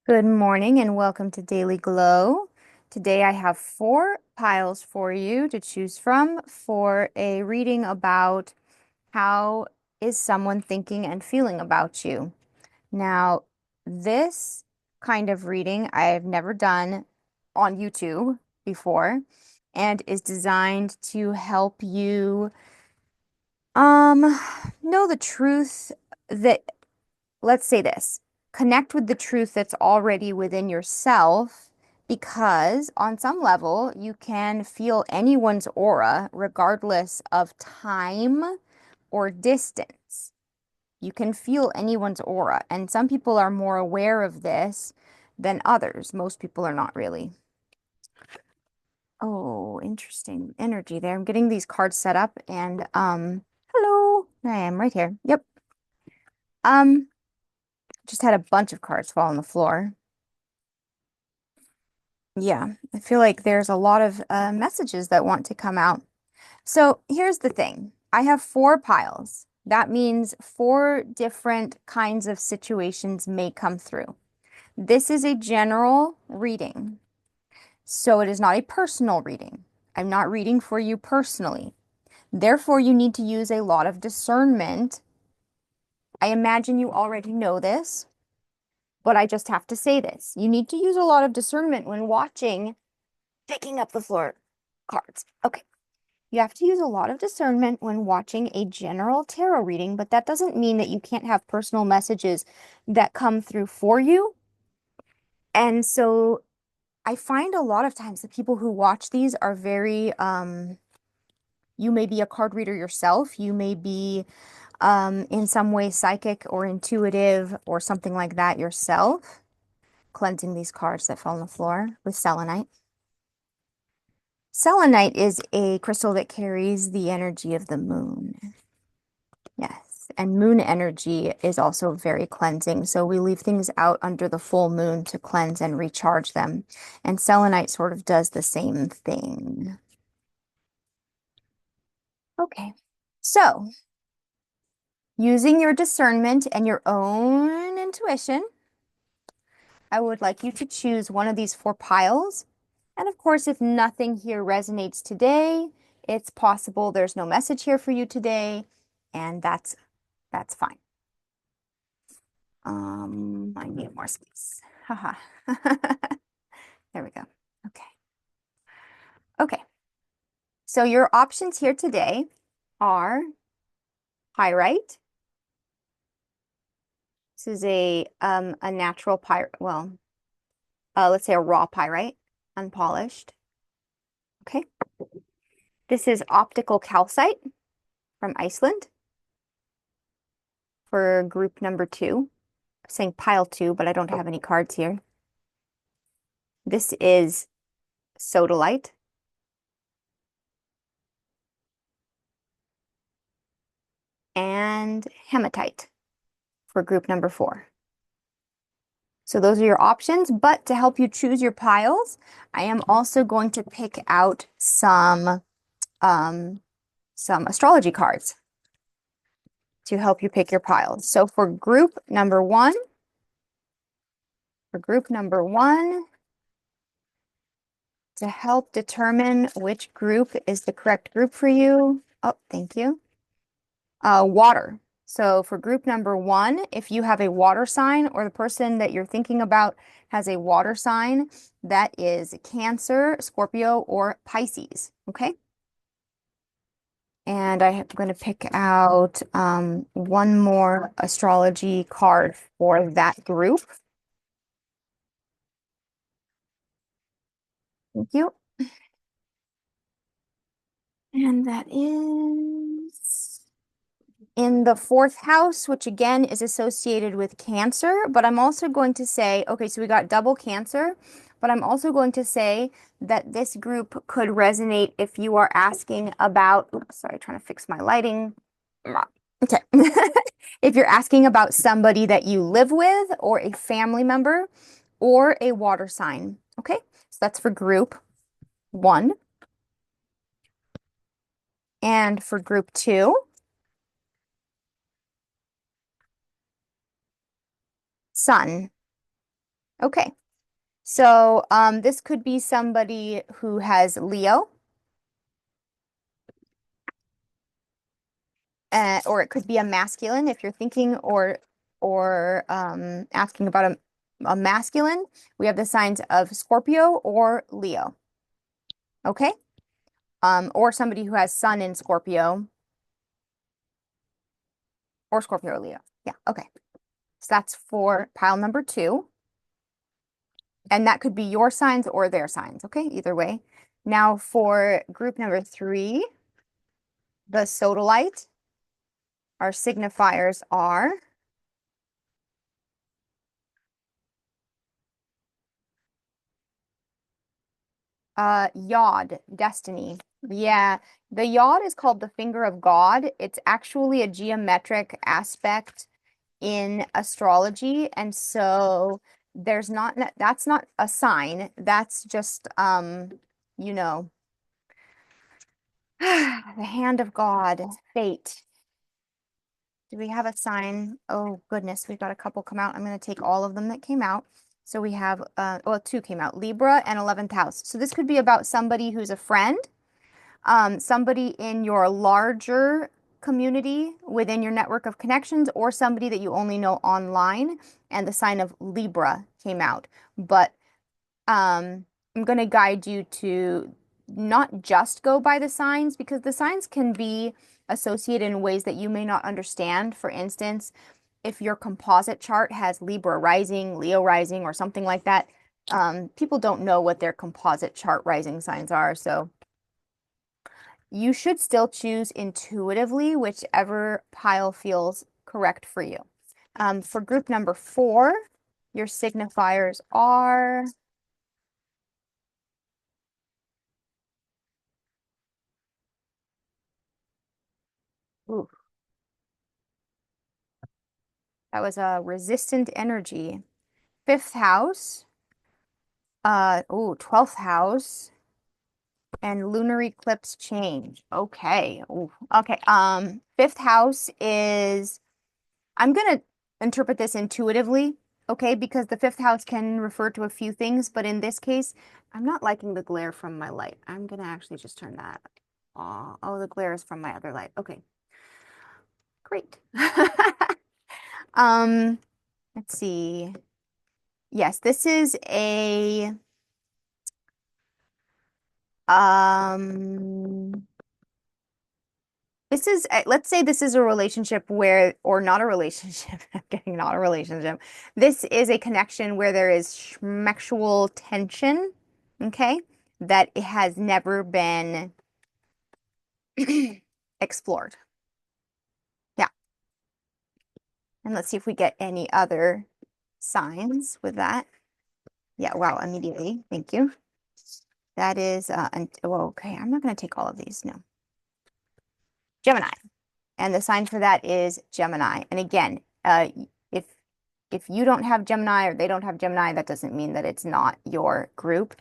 Good morning and welcome to Daily Glow. Today I have 4 piles for you to choose from for a reading about how is someone thinking and feeling about you. Now, this kind of reading I've never done on YouTube before and is designed to help you um know the truth that let's say this, connect with the truth that's already within yourself, because on some level, you can feel anyone's aura regardless of time or distance. You can feel anyone's aura, and some people are more aware of this than others. Most people are not really. Oh, interesting energy there. I'm getting these cards set up and hello. I am right here. Yep. Um just had a bunch of cards fall on the floor. Yeah, I feel like there's a lot of messages that want to come out. So here's the thing. I have 4 piles. That means 4 different kinds of situations may come through. This is a general reading, so it is not a personal reading. I'm not reading for you personally. Therefore, you need to use a lot of discernment. I imagine you already know this, but I just have to say this. You need to use a lot of discernment when watching picking up the floor cards. Okay. You have to use a lot of discernment when watching a general tarot reading, but that doesn't mean that you can't have personal messages that come through for you. And so I find a lot of times the people who watch these are very, you may be a card reader yourself. You may be in some way psychic or intuitive or something like that yourself. Cleansing these cards that fall on the floor with selenite. Selenite is a crystal that carries the energy of the moon. Yes, and moon energy is also very cleansing. So we leave things out under the full moon to cleanse and recharge them. And selenite sort of does the same thing. Okay, so using your discernment and your own intuition, I would like you to choose one of these 4 piles. And of course, if nothing here resonates today, it's possible there's no message here for you today, and that's fine. I need more space. Haha. There we go. Okay. Okay. So your options here today are pyrite. This is a natural pyrite. Well, let's say a raw pyrite, unpolished. Okay. This is optical calcite from Iceland for group number 2. I'm saying pile 2, but I don't have any cards here. This is sodalite. And hematite for group number 4. So those are your options, but to help you choose your piles, I am also going to pick out some astrology cards to help you pick your piles. So for group number one, to help determine which group is the correct group for you. Oh, thank you. Water. So for group number 1, if you have a water sign or the person that you're thinking about has a water sign, that is Cancer, Scorpio, or Pisces. Okay. And I'm going to pick out one more astrology card for that group. Thank you. And that is in the 4th house, which again is associated with Cancer. But I'm also going to say, okay, so we got double Cancer, but I'm also going to say that this group could resonate if you are asking about, oops, sorry, trying to fix my lighting. Okay. If you're asking about somebody that you live with or a family member or a water sign. Okay, so that's for group 1. And for group 2, sun. Okay. So this could be somebody who has Leo, or it could be a masculine if you're thinking or asking about a masculine. We have the signs of Scorpio or Leo. Okay. Or somebody who has Sun in Scorpio or Scorpio or Leo. Yeah. Okay. So that's for pile number two. And that could be your signs or their signs. Okay. Either way. Now for group number three, the sodalite, our signifiers are Yod, destiny. Yeah, the Yod is called the finger of God. It's actually a geometric aspect in astrology, and so there's not that's not a sign. That's just you know, the hand of God, fate. Do we have a sign? Oh goodness, we've got a couple come out. I'm going to take all of them that came out. So we have well, two came out, Libra and 11th house. So this could be about somebody who's a friend, somebody in your larger community within your network of connections, or somebody that you only know online. And the sign of Libra came out. But I'm going to guide you to not just go by the signs, because the signs can be associated in ways that you may not understand. For instance, if your composite chart has Libra rising, Leo rising, or something like that, people don't know what their composite chart rising signs are. So you should still choose intuitively whichever pile feels correct for you. For group number four, your signifiers are, ooh, that was a resistant energy. Fifth house, 12th house, and lunar eclipse change. Okay. Ooh, okay. Fifth house is, I'm gonna interpret this intuitively, okay, because the fifth house can refer to a few things, but in this case, I'm not liking the glare from my light. I'm gonna actually just turn that. Oh, the glare is from my other light. Okay, great. Um, let's see. Yes, this is a um this is let's say this is a relationship where, or not a relationship, I'm getting not a relationship. This is a connection where there is sexual tension, okay, that it has never been explored. Yeah. And let's see if we get any other signs with that. Yeah, wow, immediately. Thank you. That is and well, okay, I'm not going to take all of these. No. Gemini. And the sign for that is Gemini. And again, if if you don't have Gemini or they don't have Gemini, that doesn't mean that it's not your group.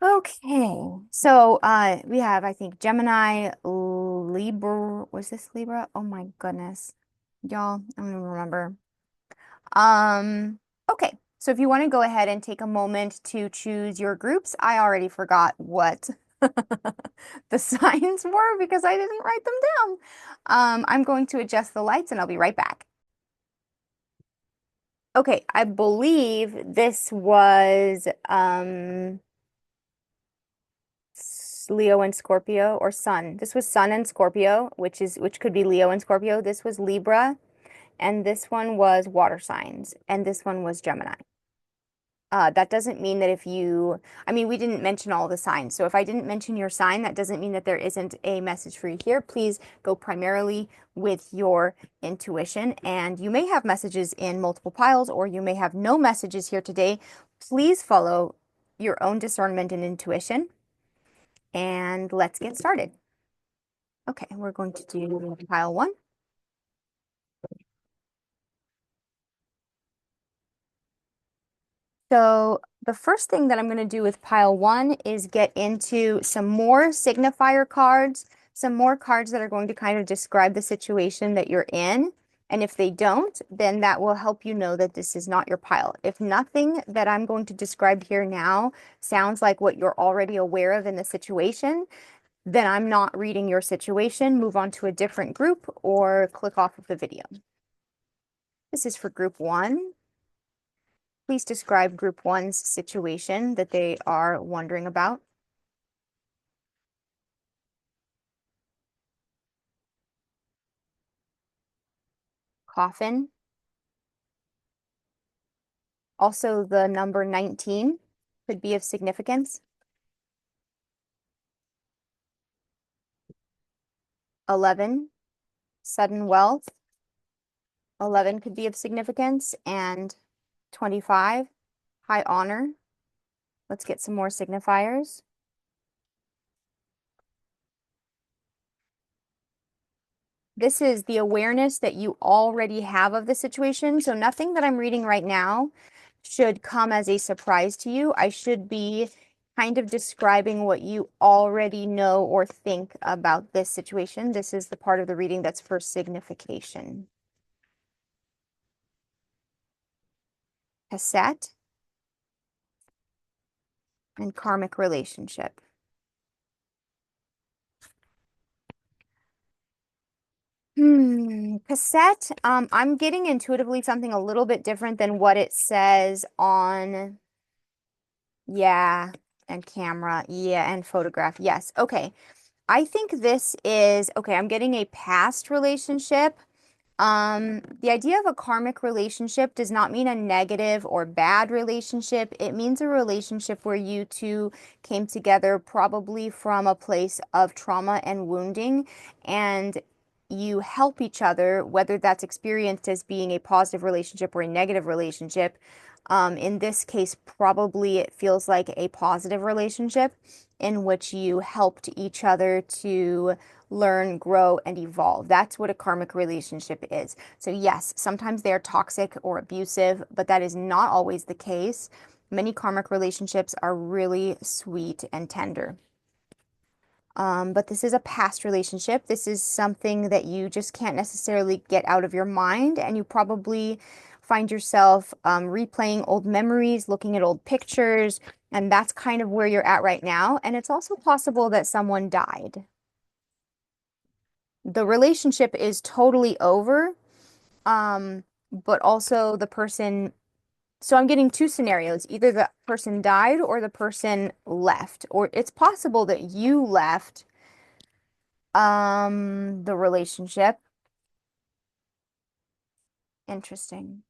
Okay, so we have, I think, Gemini, Libra. Was this Libra? Oh my goodness, y'all, I don't even remember. Okay, so if you want to go ahead and take a moment to choose your groups, I already forgot what the signs were because I didn't write them down. I'm going to adjust the lights and I'll be right back. Okay, I believe this was Leo and Scorpio, or Sun. This was Sun and Scorpio, which could be Leo and Scorpio. This was Libra, and this one was water signs, and this one was Gemini. That doesn't mean that if you, I mean, we didn't mention all the signs. So if I didn't mention your sign, that doesn't mean that there isn't a message for you here. Please go primarily with your intuition. And you may have messages in multiple piles, or you may have no messages here today. Please follow your own discernment and intuition. And let's get started. Okay, we're going to do pile one. So the first thing that I'm going to do with pile one is get into some more signifier cards, some more cards that are going to kind of describe the situation that you're in. And if they don't, then that will help you know that this is not your pile. If nothing that I'm going to describe here now sounds like what you're already aware of in the situation, then I'm not reading your situation. Move on to a different group or click off of the video. This is for group one. Please describe group one's situation that they are wondering about. Coffin. Also, the number 19 could be of significance. 11, sudden wealth. 11 could be of significance. And 25, high honor. Let's get some more signifiers. This is the awareness that you already have of the situation. So nothing that I'm reading right now should come as a surprise to you. I should be kind of describing what you already know or think about this situation. This is the part of the reading that's for signification. Cassette and karmic relationship. Cassette, I'm getting intuitively something a little bit different than what it says on, yeah, and camera, yeah, and photograph. Yes, okay. I think this is, okay, I'm getting a past relationship. The idea of a karmic relationship does not mean a negative or bad relationship. It means a relationship where you two came together probably from a place of trauma and wounding, and you help each other, whether that's experienced as being a positive relationship or a negative relationship. In this case, probably it feels like a positive relationship in which you helped each other to learn, grow, and evolve. That's what a karmic relationship is. So yes, sometimes they are toxic or abusive, but that is not always the case. Many karmic relationships are really sweet and tender. But this is a past relationship. This is something that you just can't necessarily get out of your mind, and you probably find yourself replaying old memories, looking at old pictures, and that's kind of where you're at right now. And it's also possible that someone died. The relationship is totally over, but also the person, so I'm getting two scenarios. Either the person died or the person left, or it's possible that you left the relationship. Interesting.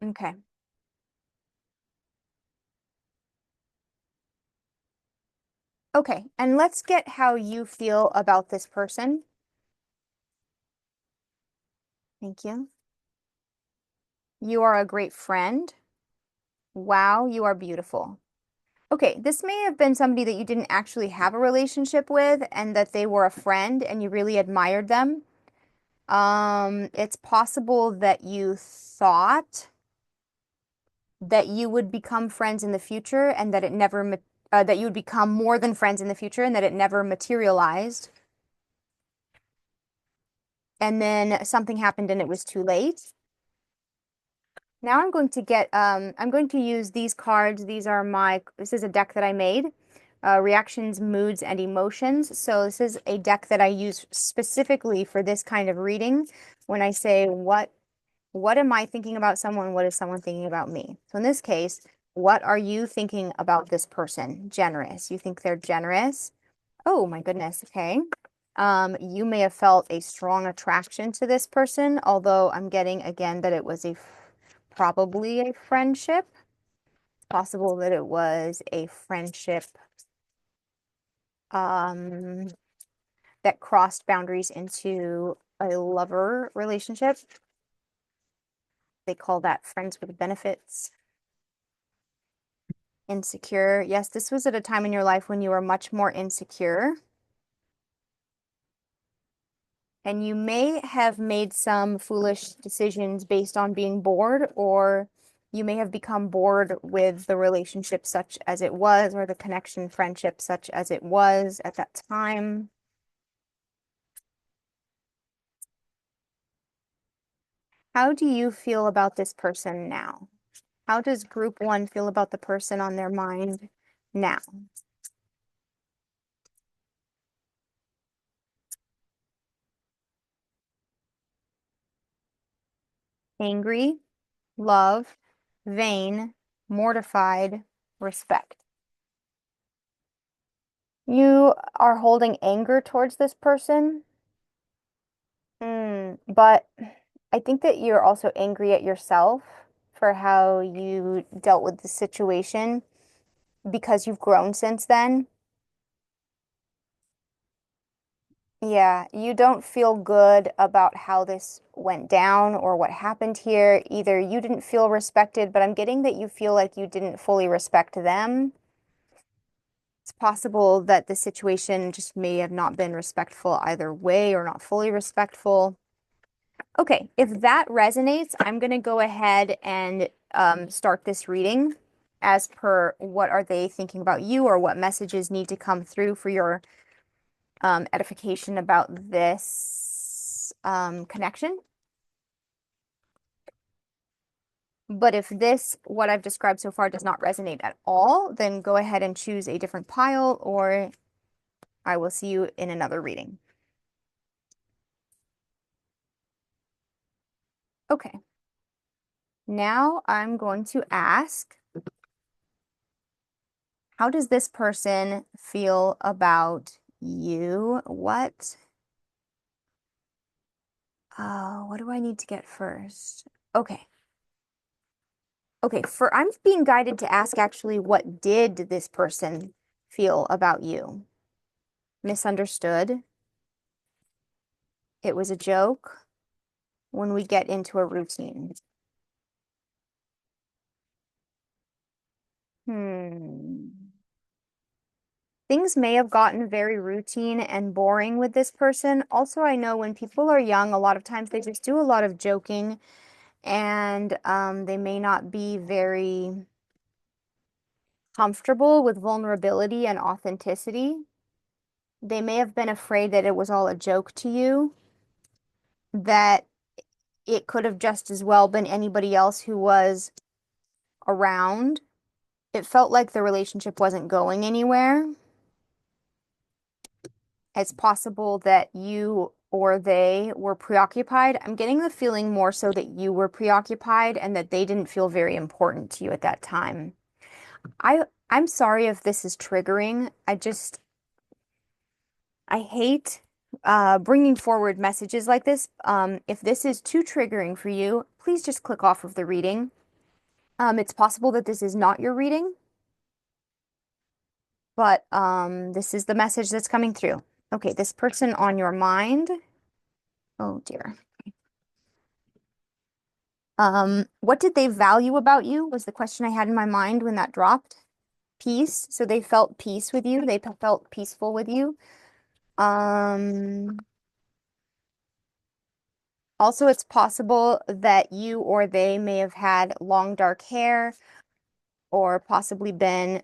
Okay. Okay, and let's get how you feel about this person. Thank you. You are a great friend. Wow, you are beautiful. Okay, this may have been somebody that you didn't actually have a relationship with and that they were a friend and you really admired them. It's possible that you thought that you would become friends in the future and that it never, that you would become more than friends in the future and that it never materialized. And then something happened and it was too late. Now I'm going to get, I'm going to use these cards. This is a deck that I made, reactions, moods, and emotions. So this is a deck that I use specifically for this kind of reading when I say, what am I thinking about someone? What is someone thinking about me? So in this case, what are you thinking about this person? Generous. You think they're generous? Oh my goodness. Okay. You may have felt a strong attraction to this person, although I'm getting again that it was probably a friendship. It's possible that it was a friendship um, that crossed boundaries into a lover relationship. They call that friends with benefits. Insecure. Yes, this was at a time in your life when you were much more insecure. And you may have made some foolish decisions based on being bored or You may have become bored with the relationship such as it was, or the connection, friendship such as it was at that time. How do you feel about this person now? How does group one feel about the person on their mind now? Angry, love, vain, mortified, respect. You are holding anger towards this person. But I think that you're also angry at yourself for how you dealt with the situation because you've grown since then. Yeah, you don't feel good about how this went down or what happened here. Either you didn't feel respected, but I'm getting that you feel like you didn't fully respect them. It's possible that the situation just may have not been respectful either way or not fully respectful. Okay, if that resonates, I'm going to go ahead and start this reading as per what are they thinking about you, or what messages need to come through for your edification about this connection. But if this, what I've described so far, does not resonate at all, then go ahead and choose a different pile, or I will see you in another reading. Okay. Now I'm going to ask, how does this person feel about you? What do I need to get first? Okay. Okay, I'm being guided to ask actually, what did this person feel about you? Misunderstood. It was a joke. When we get into a routine. Hmm. Things may have gotten very routine and boring with this person. Also, I know when people are young, a lot of times they just do a lot of joking, and they may not be very comfortable with vulnerability and authenticity. They may have been afraid that it was all a joke to you, that it could have just as well been anybody else who was around. It felt like the relationship wasn't going anywhere. It's possible that you or they were preoccupied. I'm getting the feeling more so that you were preoccupied and that they didn't feel very important to you at that time. I'm sorry if this is triggering. I hate bringing forward messages like this. If this is too triggering for you, please just click off of the reading. It's possible that this is not your reading, but this is the message that's coming through. Okay, this person on your mind. Oh dear. What did they value about you was the question I had in my mind when that dropped. Peace. So they felt peace with you. They felt peaceful with you. Um, Also, it's possible that you or they may have had long dark hair, or possibly been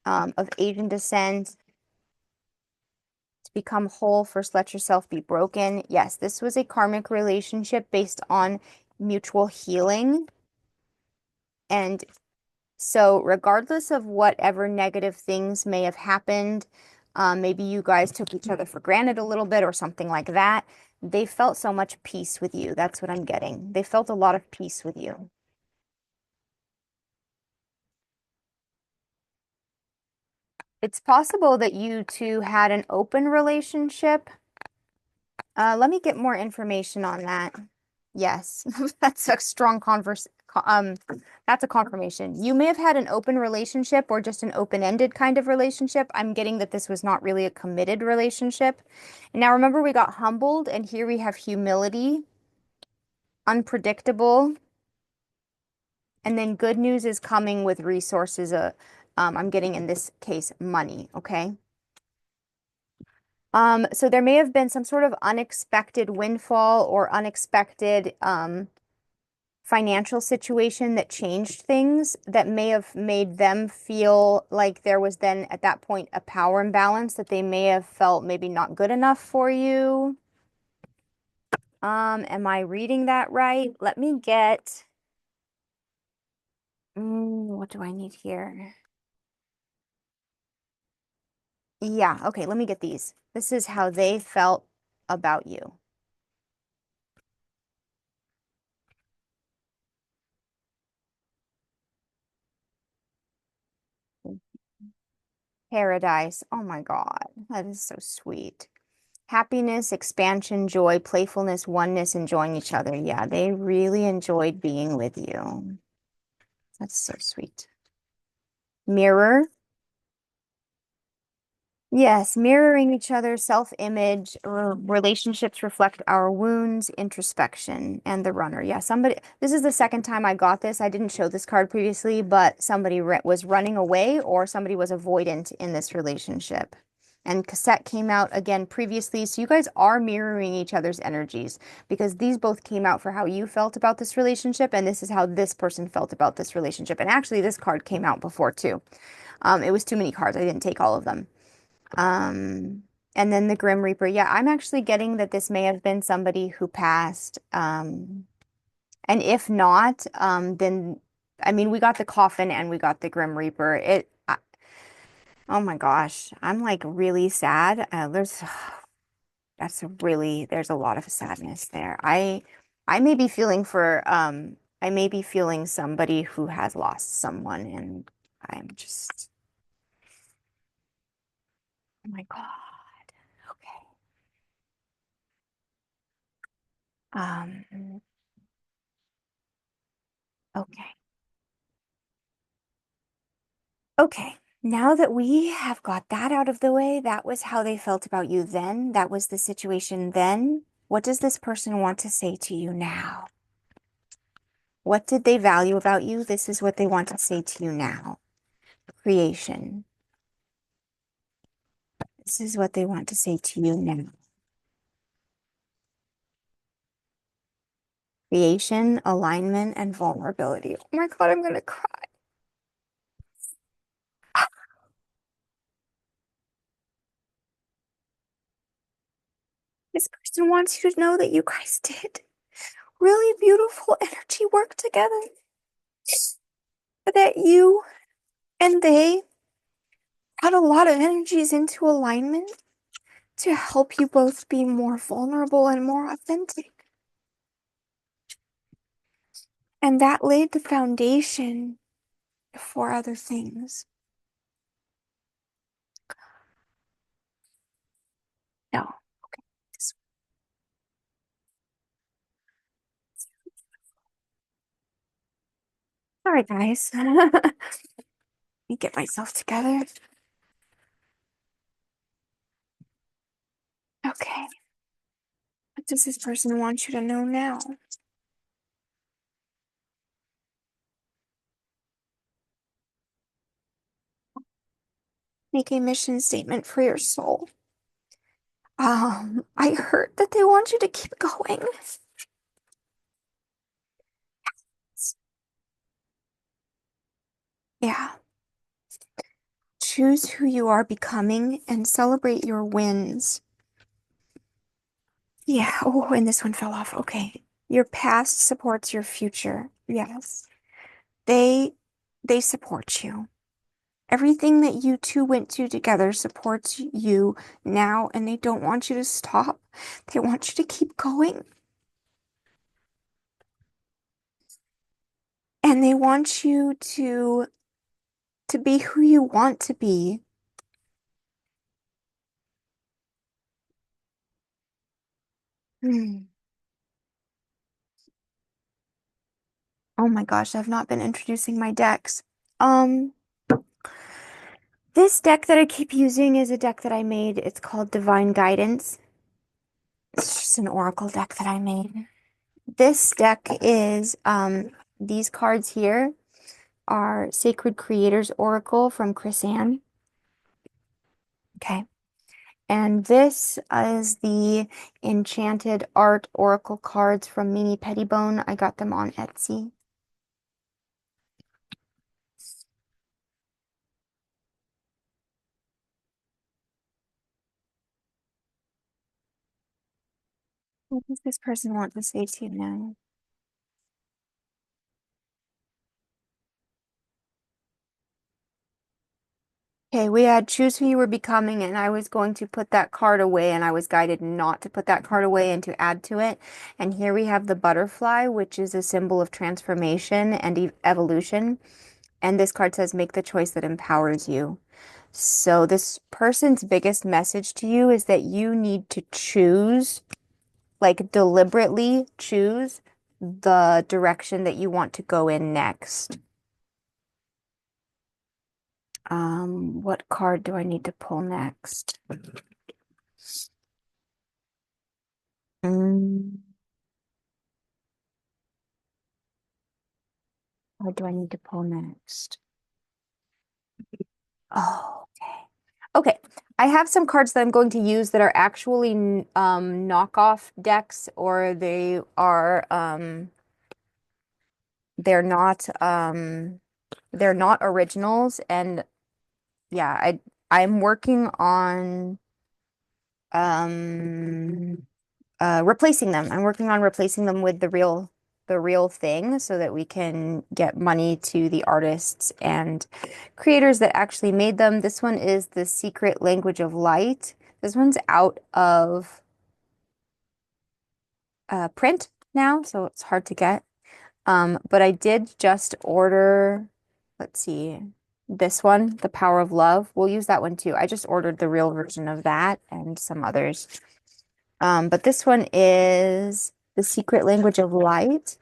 of Asian descent. To become whole, first let yourself be broken. Yes, this was a karmic relationship based on mutual healing. And so regardless of whatever negative things may have happened, maybe you guys took each other for granted a little bit or something like that, they felt so much peace with you. That's what I'm getting. They felt a lot of peace with you. It's possible that you two had an open relationship. Let me get more information on that. Yes, that's a strong that's a confirmation. You may have had an open relationship or just an open-ended kind of relationship. I'm getting that this was not really a committed relationship. And now remember, we got humbled, and here we have humility, unpredictable, and then good news is coming with resources. I'm getting in this case money, okay? So there may have been some sort of unexpected windfall or unexpected financial situation that changed things that may have made them feel like there was then at that point a power imbalance that they may have felt maybe not good enough for you. Am I reading that right? Let me get, what do I need here? Yeah, okay, let me get these. This is how they felt about you. Paradise. Oh my God, that is so sweet. Happiness, expansion, joy, playfulness, oneness, enjoying each other. Yeah, they really enjoyed being with you. That's so sweet. Mirror. Yes, mirroring each other, self-image, relationships reflect our wounds, introspection, and the runner. Yeah, somebody, this is the second time I got this. I didn't show this card previously, but somebody was running away or somebody was avoidant in this relationship. And cassette came out again previously. So you guys are mirroring each other's energies because these both came out for how you felt about this relationship. And this is how this person felt about this relationship. And actually, this card came out before too. It was too many cards. I didn't take all of them. Um, and then the Grim Reaper. Yeah, I'm actually getting that this may have been somebody who passed. And if not, then I mean, we got the coffin and we got the Grim Reaper. Oh my gosh, I'm like really sad. There's a lot of sadness there. I may be feeling for, I may be feeling somebody who has lost someone, and I'm just, oh my God. Okay. Um, okay. Okay. Now that we have got that out of the way, that was how they felt about you then. That was the situation then. What does this person want to say to you now? What did they value about you? This is what they want to say to you now. Creation. This is what they want to say to you now. Creation, alignment, and vulnerability. Oh my God, I'm gonna cry. This person wants you to know that you guys did really beautiful energy work together. That you and they had a lot of energies into alignment to help you both be more vulnerable and more authentic. And that laid the foundation for other things. No. Okay. All right, guys. Let me get myself together. Okay. What does this person want you to know now? Make a mission statement for your soul. I heard that they want you to keep going. Yeah. Choose who you are becoming and celebrate your wins. Yeah. Oh, and this one fell off. Okay. Your past supports your future. Yes. They they support you. Everything that you two went to together supports you now, and they don't want you to stop. They want you to keep going. And they want you to be who you want to be. Hmm. Oh my gosh, I've not been introducing my decks. Um, this deck that I keep using is a deck that I made. It's called Divine Guidance. It's just an oracle deck that I made. This deck is these cards here are Sacred Creators Oracle from Chris Ann. Okay. And this is the Enchanted Art Oracle cards from Mimi Pettibone. I got them on Etsy. What does this person want to say to you now? Okay, we had choose who you were becoming, and I was going to put that card away, and I was guided not to put that card away and to add to it. And here we have the butterfly, which is a symbol of transformation and evolution. And this card says, make the choice that empowers you. So this person's biggest message to you is that you need to choose, like deliberately choose the direction that you want to go in next. What card do I need to pull next? Mm, what do I need to pull next? Oh, okay. Okay. I have some cards that I'm going to use that are actually knockoff decks, or they're not originals. And yeah, I'm working on um replacing them. I'm working on replacing them with the real thing so that we can get money to the artists and creators that actually made them. This one is The Secret Language of Light. This one's out of print now, so it's hard to get. But I did just order, let's see, this one, The Power of Love. We'll use that one too. I just ordered the real version of that and some others. But this one is The Secret Language of Light.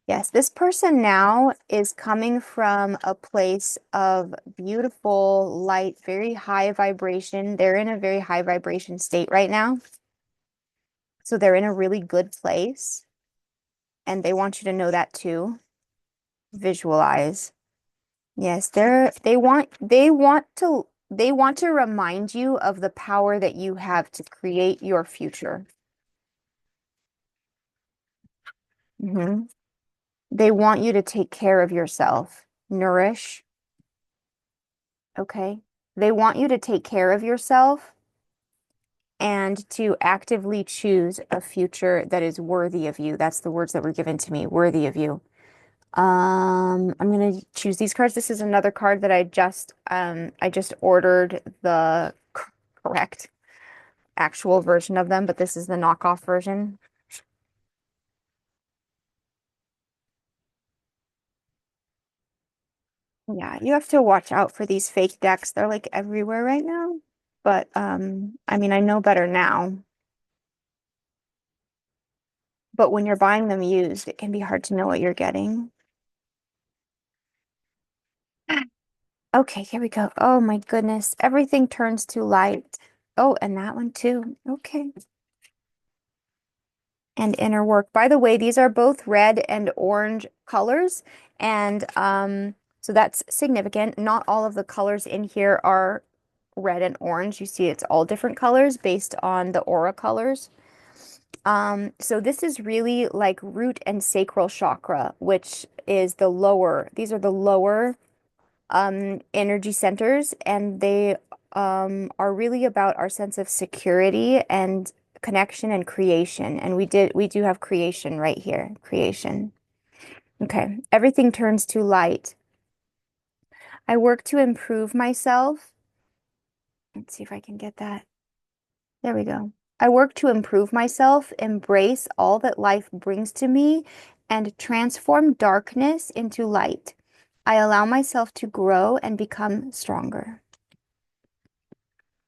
Yes, this person now is coming from a place of beautiful light, very high vibration. They're in a very high vibration state right now. So they're in a really good place. And they want you to know that too. Visualize. Yes, they want to remind you of the power that you have to create your future. Hmm. They want you to take care of yourself, nourish. Okay. They want you to take care of yourself and to actively choose a future that is worthy of you. That's the words that were given to me, worthy of you. I'm gonna choose these cards. This is another card that I just ordered the correct actual version of them, but this is the knockoff version. Yeah, you have to watch out for these fake decks. They're like everywhere right now. But I mean, I know better now. But when you're buying them used, it can be hard to know what you're getting. Okay, here we go. Oh my goodness. Everything turns to light. Oh, and that one too. Okay. And inner work. By the way, these are both red and orange colors. And so that's significant. Not all of the colors in here are red and orange. You see it's all different colors based on the aura colors. So this is really like root and sacral chakra, which is the lower, these are the lower energy centers, and they are really about our sense of security and connection and creation. And we do have creation right here, creation. Okay, everything turns to light. I work to improve myself. Let's see if I can get that. There we go. I work to improve myself, embrace all that life brings to me, and transform darkness into light. I allow myself to grow and become stronger.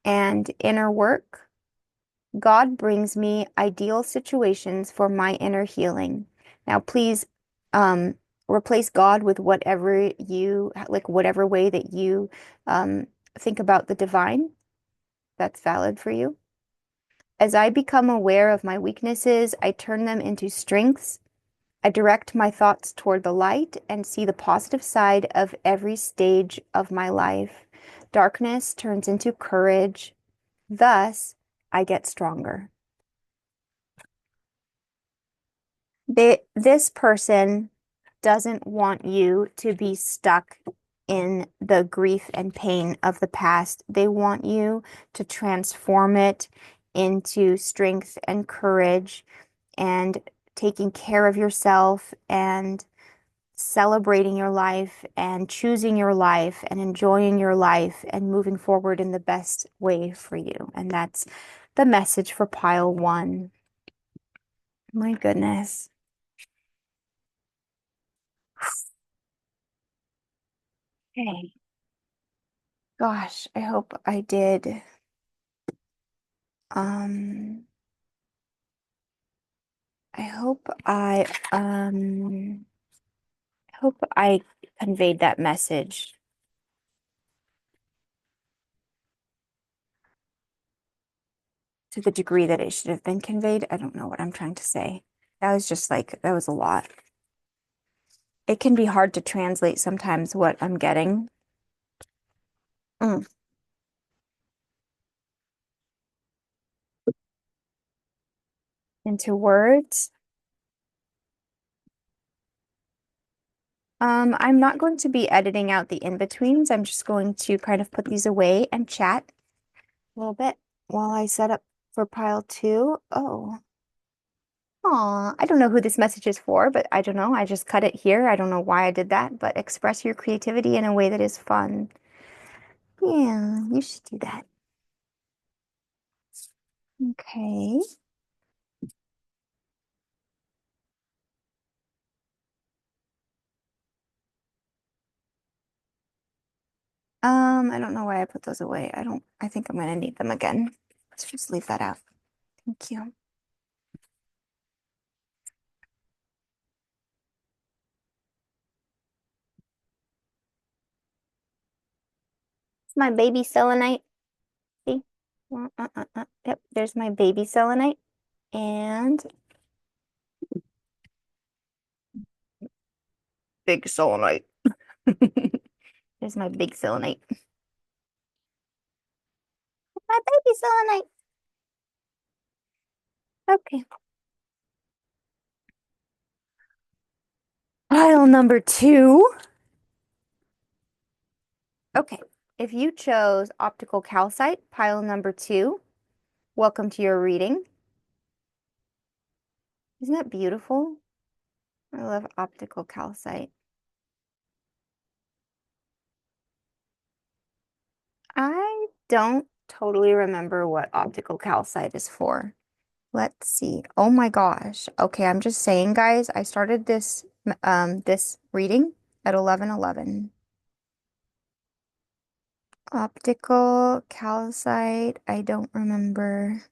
And inner work. God brings me ideal situations for my inner healing. Now, please replace God with whatever you, like whatever way that you think about the divine. That's valid for you. As I become aware of my weaknesses, I turn them into strengths. I direct my thoughts toward the light and see the positive side of every stage of my life. Darkness turns into courage. Thus, I get stronger. This person doesn't want you to be stuck in the grief and pain of the past. They want you to transform it into strength and courage and taking care of yourself and celebrating your life and choosing your life and enjoying your life and moving forward in the best way for you. And that's the message for pile one. My goodness. Okay. Gosh, I hope I did. Um, I hope I conveyed that message to the degree that it should have been conveyed. I don't know what I'm trying to say. That was just like, that was a lot. It can be hard to translate sometimes what I'm getting. Mm. Into words. I'm not going to be editing out the in-betweens. I'm just going to kind of put these away and chat a little bit while I set up for pile two. Oh, aw, I don't know who this message is for, but I don't know. I just cut it here. I don't know why I did that, but express your creativity in a way that is fun. Yeah, you should do that. Okay. I don't know why I put those away. I think I'm gonna need them again. Let's just leave that out. Thank you. It's my baby selenite. See? Yep, there's my baby selenite. And big selenite. There's my big selenite. My baby selenite. Okay. Pile number two. Okay. If you chose optical calcite, pile number two, welcome to your reading. Isn't that beautiful? I love optical calcite. I don't totally remember what optical calcite is for. Let's see. Oh my gosh. Okay, I'm just saying, guys, I started this reading at 11:11. Optical calcite, I don't remember.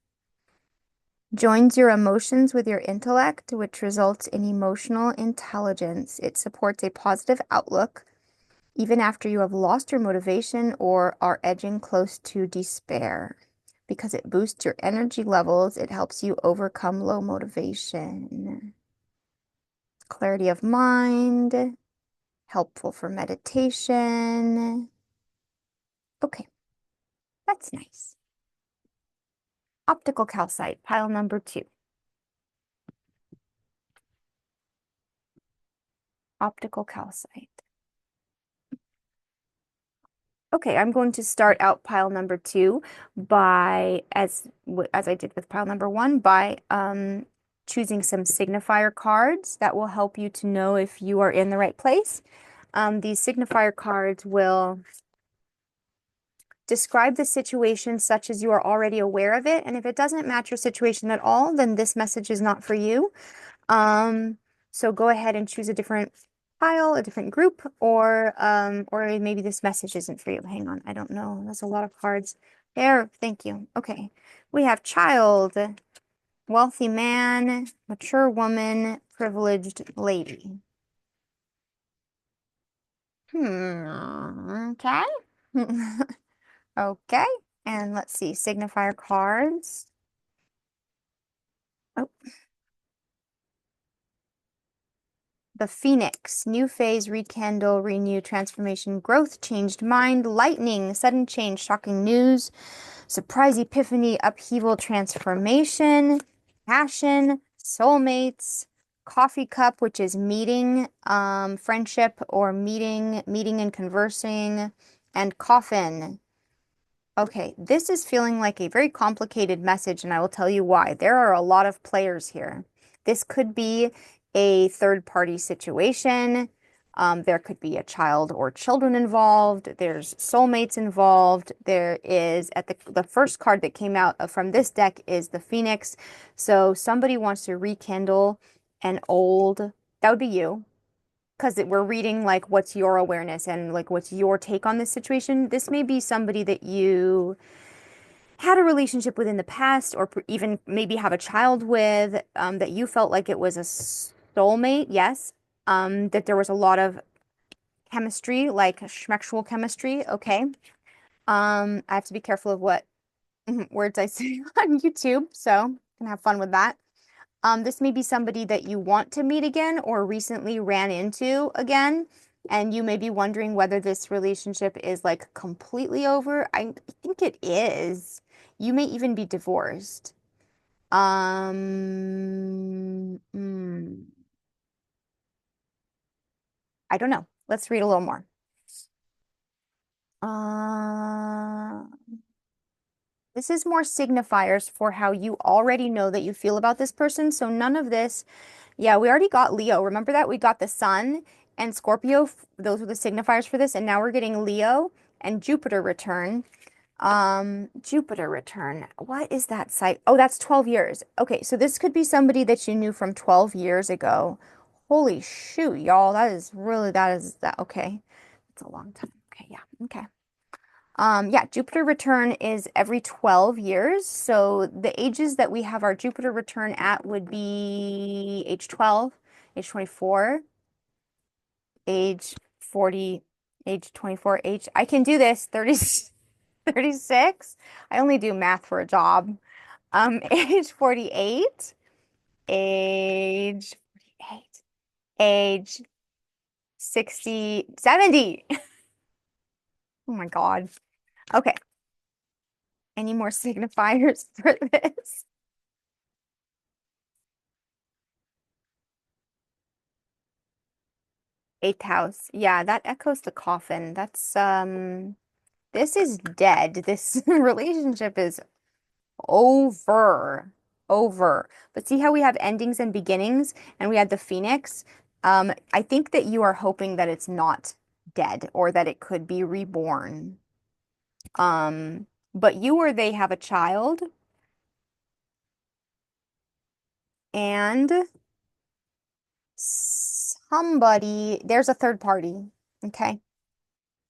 Joins your emotions with your intellect, which results in emotional intelligence. It supports a positive outlook even after you have lost your motivation or are edging close to despair. Because it boosts your energy levels, it helps you overcome low motivation. Clarity of mind, helpful for meditation. Okay, that's nice. Optical calcite, pile number two. Optical calcite. Okay, I'm going to start out pile number two by, as I did with pile number one, by choosing some signifier cards that will help you to know if you are in the right place. These signifier cards will describe the situation such as you are already aware of it, and if it doesn't match your situation at all, then this message is not for you. So go ahead and choose a different pile, a different group, or maybe this message isn't for you. Hang on, I don't know. That's a lot of cards. There, thank you. Okay. We have child, wealthy man, mature woman, privileged lady. Okay. Okay. And let's see, signifier cards. Oh, The Phoenix, new phase, rekindle, renew, transformation, growth, changed mind, lightning, sudden change, shocking news, surprise, epiphany, upheaval, transformation, passion, soulmates, coffee cup, which is meeting, friendship or meeting and conversing, and coffin. Okay, this is feeling like a very complicated message, and I will tell you why. There are a lot of players here. This could be a third-party situation. There could be a child or children involved. There's soulmates involved. There is, at the first card that came out from this deck is the Phoenix. So somebody wants to rekindle an old, that would be you, because we're reading like what's your awareness and like what's your take on this situation. This may be somebody that you had a relationship with in the past, or even maybe have a child with, that you felt like it was a soulmate, yes, that there was a lot of chemistry, like schmexual chemistry, okay. I have to be careful of what words I say on YouTube, so can have fun with that. This may be somebody that you want to meet again or recently ran into again, and you may be wondering whether this relationship is like completely over. I think it is. You may even be divorced. I don't know. Let's read a little more. Uh, this is more signifiers for how you already know that you feel about this person. So none of this. Yeah, we already got Leo. Remember that? We got the Sun and Scorpio. Those were the signifiers for this. And now we're getting Leo and Jupiter return. Jupiter return. What is that site? Oh, that's 12 years. Okay, so this could be somebody that you knew from 12 years ago. Holy shoot, y'all. That. Okay. It's a long time. Okay, yeah. Okay. Yeah, Jupiter return is every 12 years. So the ages that we have our Jupiter return at would be age 12, age 24, age 40, age 24, I can do this, 30, 36. I only do math for a job. Age 48, age 48, age 60, 70. Oh my God. Okay. Any more signifiers for this? Eighth house. Yeah, that echoes the coffin. This is dead. This relationship is over. Over. But see how we have endings and beginnings, and we had the Phoenix? I think that you are hoping that it's not dead or that it could be reborn. Um, but you or they have a child, and there's a third party. Okay.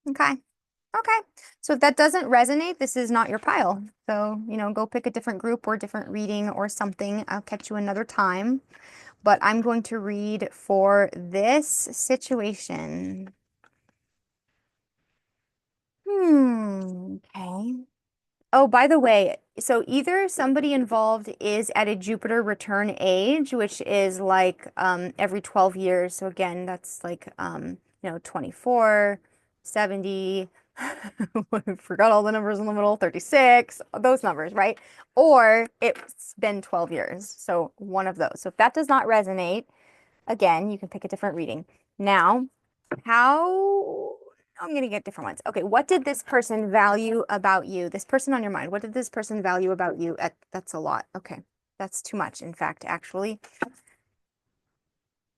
Okay. Okay. So if that doesn't resonate, this is not your pile. So, go pick a different group or different reading or something. I'll catch you another time. But I'm going to read for this situation. Okay. Oh, by the way, so either somebody involved is at a Jupiter return age, which is like every 12 years. So again, that's like 24, 70. Forgot all the numbers in the middle, 36, those numbers, right? Or it's been 12 years. So one of those. So if that does not resonate, again, you can pick a different reading. Now, how I'm gonna get different ones. Okay, what did this person value about you? This person on your mind, what did this person value about you? That's a lot. Okay, that's too much, in fact, actually.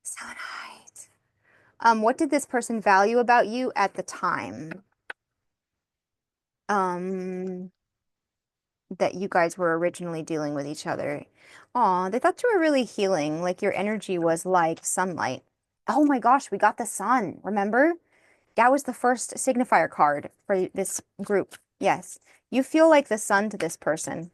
Selenite. What did this person value about you at the time? That you guys were originally dealing with each other. Aw, they thought you were really healing, like your energy was like sunlight. Oh my gosh, we got the sun, remember? That was the first signifier card for this group. Yes. You feel like the sun to this person.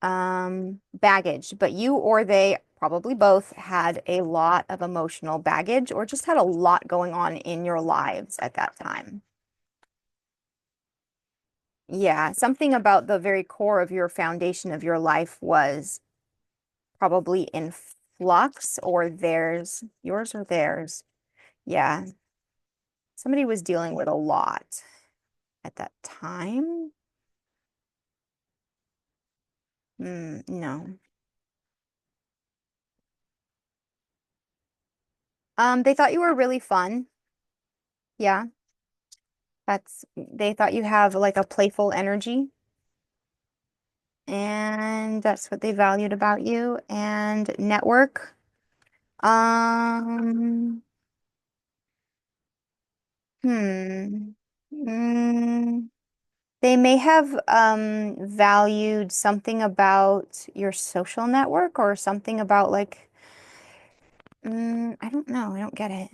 Baggage, but you or they probably both had a lot of emotional baggage or just had a lot going on in your lives at that time. Yeah, something about the very core of your foundation of your life was probably in flux or theirs? Yours or theirs? Yeah. Somebody was dealing with a lot at that time. No. They thought you were really fun. Yeah. They thought you have like a playful energy, and that's what they valued about you. And network. Um, hmm. Mm, they may have valued something about your social network or something about like I don't know. I don't get it.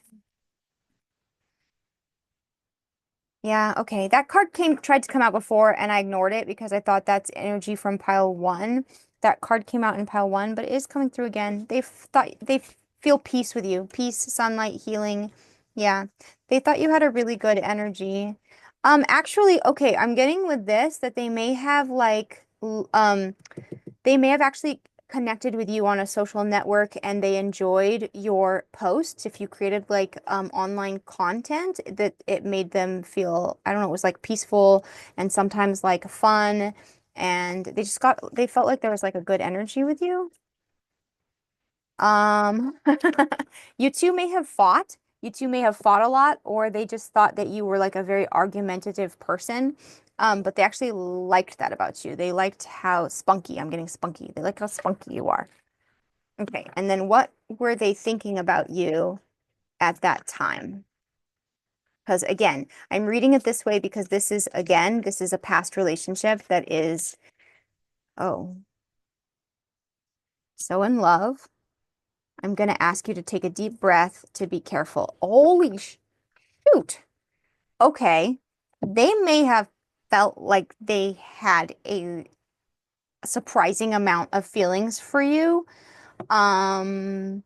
Yeah, okay. That card tried to come out before and I ignored it because I thought that's energy from pile one. That card came out in pile one, but it is coming through again. They feel peace with you. Peace, sunlight, healing. Yeah. They thought you had a really good energy. Actually, okay, I'm getting with this that they may have they may have actually connected with you on a social network and they enjoyed your posts. If you created like online content, that it made them feel, I don't know, it was like peaceful and sometimes like fun. And they felt like there was like a good energy with you. Um, you two may have fought. You two may have fought a lot, or they just thought that you were like a very argumentative person. But they actually liked that about you. They liked how spunky, I'm getting spunky. They like how spunky you are. Okay. And then what were they thinking about you at that time? Because again, I'm reading it this way because this is a past relationship that is, oh, so in love. I'm going to ask you to take a deep breath to be careful. Holy shoot. Okay. They may have felt like they had a surprising amount of feelings for you. Um,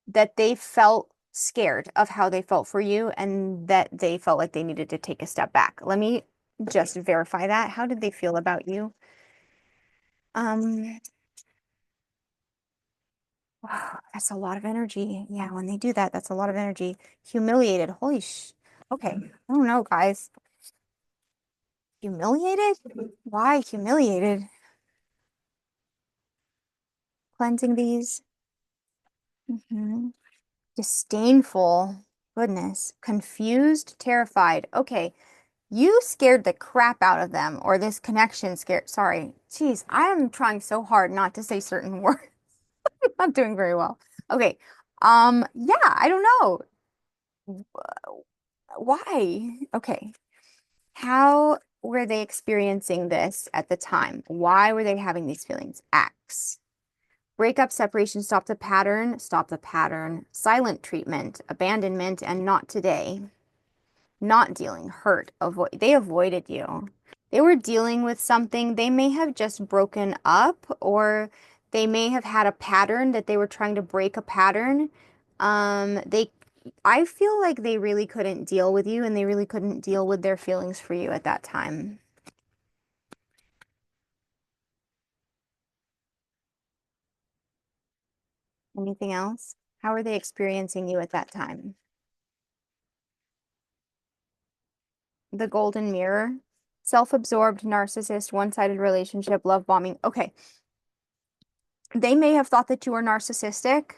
that they felt scared of how they felt for you and that they felt like they needed to take a step back. Let me just verify that. How did they feel about you? Um, wow, that's a lot of energy. Yeah, when they do that, that's a lot of energy. Humiliated. Holy Okay. I don't know, guys. Humiliated? Why humiliated? Cleansing these. Disdainful. Goodness. Confused, terrified. Okay. You scared the crap out of them, or this connection scared. Sorry. Jeez, I am trying so hard not to say certain words. I'm not doing very well. Okay. Yeah, I don't know. Why? Okay. How were they experiencing this at the time? Why were they having these feelings? X. Breakup, separation, stop the pattern, silent treatment, abandonment, and not today. Not dealing, hurt, they avoided you. They were dealing with something. They may have just broken up, or they may have had a pattern that they were trying to break a pattern. They I feel like they really couldn't deal with you and they really couldn't deal with their feelings for you at that time. Anything else? How are they experiencing you at that time? The golden mirror, self-absorbed, narcissist, one-sided relationship, love bombing. Okay. They may have thought that you were narcissistic.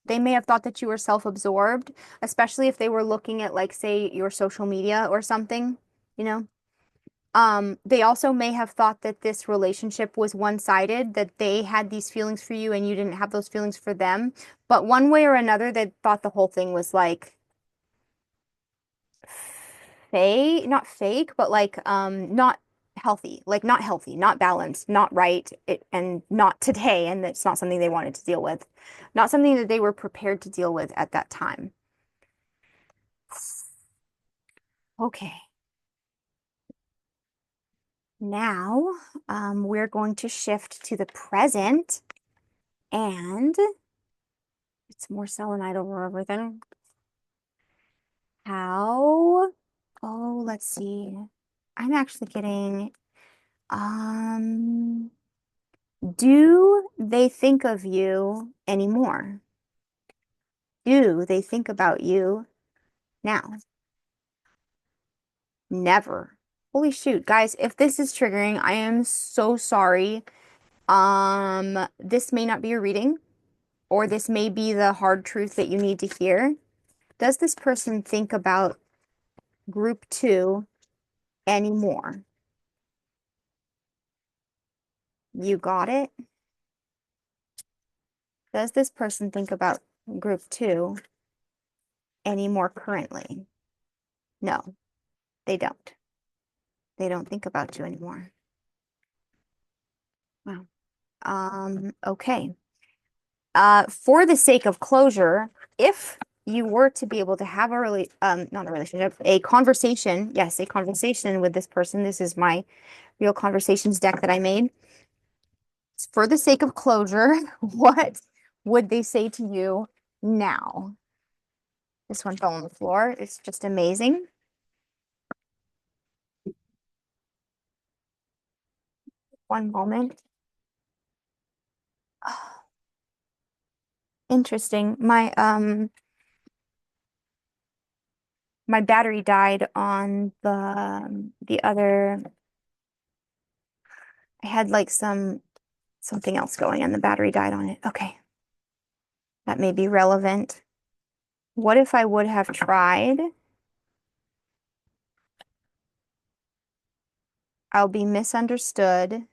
They may have thought that you were self-absorbed, especially if they were looking at like, say, your social media or something, you know? They also may have thought that this relationship was one-sided, that they had these feelings for you and you didn't have those feelings for them. But one way or another, they thought the whole thing was like fake, not fake, but like not healthy, like not healthy, not balanced, not right, and not today, and it's not something they wanted to deal with, not something that they were prepared to deal with at that time. Okay, now we're going to shift to the present, and it's more selenite over everything. How? Oh, let's see. I'm actually getting um Do they think of you anymore? Do they think about you now? Never. Holy shoot, guys, if this is triggering, I am so sorry. This may not be a reading, or this may be the hard truth that you need to hear. Does this person think about group two anymore? You got it? Does this person think about group two anymore currently? No, they don't. They don't think about you anymore. Wow. Okay. For the sake of closure, if you were to be able to have a not a relationship, a conversation, yes, a conversation with this person, this is my real conversations deck that I made. For the sake of closure, what would they say to you now? This one fell on the floor. It's just amazing. One moment. Interesting. My battery died on the other. I had like something else going and the battery died on it. Okay. That may be relevant. What if I would have tried? I'll be misunderstood.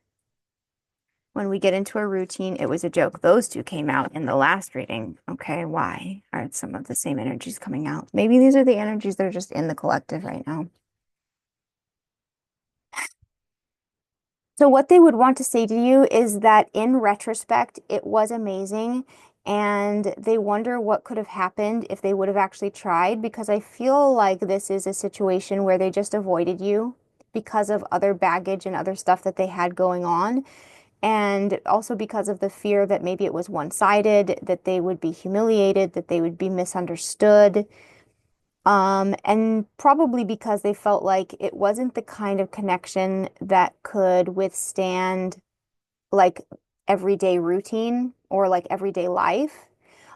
When we get into a routine, it was a joke. Those two came out in the last reading. Okay, why are some of the same energies coming out? Maybe these are the energies that are just in the collective right now. So what they would want to say to you is that in retrospect, it was amazing, and they wonder what could have happened if they would have actually tried, because I feel like this is a situation where they just avoided you because of other baggage and other stuff that they had going on. And also because of the fear that maybe it was one-sided, that they would be humiliated, that they would be misunderstood. And probably because they felt like it wasn't the kind of connection that could withstand like everyday routine or like everyday life.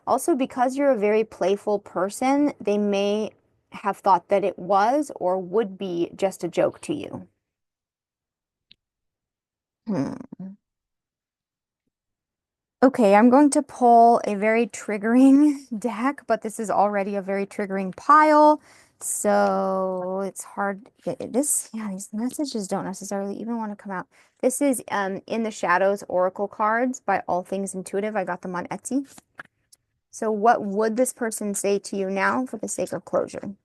Also, because you're a very playful person, they may have thought that it was or would be just a joke to you. Hmm. Okay, I'm going to pull a very triggering deck, but this is already a very triggering pile. So it's hard. Yeah, these messages don't necessarily even want to come out. This is In the Shadows Oracle cards by All Things Intuitive. I got them on Etsy. So what would this person say to you now for the sake of closure?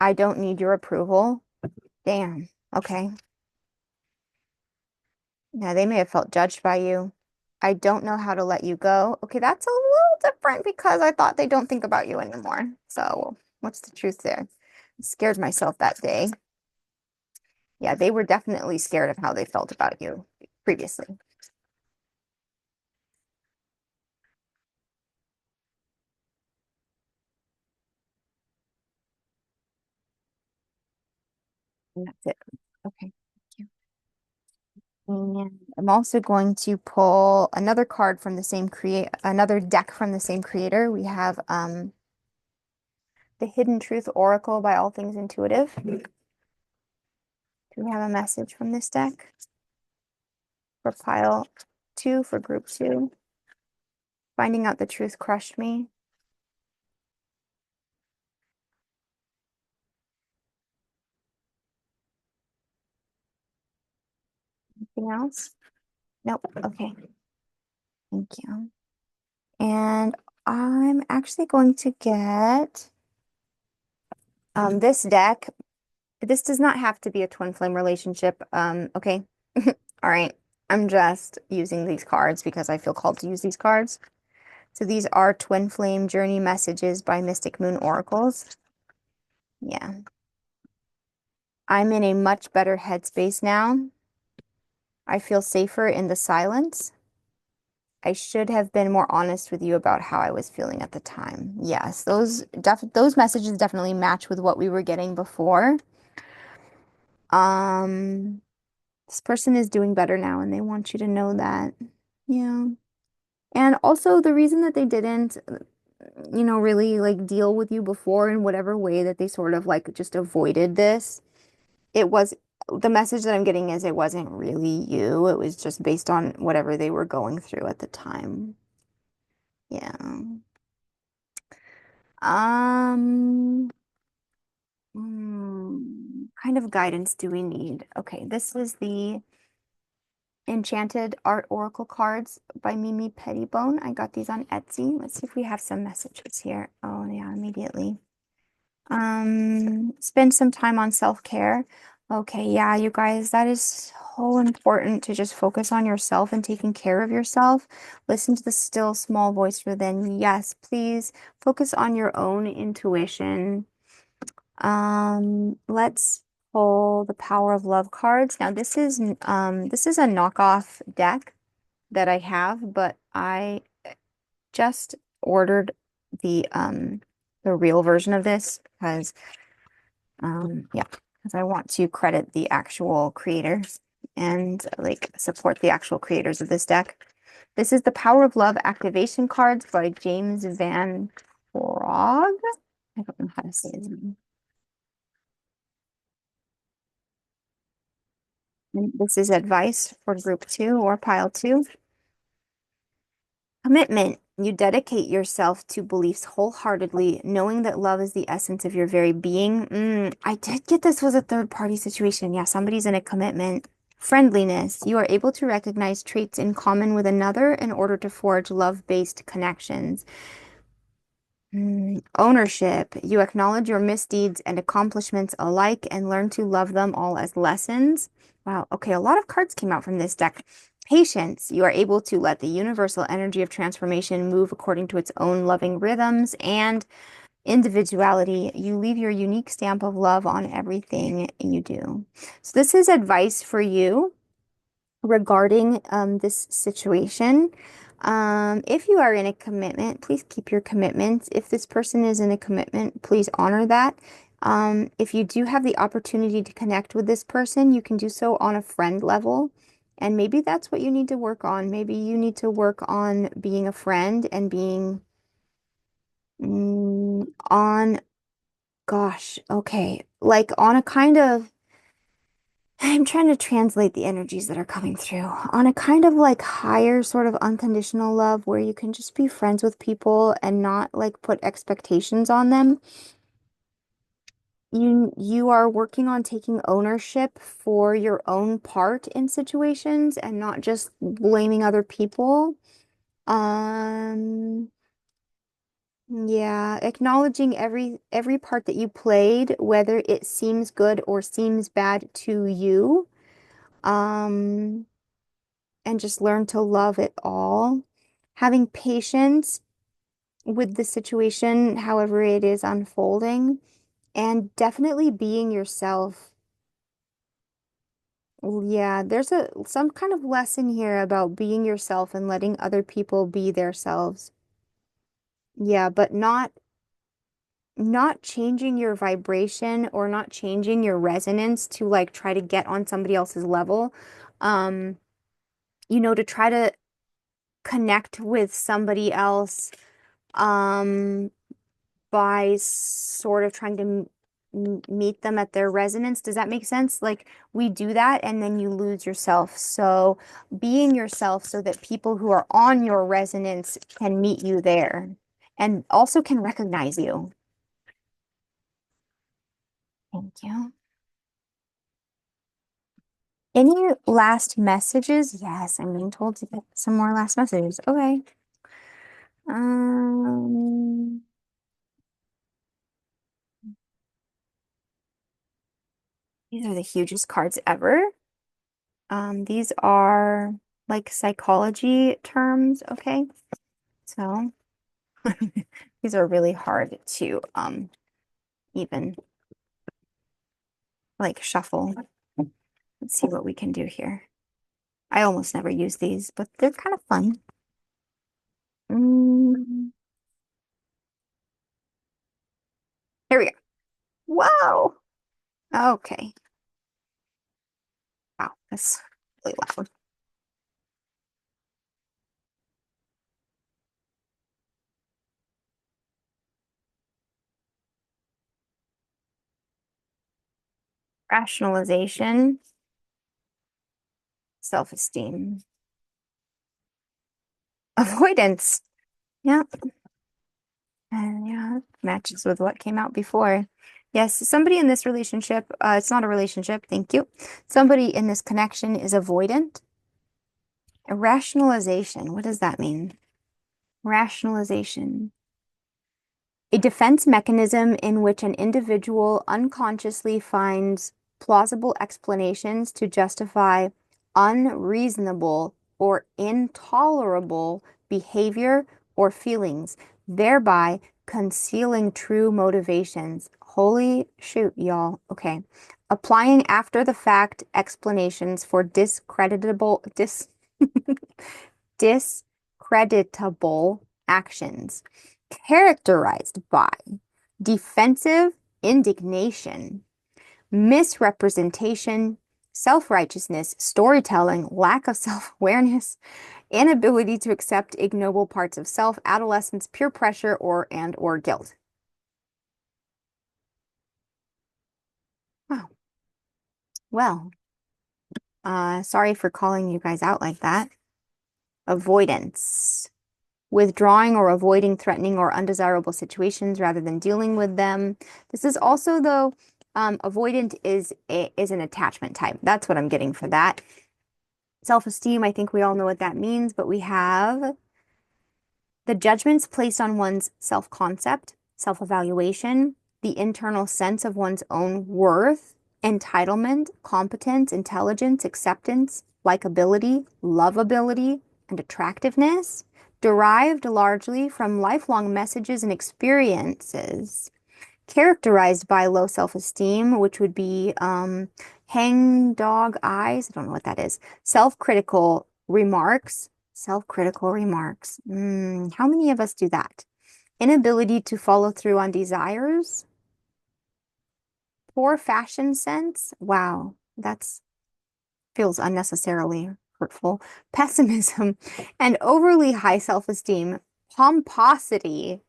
I don't need your approval. Damn. Okay. Yeah, they may have felt judged by you. I don't know how to let you go. Okay, that's a little different because I thought they don't think about you anymore. So, what's the truth there? I scared myself that day. Yeah, they were definitely scared of how they felt about you previously. And that's it. Okay. Thank you. And I'm also going to pull another card from the same another deck from the same creator. We have the Hidden Truth Oracle by All Things Intuitive. Do we have a message from this deck for pile two, for group two? Finding out the truth crushed me. Anything else? Nope. Okay. Thank you. And I'm actually going to get this deck. This does not have to be a twin flame relationship. Okay. All right. I'm just using these cards because I feel called to use these cards. So these are Twin Flame Journey Messages by Mystic Moon Oracles. Yeah. I'm in a much better headspace now. I feel safer in the silence. I should have been more honest with you about how I was feeling at the time. Yes, those messages definitely match with what we were getting before. Um, This person is doing better now and they want you to know that. Yeah. And also the reason that they didn't, really like deal with you before in whatever way that they sort of like just avoided this, it was the message that I'm getting is it wasn't really you. It was just based on whatever they were going through at the time. Yeah. Um, kind of guidance do we need? Okay, this was the Enchanted Art Oracle cards by Mimi Pettibone. I got these on Etsy. Let's see if we have some messages here. Oh, yeah, immediately. Spend some time on self-care. Okay, yeah, you guys, that is so important to just focus on yourself and taking care of yourself. Listen to the still small voice within. Yes, please focus on your own intuition. Let's pull the Power of Love cards. Now, this is a knockoff deck that I have, but I just ordered the real version of this because yeah, because I want to credit the actual creators and like support the actual creators of this deck. This is the Power of Love activation cards by James Van Frog. I don't know how to say his name. And this is advice for group 2 or pile 2. Commitment. You dedicate yourself to beliefs wholeheartedly, knowing that love is the essence of your very being. I did get this was a third party situation. Yeah, somebody's in a commitment. Friendliness. You are able to recognize traits in common with another in order to forge love-based connections. Ownership. You acknowledge your misdeeds and accomplishments alike and learn to love them all as lessons. Wow. Okay, a lot of cards came out from this deck. Patience. You are able to let the universal energy of transformation move according to its own loving rhythms. And individuality. You leave your unique stamp of love on everything you do. So this is advice for you regarding this situation. If you are in a commitment, please keep your commitments. If this person is in a commitment, please honor that. If you do have the opportunity to connect with this person, you can do so on a friend level. And maybe that's what you need to work on. Maybe you need to work on being a friend and being on, gosh, okay, like on a kind of I'm trying to translate the energies that are coming through on a kind of like higher sort of unconditional love where you can just be friends with people and not like put expectations on them. You are working on taking ownership for your own part in situations and not just blaming other people. Um, yeah, acknowledging every part that you played, whether it seems good or seems bad to you. Um, and just learn to love it all. Having patience with the situation, however it is unfolding, and definitely being yourself. Yeah, there's some kind of lesson here about being yourself and letting other people be themselves. Yeah, but not changing your vibration or not changing your resonance to like try to get on somebody else's level. Um, to try to connect with somebody else um by sort of trying to meet them at their resonance. Does that make sense? Like we do that and then you lose yourself. So being yourself so that people who are on your resonance can meet you there and also can recognize you. Thank you. Any last messages? Yes, I'm being told to get some more last messages. Okay. Um, these are the hugest cards ever. These are like psychology terms, okay? So these are really hard to even like shuffle. Let's see what we can do here. I almost never use these, but they're kind of fun. Mm, here we go. Whoa. Okay. Wow. That's really loud. Rationalization, self-esteem, avoidance. Yeah. And yeah, matches with what came out before. Yes, somebody in this relationship, it's not a relationship, thank you. Somebody in this connection is avoidant. Rationalization, what does that mean? Rationalization. A defense mechanism in which an individual unconsciously finds plausible explanations to justify unreasonable or intolerable behavior or feelings, thereby concealing true motivations. Holy shoot, y'all. Okay. Applying after the fact explanations for discreditable actions characterized by defensive indignation, misrepresentation, self-righteousness, storytelling, lack of self-awareness, inability to accept ignoble parts of self, adolescence, peer pressure, or guilt. Wow. Well, sorry for calling you guys out like that. Avoidance. Withdrawing or avoiding threatening or undesirable situations rather than dealing with them. This is also, though, avoidant is an attachment type. That's what I'm getting for that. Self-esteem, I think we all know what that means, but we have the judgments placed on one's self-concept, self-evaluation, the internal sense of one's own worth, entitlement, competence, intelligence, acceptance, likability, lovability, and attractiveness, derived largely from lifelong messages and experiences characterized by low self-esteem, which would be hang dog eyes. I don't know what that is. Self-critical remarks. Self-critical remarks. How many of us do that? Inability to follow through on desires. Poor fashion sense. Wow, that's feels unnecessarily hurtful. Pessimism and overly high self-esteem. Pomposity,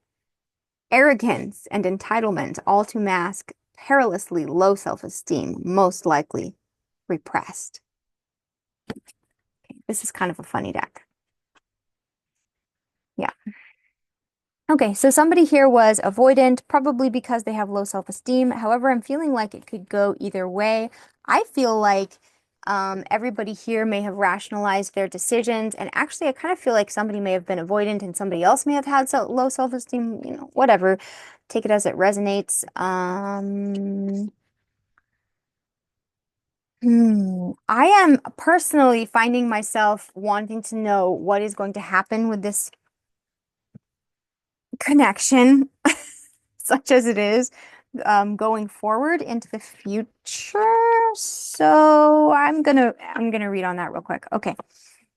arrogance, and entitlement, all to mask perilously low self-esteem, most likely repressed. Okay, this is kind of a funny deck. Yeah. Okay, so somebody here was avoidant, probably because they have low self-esteem. However, I'm feeling like it could go either way. I feel like everybody here may have rationalized their decisions, and actually, I kind of feel like somebody may have been avoidant and somebody else may have had low self-esteem, whatever. Take it as it resonates. I am personally finding myself wanting to know what is going to happen with this connection, such as it is, going forward into the future. So I'm gonna read on that real quick. Okay.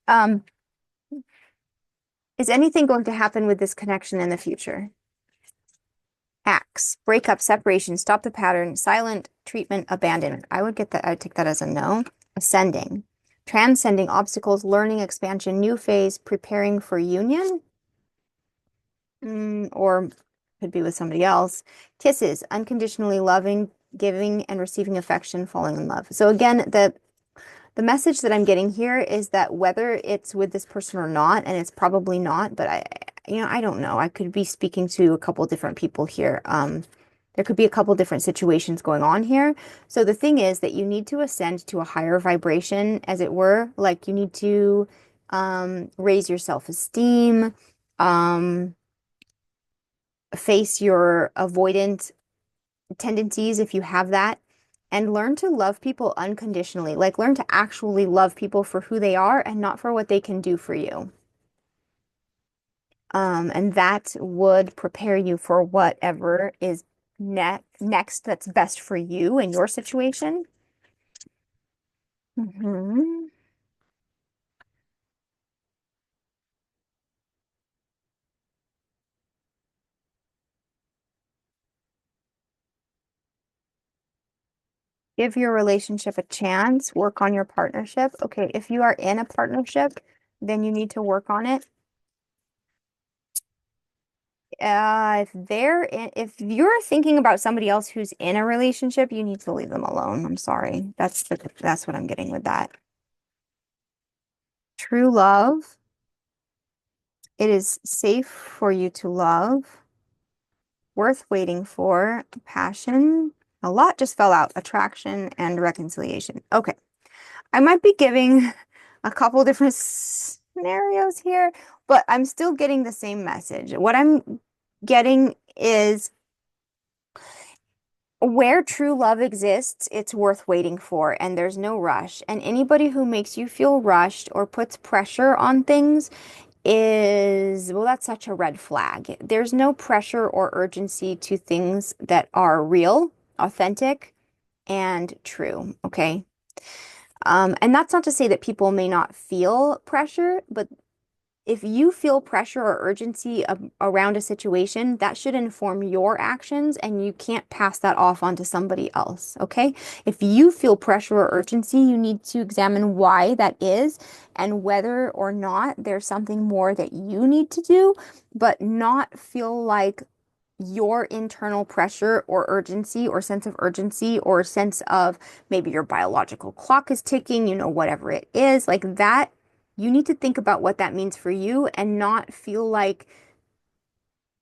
Um, is anything going to happen with this connection in the future? Acts, breakup, separation, stop the pattern, silent treatment, abandonment. I would get that, I'd take that as a no. Ascending, transcending obstacles, learning, expansion, new phase, preparing for union. Or could be with somebody else. Kisses, unconditionally loving, giving and receiving affection, falling in love. So again, the message that I'm getting here is that whether it's with this person or not, and it's probably not, but I don't know. I could be speaking to a couple different people here. There could be a couple different situations going on here. So the thing is that you need to ascend to a higher vibration, as it were. Like you need to raise your self-esteem, um, face your avoidant tendencies if you have that, and learn to love people unconditionally. Like learn to actually love people for who they are and not for what they can do for you. And that would prepare you for whatever is next that's best for you in your situation. Hmm. Give your relationship a chance. Work on your partnership. Okay, if you are in a partnership, then you need to work on it. If you're thinking about somebody else who's in a relationship, you need to leave them alone. I'm sorry. That's what I'm getting with that. True love. It is safe for you to love. Worth waiting for. Passion. A lot just fell out. Attraction and reconciliation. Okay. I might be giving a couple different scenarios here, but I'm still getting the same message. What I'm getting is where true love exists, it's worth waiting for, and there's no rush. And anybody who makes you feel rushed or puts pressure on things well, that's such a red flag. There's no pressure or urgency to things that are real, authentic, and true, okay? And that's not to say that people may not feel pressure, but if you feel pressure or urgency around a situation, that should inform your actions, and you can't pass that off onto somebody else, okay? If you feel pressure or urgency, you need to examine why that is and whether or not there's something more that you need to do, but not feel like your internal pressure or urgency or sense of urgency or sense of maybe your biological clock is ticking, whatever it is, like that. You need to think about what that means for you and not feel like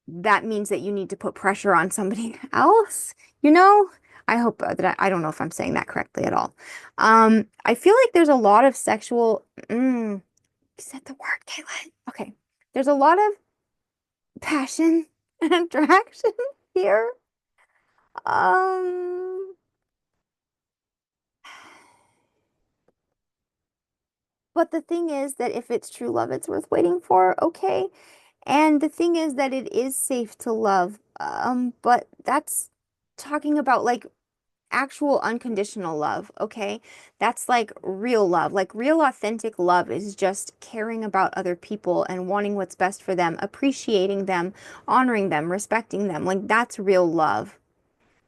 that means that you need to put pressure on somebody else, you know? I hope that I don't know if I'm saying that correctly at all. I feel like there's a lot of you said the word, Caitlin. Okay. There's a lot of passion and attraction here. Um, but the thing is that if it's true love, it's worth waiting for, okay? And the thing is that it is safe to love. But that's talking about like actual unconditional love, okay? That's like real love. Like real authentic love is just caring about other people and wanting what's best for them, appreciating them, honoring them, respecting them. Like that's real love,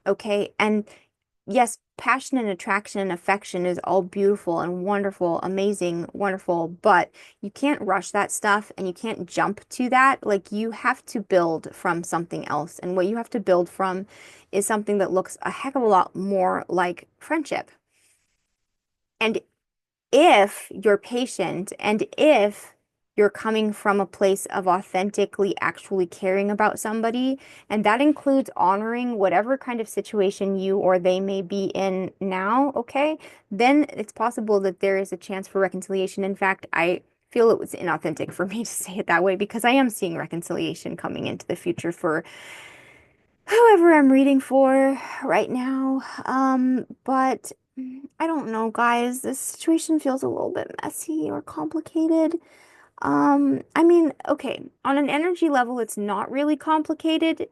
okay? And yes, passion and attraction and affection is all beautiful and wonderful, amazing, wonderful, but you can't rush that stuff and you can't jump to that. Like you have to build from something else. And what you have to build from is something that looks a heck of a lot more like friendship. And if you're patient and if you're coming from a place of authentically actually caring about somebody, and that includes honoring whatever kind of situation you or they may be in now, okay, then it's possible that there is a chance for reconciliation. In fact, I feel it was inauthentic for me to say it that way because I am seeing reconciliation coming into the future for whoever I'm reading for right now. But I don't know, guys. This situation feels a little bit messy or complicated. I mean, okay, on an energy level, it's not really complicated.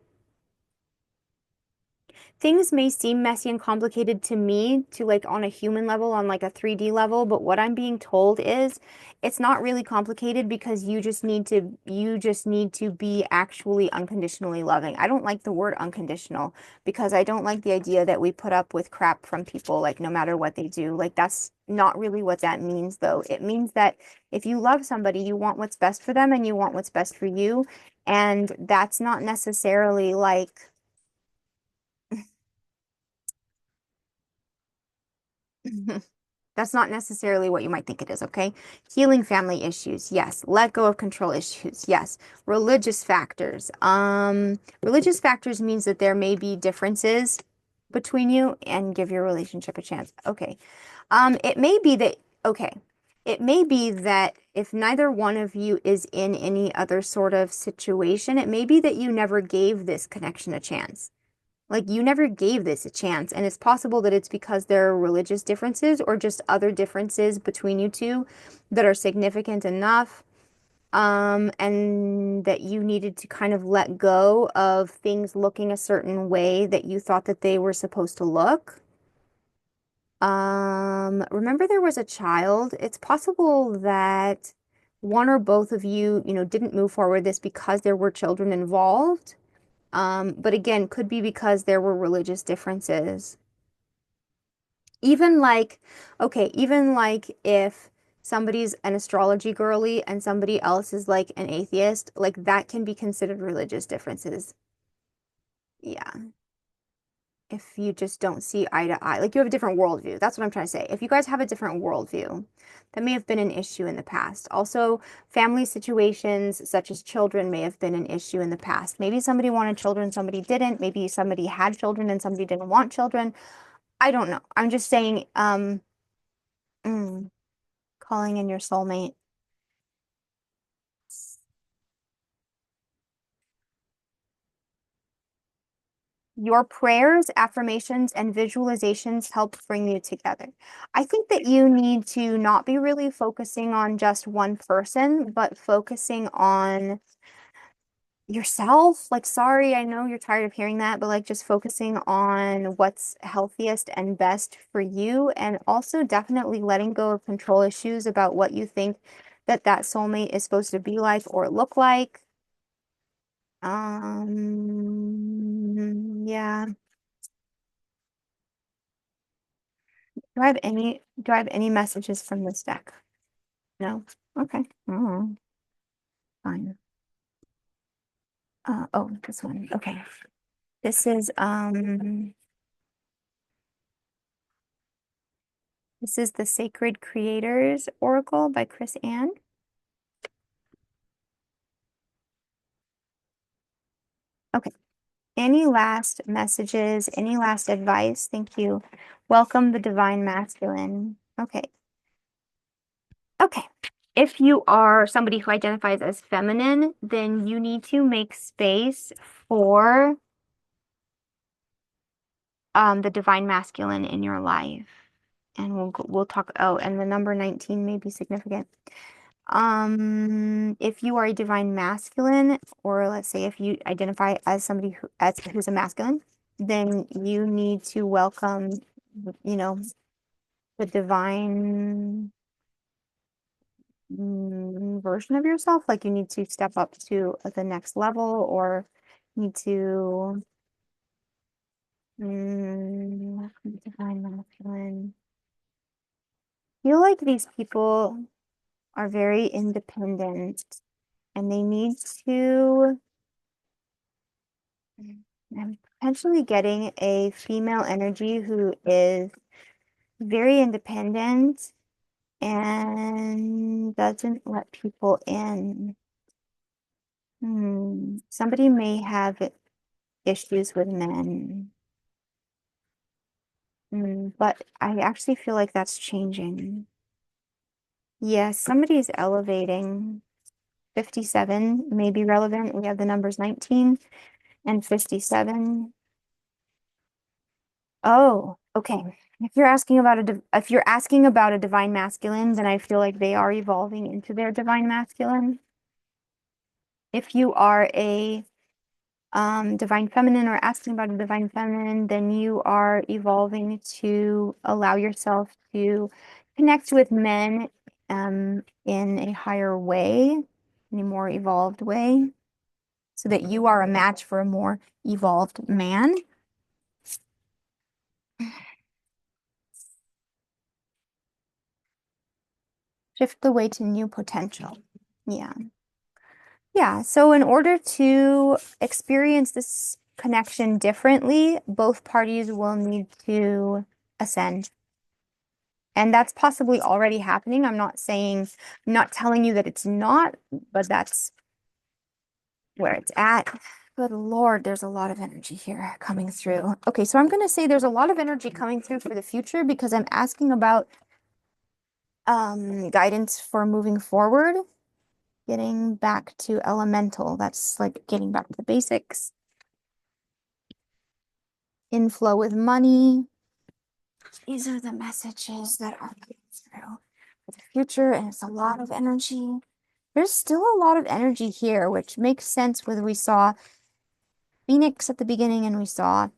Things may seem messy and complicated to me, to like on a human level, on like a 3D level, but what I'm being told is it's not really complicated because you just need to be actually unconditionally loving. I don't like the word unconditional because I don't like the idea that we put up with crap from people like no matter what they do. Like that's not really what that means though. It means that if you love somebody, you want what's best for them and you want what's best for you. And that's not necessarily like that's not necessarily what you might think it is, okay? Healing family issues, yes. Let go of control issues, yes. Religious factors means that there may be differences between you and give your relationship a chance. Okay. It may be that, okay. It may be that if neither one of you is in any other sort of situation, it may be that you never gave this connection a chance. Like you never gave this a chance, and it's possible that it's because there are religious differences or just other differences between you two that are significant enough, and that you needed to kind of let go of things looking a certain way that you thought that they were supposed to look. Remember there was a child. It's possible that one or both of you, didn't move forward with this because there were children involved. But again, could be because there were religious differences. Even like, okay, even like if somebody's an astrology girly and somebody else is like an atheist, like that can be considered religious differences. Yeah. If you just don't see eye to eye, like you have a different worldview. That's what I'm trying to say. If you guys have a different worldview, that may have been an issue in the past. Also, family situations such as children may have been an issue in the past. Maybe somebody wanted children, somebody didn't. Maybe somebody had children and somebody didn't want children. I don't know. I'm just saying, mm, calling in your soulmate. Your prayers, affirmations, and visualizations help bring you together. I think that you need to not be really focusing on just one person, but focusing on yourself. Like, sorry, I know you're tired of hearing that, but like just focusing on what's healthiest and best for you, and also definitely letting go of control issues about what you think that that soulmate is supposed to be like or look like. Yeah. Do I have any messages from this deck? No. Okay. Oh, fine. Oh, this one. Okay. This is this is the Sacred Creators Oracle by Chris Ann. Okay. Any last messages? Any last advice? Thank you. Welcome the Divine Masculine. Okay. Okay. If you are somebody who identifies as feminine, then you need to make space for the Divine Masculine in your life. And we'll talk, oh, and the number 19 may be significant. If you are a divine masculine, or let's say if you identify as somebody who's a masculine, then you need to welcome, you know, the divine version of yourself. Like you need to step up to the next level, or need to welcome the divine masculine. I feel like these people are very independent and they need to, I'm potentially getting a female energy who is very independent and doesn't let people in. Somebody may have issues with men, but I actually feel like that's changing. Yes, somebody's elevating. 57 may be relevant. We have the numbers 19 and 57. Oh, okay. If you're asking about a divine masculine, then I feel like they are evolving into their divine masculine. If you are a divine feminine or asking about a divine feminine, then you are evolving to allow yourself to connect with men in a higher way, in a more evolved way, so that you are a match for a more evolved man. Shift the way to new potential. Yeah. Yeah. So in order to experience this connection differently, both parties will need to ascend. And that's possibly already happening. I'm not telling you that it's not, but that's where it's at. Good Lord, there's a lot of energy here coming through. Okay, so I'm going to say there's a lot of energy coming through for the future because I'm asking about guidance for moving forward, getting back to elemental. That's like getting back to the basics. Inflow with money. These are the messages that are coming through for the future, and it's a lot of energy. There's still a lot of energy here, which makes sense whether we saw Phoenix at the beginning and we saw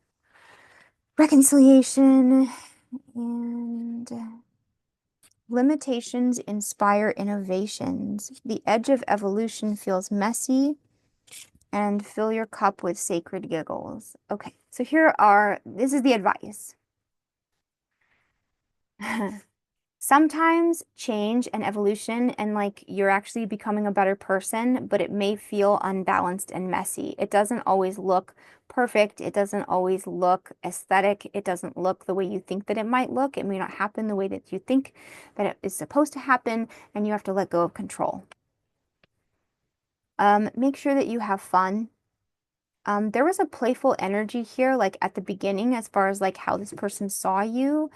reconciliation and limitations inspire innovations. The edge of evolution feels messy and fill your cup with sacred giggles. Okay, so this is the advice. Sometimes change and evolution and like you're actually becoming a better person, but it may feel unbalanced and messy. It doesn't always look perfect. It doesn't always look aesthetic. It doesn't look the way you think that it might look. It may not happen the way that you think that it is supposed to happen, and you have to let go of control. Make sure that you have fun. There was a playful energy here, like at the beginning, as far as like how this person saw you.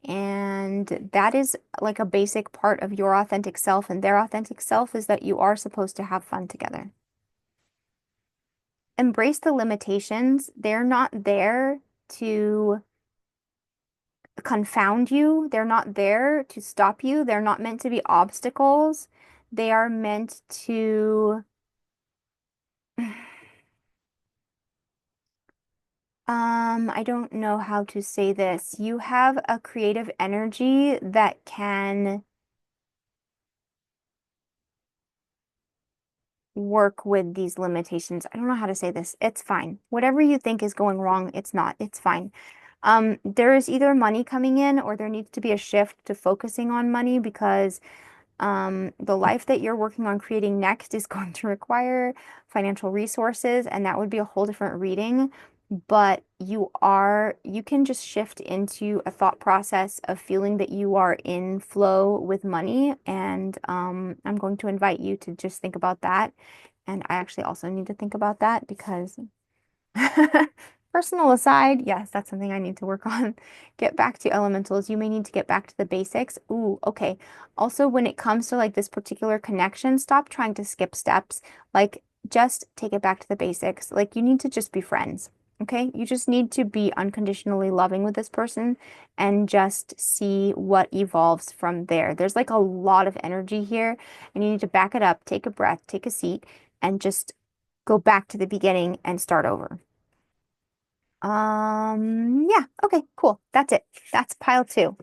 And that is like a basic part of your authentic self, and their authentic self is that you are supposed to have fun together. Embrace the limitations. They're not there to confound you. They're not there to stop you. They're not meant to be obstacles. They are meant to I don't know how to say this. You have a creative energy that can work with these limitations. I don't know how to say this. It's fine. Whatever you think is going wrong, it's not. It's fine. There is either money coming in or there needs to be a shift to focusing on money because the life that you're working on creating next is going to require financial resources, and that would be a whole different reading. But you can just shift into a thought process of feeling that you are in flow with money. And I'm going to invite you to just think about that. And I actually also need to think about that because personal aside, yes, that's something I need to work on. Get back to elementals. You may need to get back to the basics. Ooh, okay. Also, when it comes to like this particular connection, stop trying to skip steps. Like, just take it back to the basics. Like, you need to just be friends. Okay? You just need to be unconditionally loving with this person and just see what evolves from there. There's like a lot of energy here, and you need to back it up, take a breath, take a seat, and just go back to the beginning and start over. Yeah, okay, cool. That's it. That's pile two.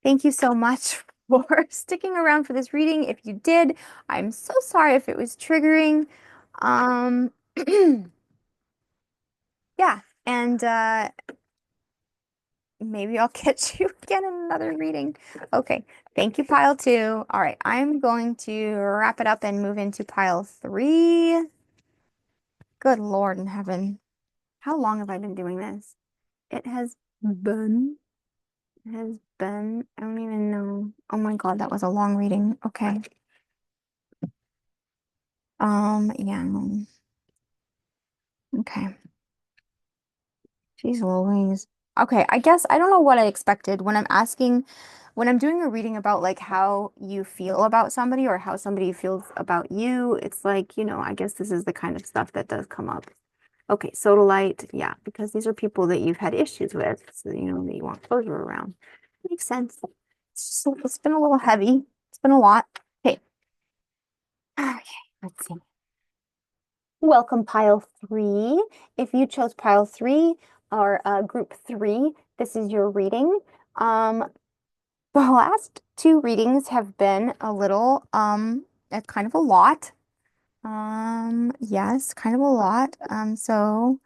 Thank you so much for sticking around for this reading. If you did, I'm so sorry if it was triggering. Um, yeah, and maybe I'll catch you again in another reading. Okay, thank you, pile two. All right, I'm going to wrap it up and move into pile three. Good Lord in heaven. How long have I been doing this? It has been, I don't even know. Oh my God, that was a long reading. Okay. Yeah. Okay. Jeez Louise. Okay, I guess I don't know what I expected when when I'm doing a reading about like how you feel about somebody or how somebody feels about you. It's like, I guess this is the kind of stuff that does come up. Okay, sodalite, yeah, because these are people that you've had issues with, so that you want closure around. Makes sense. It's been a little heavy. It's been a lot. Okay. Okay, let's see. Welcome, pile three. If you chose pile three or group three, this is your reading. The last two readings have been a little, kind of a lot. Yes, kind of a lot. So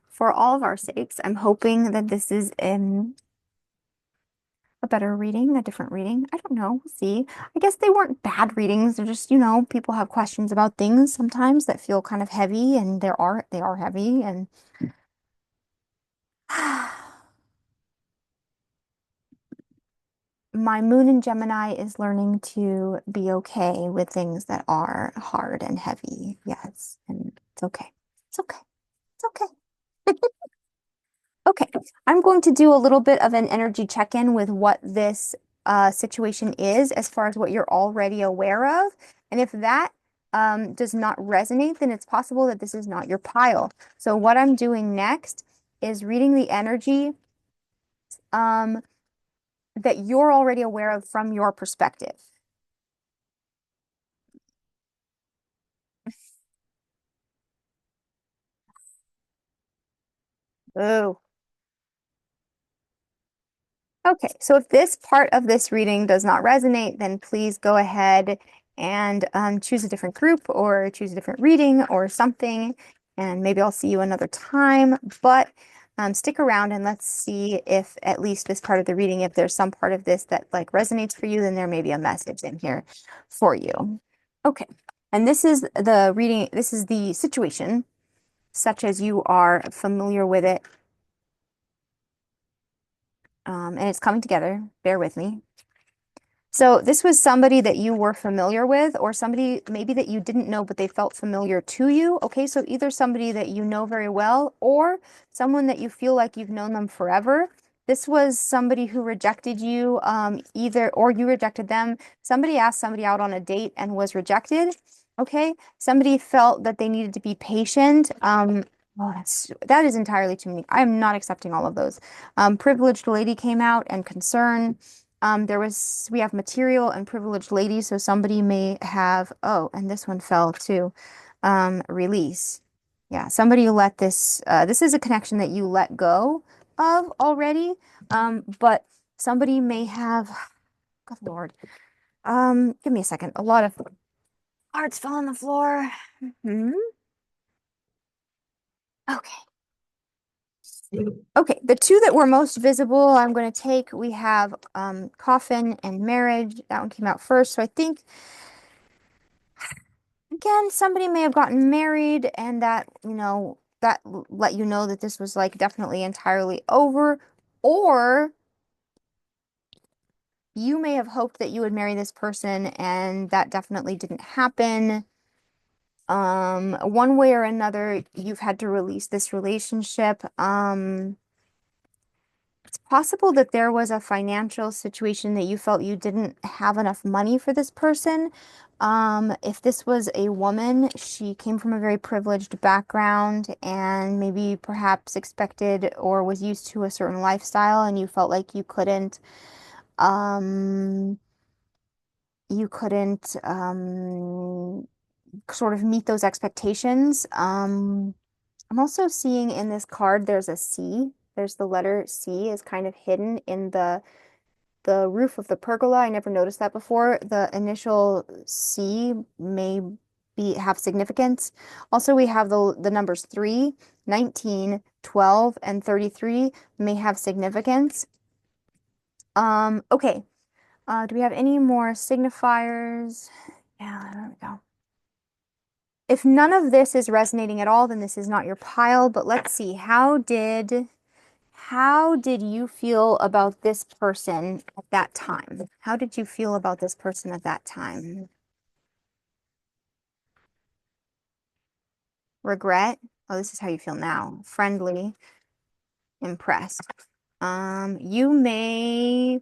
for all of our sakes, I'm hoping that this is a better reading, a different reading. I don't know. We'll see. I guess they weren't bad readings. They're just, people have questions about things sometimes that feel kind of heavy, and they are heavy, and my moon in Gemini is learning to be okay with things that are hard and heavy. Yes, and it's okay. It's okay. It's okay. Okay, I'm going to do a little bit of an energy check-in with what this situation is as far as what you're already aware of. And if that does not resonate, then it's possible that this is not your pile. So what I'm doing next is reading the energy um, that you're already aware of from your perspective. Oh, okay, so if this part of this reading does not resonate, then please go ahead and choose a different group or choose a different reading or something, and maybe I'll see you another time. But Stick around and let's see if at least this part of the reading, if there's some part of this that like resonates for you, then there may be a message in here for you. Okay. And this is the reading, this is the situation, such as you are familiar with it. And it's coming together. Bear with me. So this was somebody that you were familiar with, or somebody maybe that you didn't know, but they felt familiar to you. Okay, so either somebody that you know very well, or someone that you feel like you've known them forever. This was somebody who rejected you, either, or you rejected them. Somebody asked somebody out on a date and was rejected. Okay, somebody felt that they needed to be patient. Oh, that is entirely too many. I am not accepting all of those. Privileged lady came out and concern. We have material and privileged lady, so somebody may have, oh, and this one fell too. Release. Yeah, somebody let this, this is a connection that you let go of already. But somebody may have, good Lord. Give me a second. A lot of cards fell on the floor. Hmm. Okay. Okay, the two that were most visible, I'm going to take. We have coffin and marriage. That one came out first. So I think, again, somebody may have gotten married and that, that let you know that this was like definitely entirely over. Or you may have hoped that you would marry this person and that definitely didn't happen. One way or another, you've had to release this relationship. It's possible that there was a financial situation that you felt you didn't have enough money for this person. If this was a woman, she came from a very privileged background and maybe perhaps expected or was used to a certain lifestyle, and you felt like um, you couldn't sort of meet those expectations. I'm also seeing in this card there's a C. There's the letter C is kind of hidden in the roof of the pergola. I never noticed that before. The initial C may have significance. Also, we have the numbers 3, 19, 12, and 33 may have significance. Okay. Do we have any more signifiers? Yeah, there we go. If none of this is resonating at all, then this is not your pile, but let's see. How did you feel about this person at that time? How did you feel about this person at that time? Regret? Oh, this is how you feel now. Friendly, impressed. You may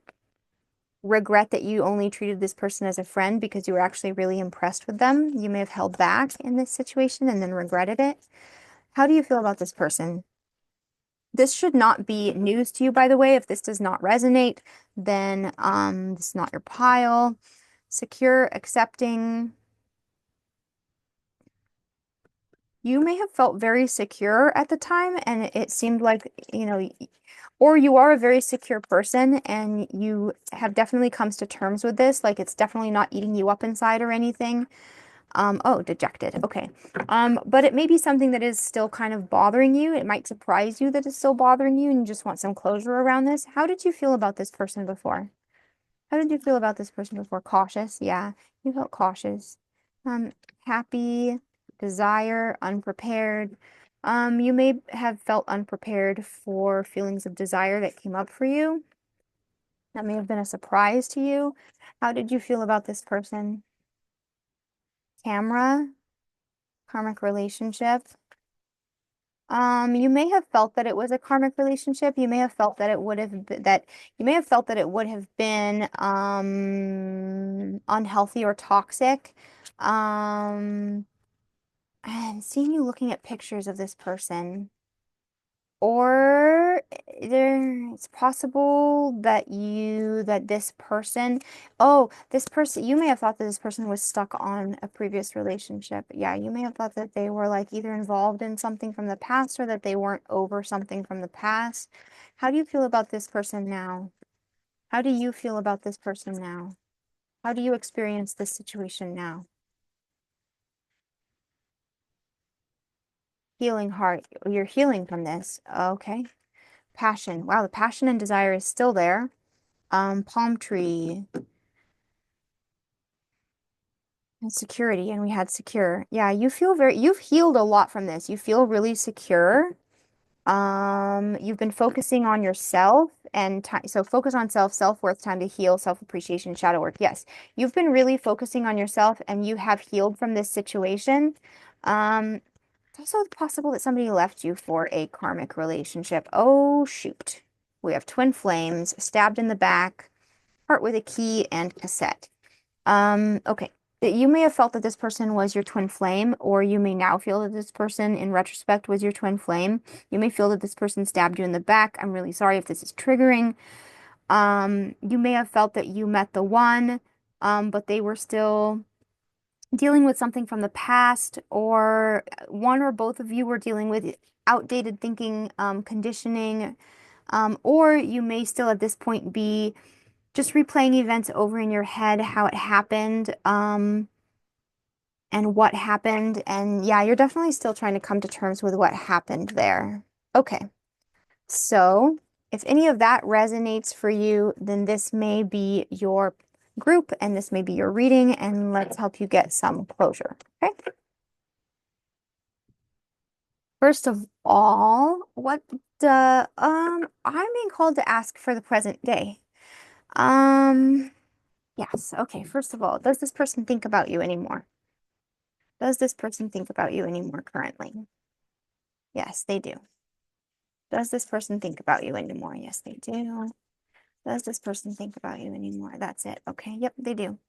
regret that you only treated this person as a friend because you were actually really impressed with them. You may have held back in this situation and then regretted it. How do you feel about this person? This should not be news to you, by the way. If this does not resonate, then this is not your pile. Secure, accepting. You may have felt very secure at the time, and it seemed like, or you are a very secure person and you have definitely comes to terms with this. Like it's definitely not eating you up inside or anything. Oh, dejected. Okay. But it may be something that is still kind of bothering you. It might surprise you that it's still bothering you and you just want some closure around this. How did you feel about this person before? How did you feel about this person before? Cautious. Yeah, you felt cautious. Um, Happy, desire, unprepared. You may have felt unprepared for feelings of desire that came up for you. That may have been a surprise to you. How did you feel about this person? Camera, karmic relationship. You may have felt that it was a karmic relationship. You may have felt that it would have been, that you may have felt that it would have been unhealthy or toxic. Um, and seeing you looking at pictures of this person. Or it's possible that this person, oh, this person, you may have thought that this person was stuck on a previous relationship. Yeah, you may have thought that they were like either involved in something from the past or that they weren't over something from the past. How do you feel about this person now? How do you feel about this person now? How do you experience this situation now? Healing heart, you're healing from this. Okay. Passion. Wow, the passion and desire is still there. Palm tree and security, and we had secure. Yeah, you've healed a lot from this. You feel really secure. You've been focusing on yourself and time. So focus on self-worth, time to heal, self-appreciation, shadow work. Yes, you've been really focusing on yourself and you have healed from this situation. Um, it's also possible that somebody left you for a karmic relationship. Oh, shoot. We have twin flames, stabbed in the back, heart with a key, and cassette. Okay. You may have felt that this person was your twin flame, or you may now feel that this person, in retrospect, was your twin flame. You may feel that this person stabbed you in the back. I'm really sorry if this is triggering. You may have felt that you met the one, but they were still dealing with something from the past, or one or both of you were dealing with outdated thinking, conditioning, or you may still at this point be just replaying events over in your head, how it happened, and what happened. And yeah, you're definitely still trying to come to terms with what happened there. Okay. So if any of that resonates for you, then this may be your group and this may be your reading, and let's help you get some closure. Okay. First of all, I'm being called to ask for the present day. Um, yes, okay. First of all, does this person think about you anymore? Does this person think about you anymore currently? Yes, they do. Does this person think about you anymore? Yes, they do. Does this person think about you anymore? That's it. Okay, yep, they do.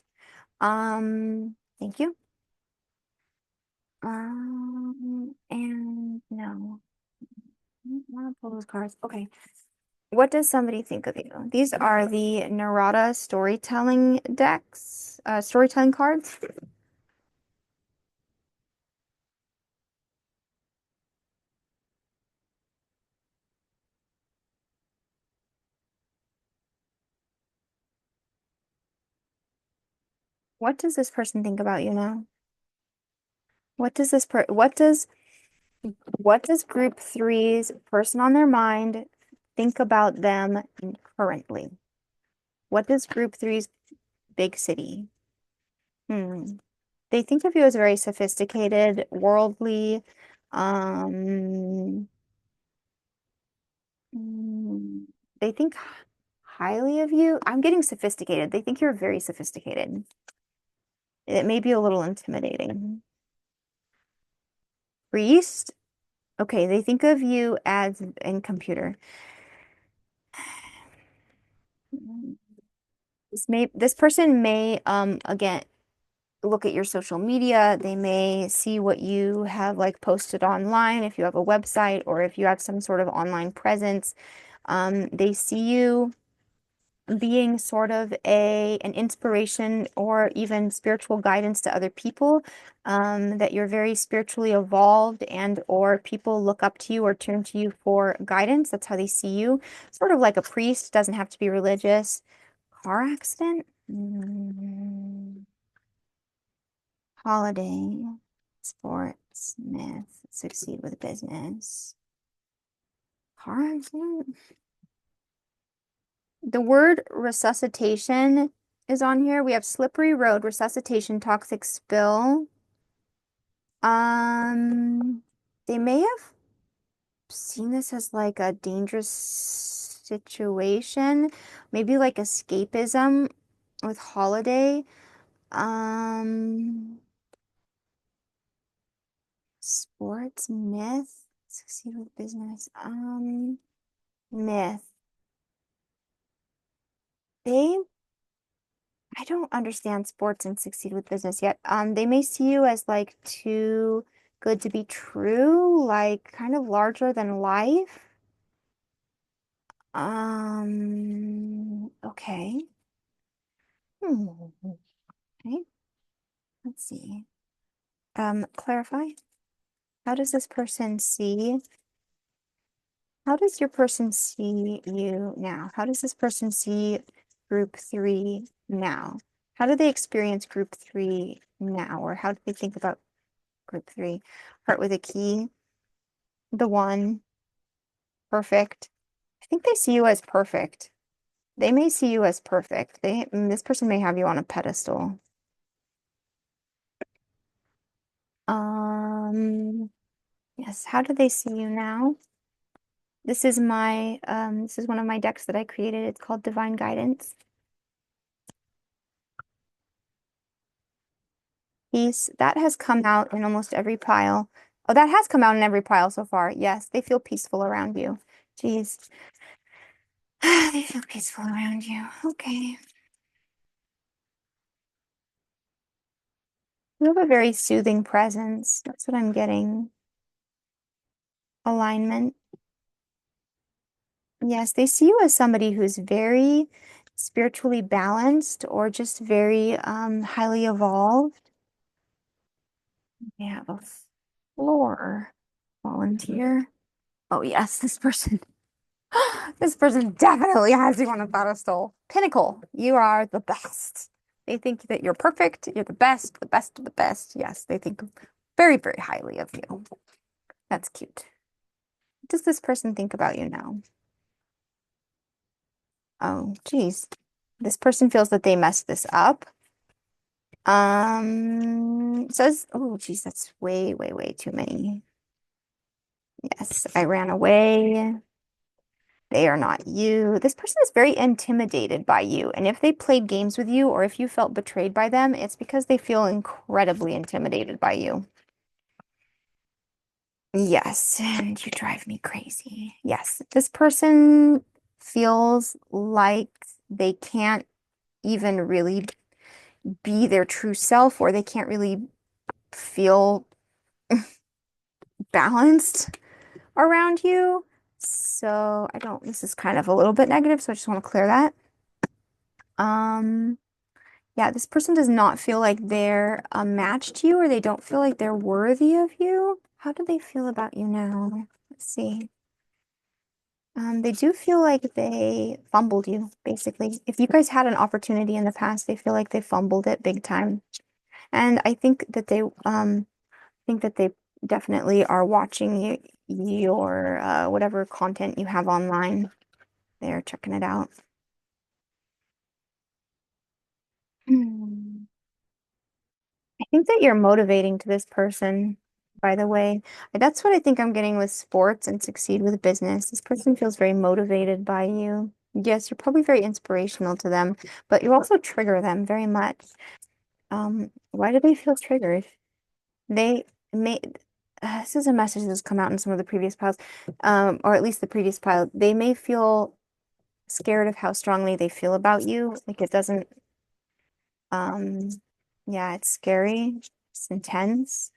Thank you. And no. I don't want to pull those cards. Okay. What does somebody think of you? These are the Narada storytelling decks, storytelling cards. What does this person think about you now? What does what does group three's person on their mind think about them currently? What does group three's big city? Hmm. They think of you as very sophisticated, worldly. Um, mm, they think highly of you. I'm getting sophisticated. They think you're very sophisticated. It may be a little intimidating. Priest. Okay, they think of you as in computer. This person may again look at your social media. They may see what you have like posted online if you have a website or if you have some sort of online presence. They see you being sort of an inspiration or even spiritual guidance to other people, that you're very spiritually evolved and or people look up to you or turn to you for guidance. That's how they see you. Sort of like a priest, doesn't have to be religious. Car accident? Holiday, sports, myth, succeed with business. Car accident? The word resuscitation is on here. We have slippery road, resuscitation, toxic spill. Um, they may have seen this as like a dangerous situation, maybe like escapism with holiday. Um, sports, myth, succeed with business. Myth. They I don't understand sports and succeed with business yet. They may see you as like too good to be true, like kind of larger than life. Okay. Hmm. Okay. Let's see. Clarify. How does this person see? How does your person see you now? How does this person see group three now? How do they experience group three now? Or how do they think about group three? Heart with a key, the one, perfect. I think they see you as perfect. They may see you as perfect. This person may have you on a pedestal. Um, yes, how do they see you now? This is one of my decks that I created. It's called Divine Guidance. Peace. That has come out in almost every pile. Oh, that has come out in every pile so far. Yes, they feel peaceful around you. Jeez. They feel peaceful around you. Okay. You have a very soothing presence. That's what I'm getting. Alignment. Yes, they see you as somebody who's very spiritually balanced or just very highly evolved. They have a floor volunteer. Oh yes, this person. This person definitely has you on a pedestal. Pinnacle, you are the best. They think that you're perfect, you're the best of the best. Yes, they think very, very highly of you. That's cute. What does this person think about you now? Oh, geez. This person feels that they messed this up. Says, oh, geez, that's way, way, way too many. Yes, I ran away. They are not you. This person is very intimidated by you. And if they played games with you or if you felt betrayed by them, it's because they feel incredibly intimidated by you. Yes, and you drive me crazy. Yes, this person feels like they can't even really be their true self or they can't really feel balanced around you. So I don't, this is kind of a little bit negative, so I just want to clear that. Um, yeah, this person does not feel like they're a match to you or they don't feel like they're worthy of you. How do they feel about you now? Let's see. They do feel like they fumbled you, basically. If you guys had an opportunity in the past, they feel like they fumbled it big time. And I think that they definitely are watching your whatever content you have online. They're checking it out. Hmm. I think that you're motivating to this person, by the way. That's what I think I'm getting with sports and succeed with business. This person feels very motivated by you. Yes, you're probably very inspirational to them, but you also trigger them very much. Why do they feel triggered? They may, this is a message that's come out in some of the previous piles, or at least the previous pile. They may feel scared of how strongly they feel about you. Like it doesn't, um, yeah, it's scary. It's intense.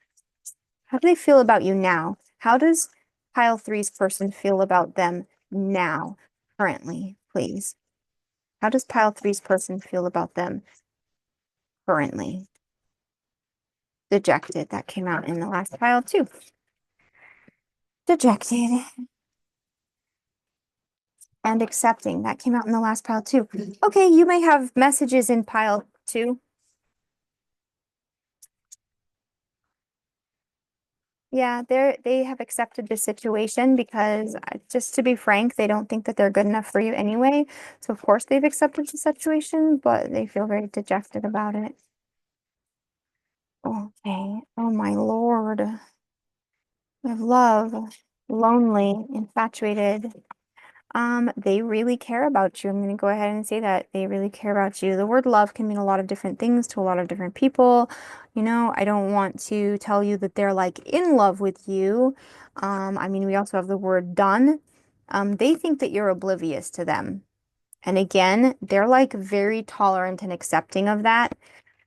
How do they feel about you now? How does pile three's person feel about them now, currently, please? How does pile three's person feel about them currently? Dejected. That came out in the last pile too. Dejected and accepting. That came out in the last pile too. Okay, you may have messages in pile two. Yeah, they have accepted the situation because just to be frank, they don't think that they're good enough for you anyway. So of course they've accepted the situation, but they feel very dejected about it. Okay. Oh my Lord. We have love, lonely, infatuated. They really care about you. I'm going to go ahead and say that they really care about you. The word love can mean a lot of different things to a lot of different people. You know, I don't want to tell you that they're like in love with you. I mean, we also have the word done. They think that you're oblivious to them. And again, they're like very tolerant and accepting of that.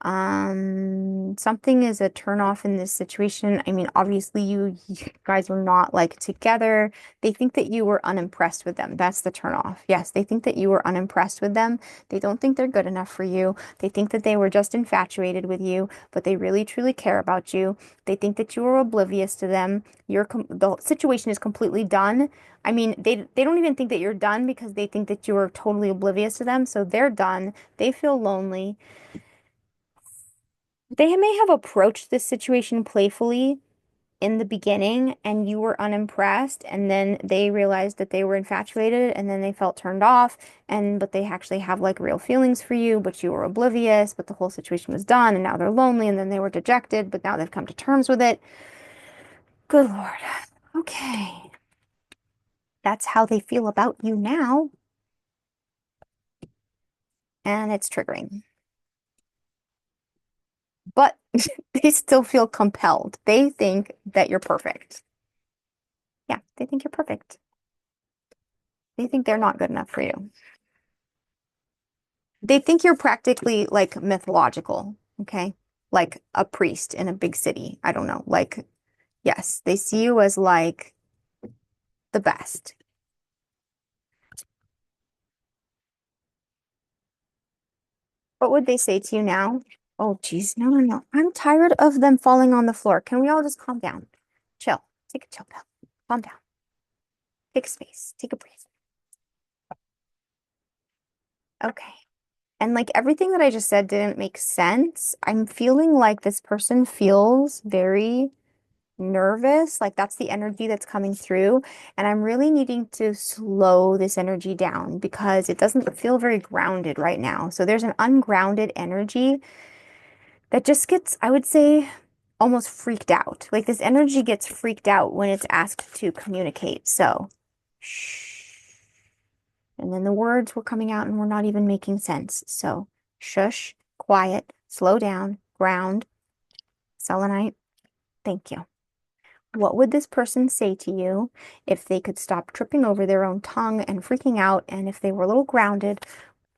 Something is a turn off in this situation. I mean, obviously you guys were not like together. They think that you were unimpressed with them. That's the turn off. Yes, they think that you were unimpressed with them. They don't think they're good enough for you. They think that they were just infatuated with you, but they really truly care about you. They think that you were oblivious to them. The situation is completely done. I mean, they don't even think that you're done because they think that you are totally oblivious to them. So they're done. They feel lonely. They may have approached this situation playfully, in the beginning and you were unimpressed, and then they realized that they were infatuated, and then they felt turned off, and but they actually have like real feelings for you, but you were oblivious, but the whole situation was done, and now they're lonely, and then they were dejected, but now they've come to terms with it. Good Lord. Okay. That's how they feel about you now, and it's triggering. But they still feel compelled. They think that you're perfect. Yeah, they think you're perfect. They think they're not good enough for you. They think you're practically like mythological, okay? Like a priest in a big city. I don't know. Like, yes, they see you as like the best. What would they say to you now? Oh, geez, no, no, no. I'm tired of them falling on the floor. Can we all just calm down? Chill. Take a chill pill. Calm down. Take a space. Take a breath. Okay. And like everything that I just said didn't make sense. I'm feeling like this person feels very nervous. Like that's the energy that's coming through. And I'm really needing to slow this energy down because it doesn't feel very grounded right now. So there's an ungrounded energy that just gets, I would say, almost freaked out. Like this energy gets freaked out when it's asked to communicate. So, shh. And then the words were coming out and were not even making sense. So, shush, quiet, slow down, ground, selenite. Thank you. What would this person say to you if they could stop tripping over their own tongue and freaking out? And if they were a little grounded,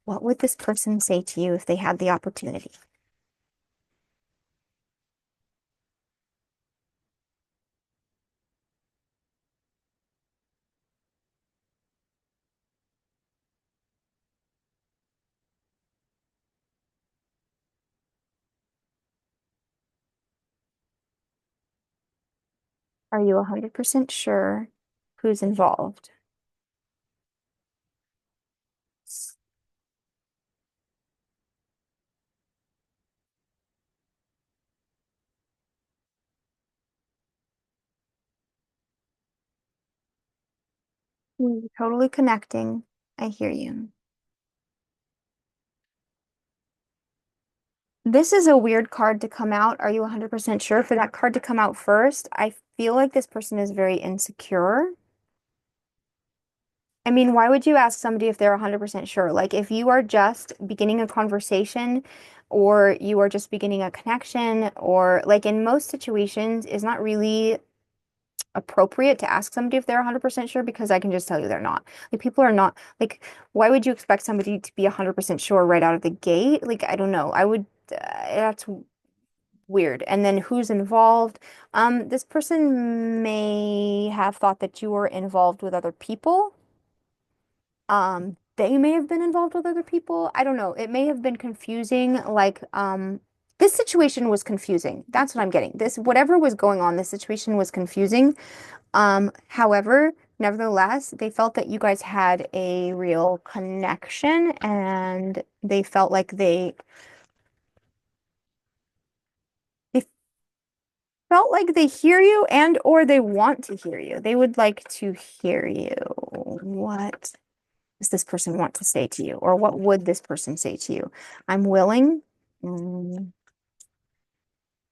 what would this person say to you if they had the opportunity? Are you 100% sure who's involved? Totally connecting. I hear you. This is a weird card to come out. Are you 100% sure for that card to come out first? I feel like this person is very insecure. I mean, why would you ask somebody if they're 100% sure? Like, if you are just beginning a conversation or you are just beginning a connection, or like in most situations, it's not really appropriate to ask somebody if they're 100% sure because I can just tell you they're not. Like, people are not, like, why would you expect somebody to be 100% sure right out of the gate? Like, I don't know. I would, that's weird. And then who's involved? This person may have thought that you were involved with other people. They may have been involved with other people. I don't know. It may have been confusing. Like, this situation was confusing. That's what I'm getting. This, whatever was going on, this situation was confusing. However, nevertheless, they felt that you guys had a real connection and they felt like they felt like they hear you and or they want to hear you. They would like to hear you. What does this person want to say to you? Or what would this person say to you? I'm willing. Mm,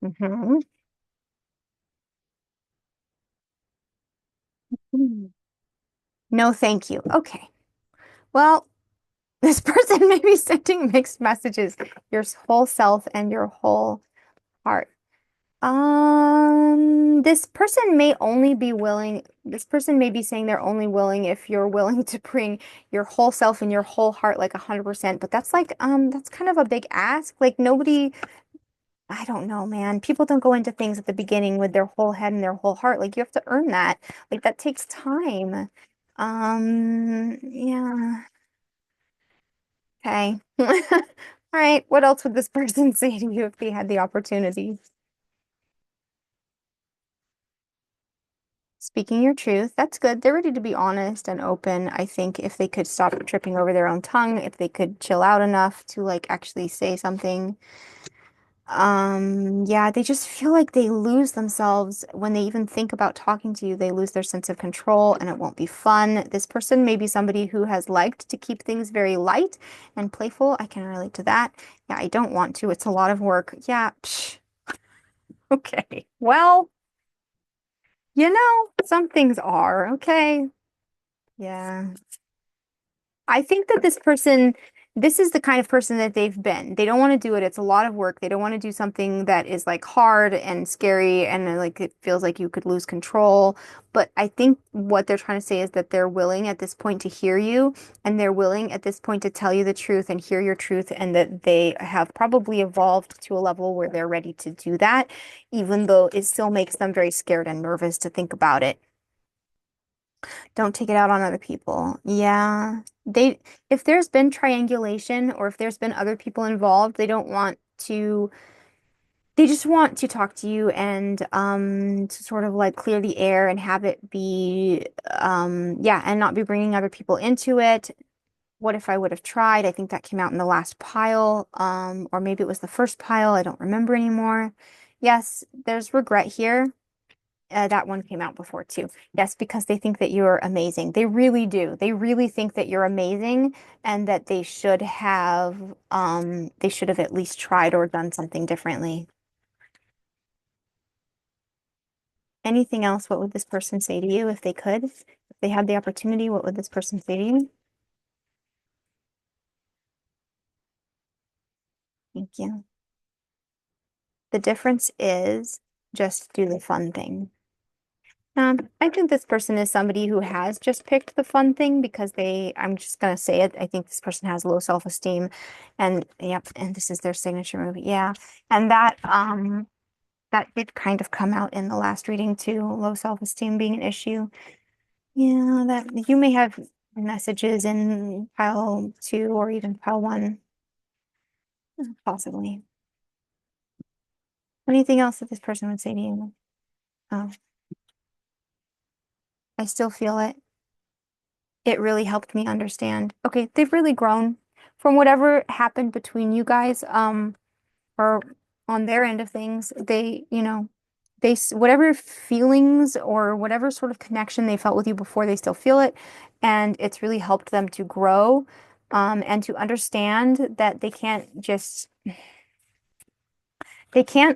mhm. No, thank you. Okay. Well, this person may be sending mixed messages, your whole self and your whole heart. This person may be saying they're only willing if you're willing to bring your whole self and your whole heart like 100%, but that's like, that's kind of a big ask. Like nobody, I don't know, man. People don't go into things at the beginning with their whole head and their whole heart. Like you have to earn that. Like that takes time. Yeah. Okay. All right. What else would this person say to you if they had the opportunity? Speaking your truth, that's good. They're ready to be honest and open. I think if they could stop tripping over their own tongue, if they could chill out enough to like actually say something. Yeah, they just feel like they lose themselves when they even think about talking to you. They lose their sense of control and it won't be fun. This person may be somebody who has liked to keep things very light and playful. I can relate to that. Yeah, I don't want to. It's a lot of work. Yeah, psh, okay. Well, some things are, okay. Yeah. I think that this is the kind of person that they've been. They don't want to do it. It's a lot of work. They don't want to do something that is like hard and scary and like it feels like you could lose control. But I think what they're trying to say is that they're willing at this point to hear you and they're willing at this point to tell you the truth and hear your truth and that they have probably evolved to a level where they're ready to do that, even though it still makes them very scared and nervous to think about it. Don't take it out on other people. Yeah. If there's been triangulation or if there's been other people involved, they just want to talk to you and to sort of like clear the air and have it be yeah, and not be bringing other people into it. What if I would have tried? I think that came out in the last pile, or maybe it was the first pile. I don't remember anymore. Yes, there's regret here. That one came out before too. Yes, because they think that you're amazing. They really do. They really think that you're amazing and that they should have at least tried or done something differently. Anything else, what would this person say to you if they could? If they had the opportunity, what would this person say to you? Thank you. The difference is just do the fun thing. I think this person is somebody who has just picked the fun thing because I'm just gonna say it. I think this person has low self-esteem and yep, and this is their signature move. Yeah. And that did kind of come out in the last reading too, low self-esteem being an issue. Yeah, that you may have messages in pile two or even pile one, possibly. Anything else that this person would say to you? Oh, I still feel it. It really helped me understand. Okay, they've really grown from whatever happened between you guys, or on their end of things. Whatever feelings or whatever sort of connection they felt with you before, they still feel it, and it's really helped them to grow, and to understand that they can't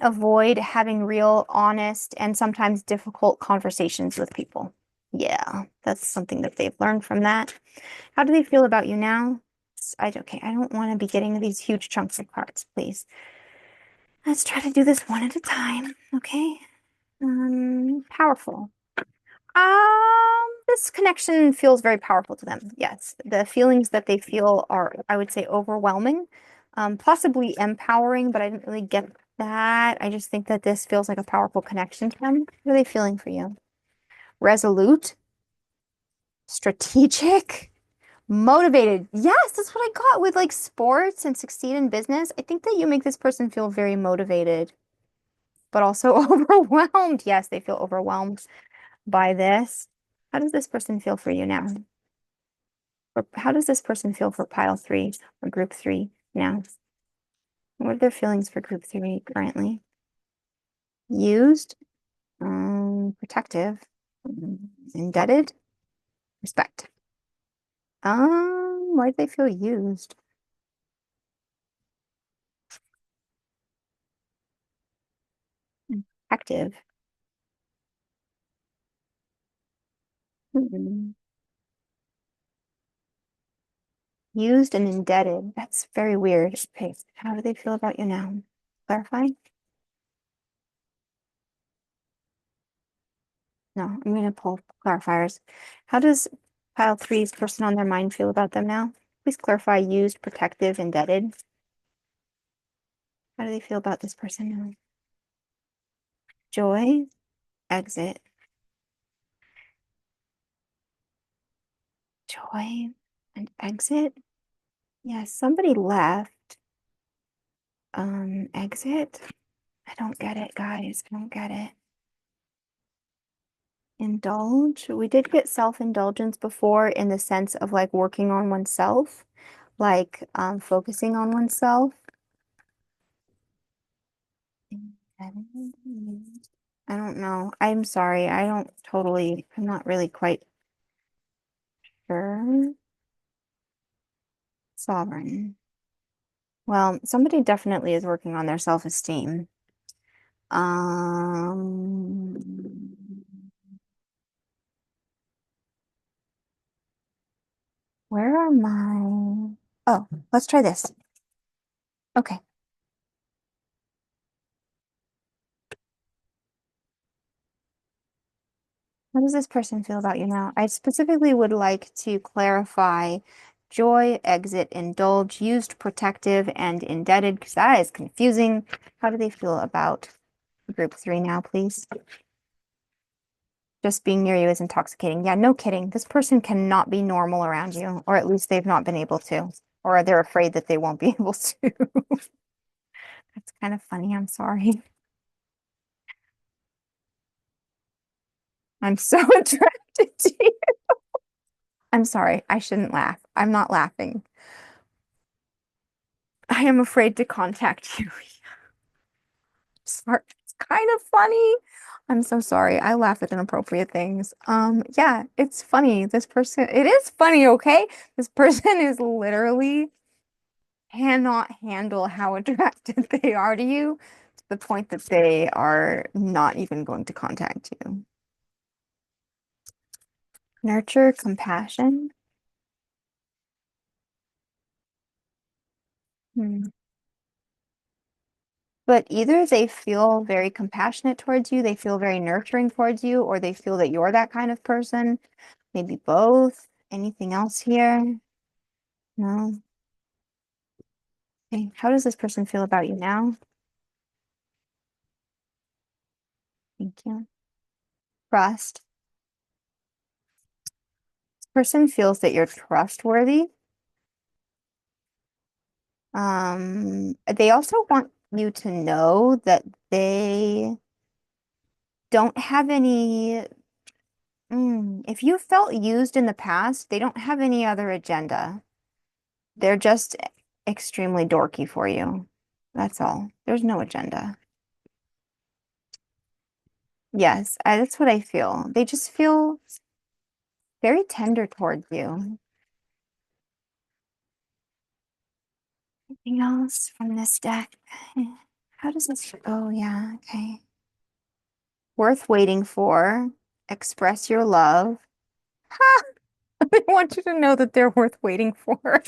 avoid having real, honest, and sometimes difficult conversations with people. Yeah, that's something that they've learned from that. How do they feel about you now? Okay, I don't want to be getting these huge chunks of cards, please. Let's try to do this one at a time, okay? Powerful. This connection feels very powerful to them. Yes, the feelings that they feel are, I would say, overwhelming, possibly empowering, but I didn't really get that. I just think that this feels like a powerful connection to them. What are they feeling for you? Resolute, strategic, motivated. Yes, that's what I got with like sports and succeed in business. I think that you make this person feel very motivated, but also overwhelmed. Yes, they feel overwhelmed by this. How does this person feel for you now? Or how does this person feel for pile three or group three now? What are their feelings for group three currently? Used, protective, indebted, respect. Why do they feel used? Active. Hmm. Used and indebted. That's very weird. Okay, how do they feel about you now? Clarify? No, I'm going to pull clarifiers. How does pile three's person on their mind feel about them now? Please clarify used, protective, indebted. How do they feel about this person now? Joy, exit, joy, and exit. Yes, somebody left. Exit. I don't get it, guys. I don't get it. Indulge. We did get self-indulgence before in the sense of like working on oneself, like focusing on oneself. I don't know. I'm sorry. I'm not really quite sure. Sovereign. Well, somebody definitely is working on their self-esteem. Um, where are my... Oh, let's try this. Okay. How does this person feel about you now? I specifically would like to clarify joy, exit, indulge, used, protective, and indebted, because that is confusing. How do they feel about group 3 now, please? Just being near you is intoxicating. Yeah, no kidding. This person cannot be normal around you, or at least they've not been able to, or they're afraid that they won't be able to. That's kind of funny. I'm sorry. I'm so attracted to you. I'm sorry. I shouldn't laugh. I'm not laughing. I am afraid to contact you. Sorry. It's kind of funny. I'm so sorry. I laugh at inappropriate things. Yeah, it's funny. It is funny, okay? This person is literally cannot handle how attracted they are to you to the point that they are not even going to contact you. Nurture, compassion. Hmm. But either they feel very compassionate towards you, they feel very nurturing towards you, or they feel that you're that kind of person. Maybe both. Anything else here? No. Okay. How does this person feel about you now? Thank you. Trust. This person feels that you're trustworthy. They also want you to know that they don't have any, if you felt used in the past, they don't have any other agenda. They're just extremely dorky for you. That's all. There's no agenda. Yes, that's what I feel. They just feel very tender towards you. Anything else from this deck? How does this? Oh, yeah. Okay. Worth waiting for. Express your love. I want you to know that they're worth waiting for.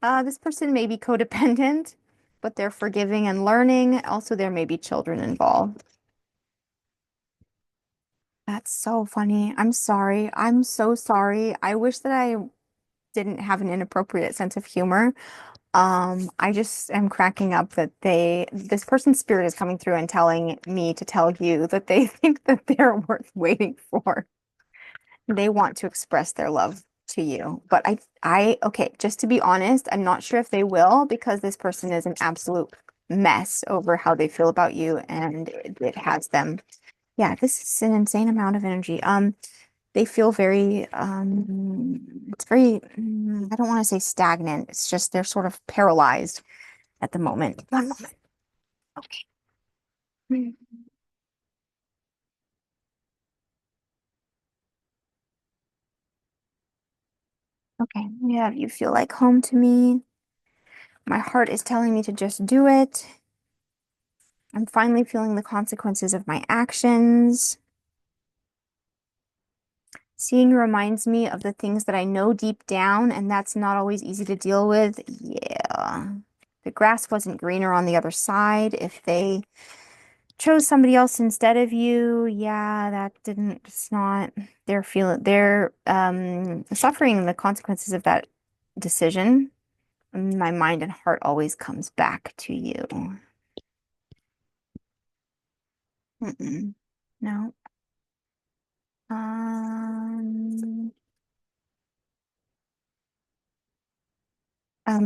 This person may be codependent, but they're forgiving and learning. Also, there may be children involved. That's so funny. I'm sorry. I'm so sorry. I wish that I didn't have an inappropriate sense of humor. I just am cracking up that this person's spirit is coming through and telling me to tell you that they think that they're worth waiting for. They want to express their love to you. But okay, just to be honest, I'm not sure if they will because this person is an absolute mess over how they feel about you and it has them. Yeah, this is an insane amount of energy. They feel very, it's very, I don't want to say stagnant. It's just they're sort of paralyzed at the moment. One moment. Okay. Mm. Okay. Yeah, you feel like home to me. My heart is telling me to just do it. I'm finally feeling the consequences of my actions. Seeing reminds me of the things that I know deep down, and that's not always easy to deal with. Yeah. The grass wasn't greener on the other side. If they chose somebody else instead of you, yeah, it's not, they're suffering the consequences of that decision. My mind and heart always comes back to you. Mm-mm. No. Um,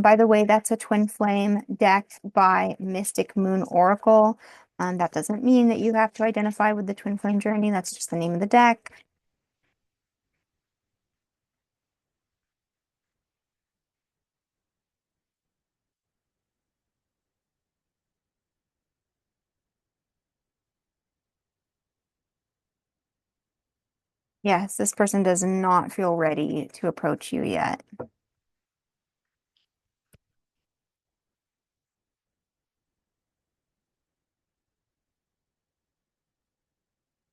by the way, that's a twin flame deck by Mystic Moon Oracle. That doesn't mean that you have to identify with the twin flame journey. That's just the name of the deck. Yes, this person does not feel ready to approach you yet.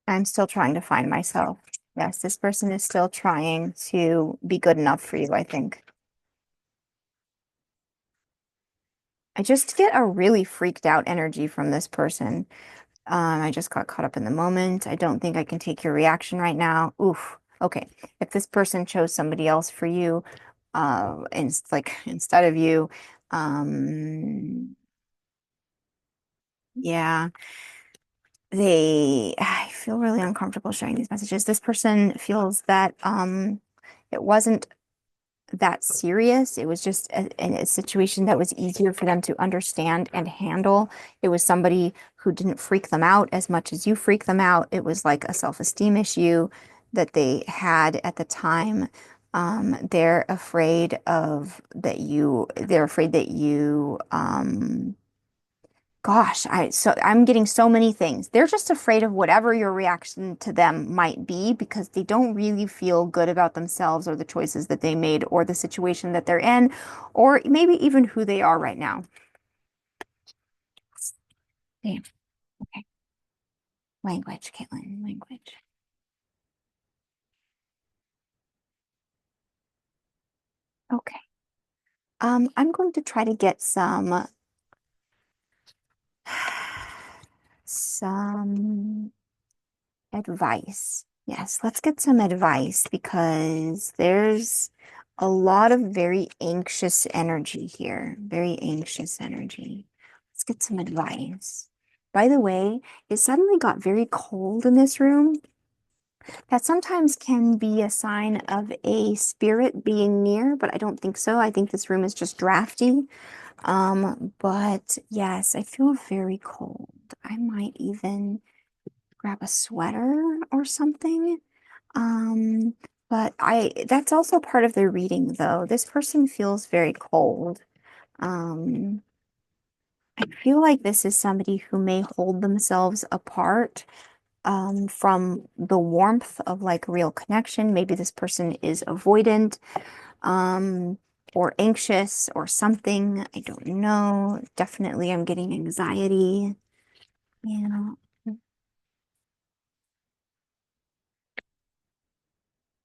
I'm still trying to find myself. Yes, this person is still trying to be good enough for you, I think. I just get a really freaked out energy from this person. I just got caught up in the moment. I don't think I can take your reaction right now. Oof. Okay. If this person chose somebody else for you, like instead of you, yeah, I feel really uncomfortable sharing these messages. This person feels that, it wasn't that serious. It was just a situation that was easier for them to understand and handle. It was somebody who didn't freak them out as much as you freak them out. It was like a self-esteem issue that they had at the time. They're afraid that you, gosh, I'm getting so many things. They're just afraid of whatever your reaction to them might be because they don't really feel good about themselves or the choices that they made or the situation that they're in or maybe even who they are right now. Damn. Okay. Language, Caitlin, language. Okay. I'm going to try to get some advice. Yes, let's get some advice because there's a lot of very anxious energy here. Very anxious energy. Let's get some advice. By the way, it suddenly got very cold in this room. That sometimes can be a sign of a spirit being near, but I don't think so. I think this room is just drafty. But yes, I feel very cold. I might even grab a sweater or something. Um, but that's also part of the reading though. This person feels very cold. Um, I feel like this is somebody who may hold themselves apart from the warmth of like real connection. Maybe this person is avoidant um, or anxious or something. I don't know. Definitely, I'm getting anxiety. You know,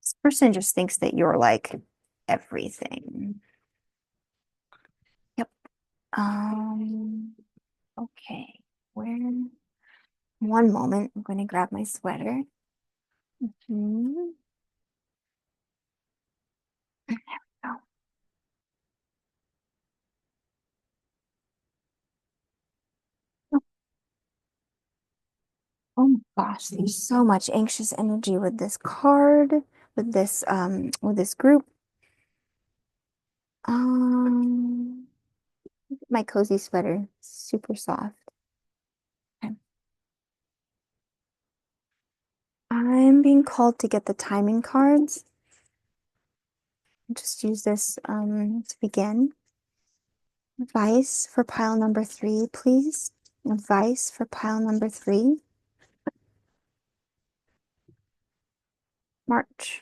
this person just thinks that you're like everything. Yep. Um, okay. Where? One moment. I'm going to grab my sweater. Hmm. Oh, oh my gosh, there's so much anxious energy with this card, with this group. Um, my cozy sweater, super soft. Okay. I'm being called to get the timing cards. Just use this to begin. Advice for pile number 3, please. Advice for pile number 3. March.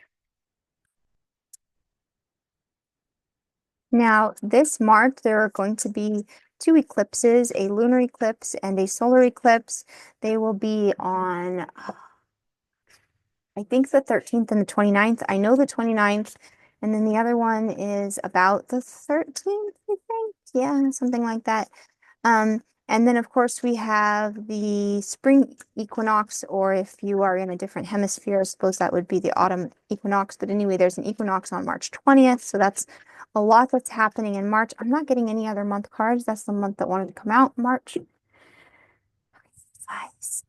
Now, this March, there are going to be two eclipses, a lunar eclipse and a solar eclipse. They will be on, I think, the 13th and the 29th. I know the 29th, and then the other one is about the 13th, I think. Yeah, something like that. And then, of course, we have the spring equinox, or if you are in a different hemisphere, I suppose that would be the autumn equinox. But anyway, there's an equinox on March 20th. So that's a lot that's happening in March. I'm not getting any other month cards. That's the month that wanted to come out, March. Advice.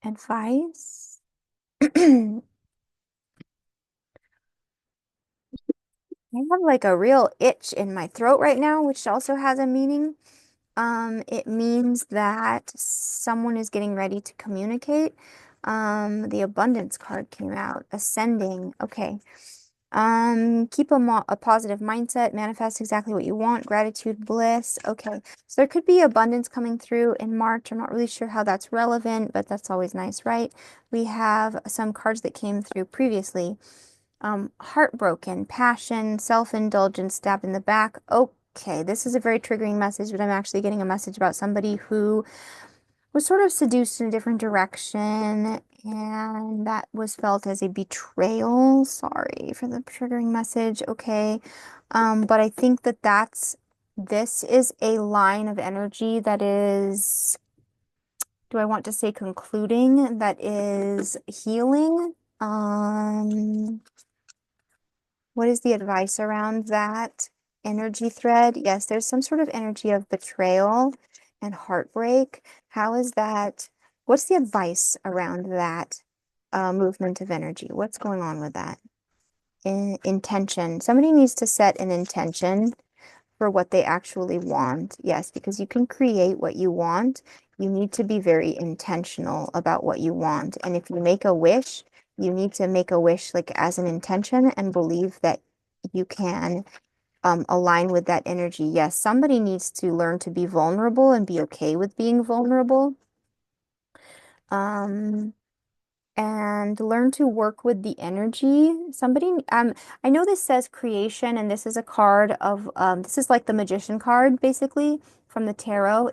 Advice. I have like a real itch in my throat right now, which also has a meaning. It means that someone is getting ready to communicate. The abundance card came out, ascending. Okay. Keep a positive mindset, manifest exactly what you want, gratitude, bliss. Okay, so there could be abundance coming through in March. I'm not really sure how that's relevant, but that's always nice, right? We have some cards that came through previously. Heartbroken, passion, self-indulgence, stab in the back. Okay, this is a very triggering message, but I'm actually getting a message about somebody who was sort of seduced in a different direction, and that was felt as a betrayal. Sorry for the triggering message. Okay. But I think that this is a line of energy that is, do I want to say concluding, that is healing? What is the advice around that energy thread? Yes, there's some sort of energy of betrayal and heartbreak. How is that? What's the advice around that movement of energy? What's going on with that? Intention. Somebody needs to set an intention for what they actually want. Yes, because you can create what you want. You need to be very intentional about what you want. And if you make a wish, you need to make a wish like as an intention and believe that you can align with that energy. Yes, somebody needs to learn to be vulnerable and be okay with being vulnerable. Um, and learn to work with the energy. I know this says creation, and this is a card of, this is like the magician card, basically, from the tarot.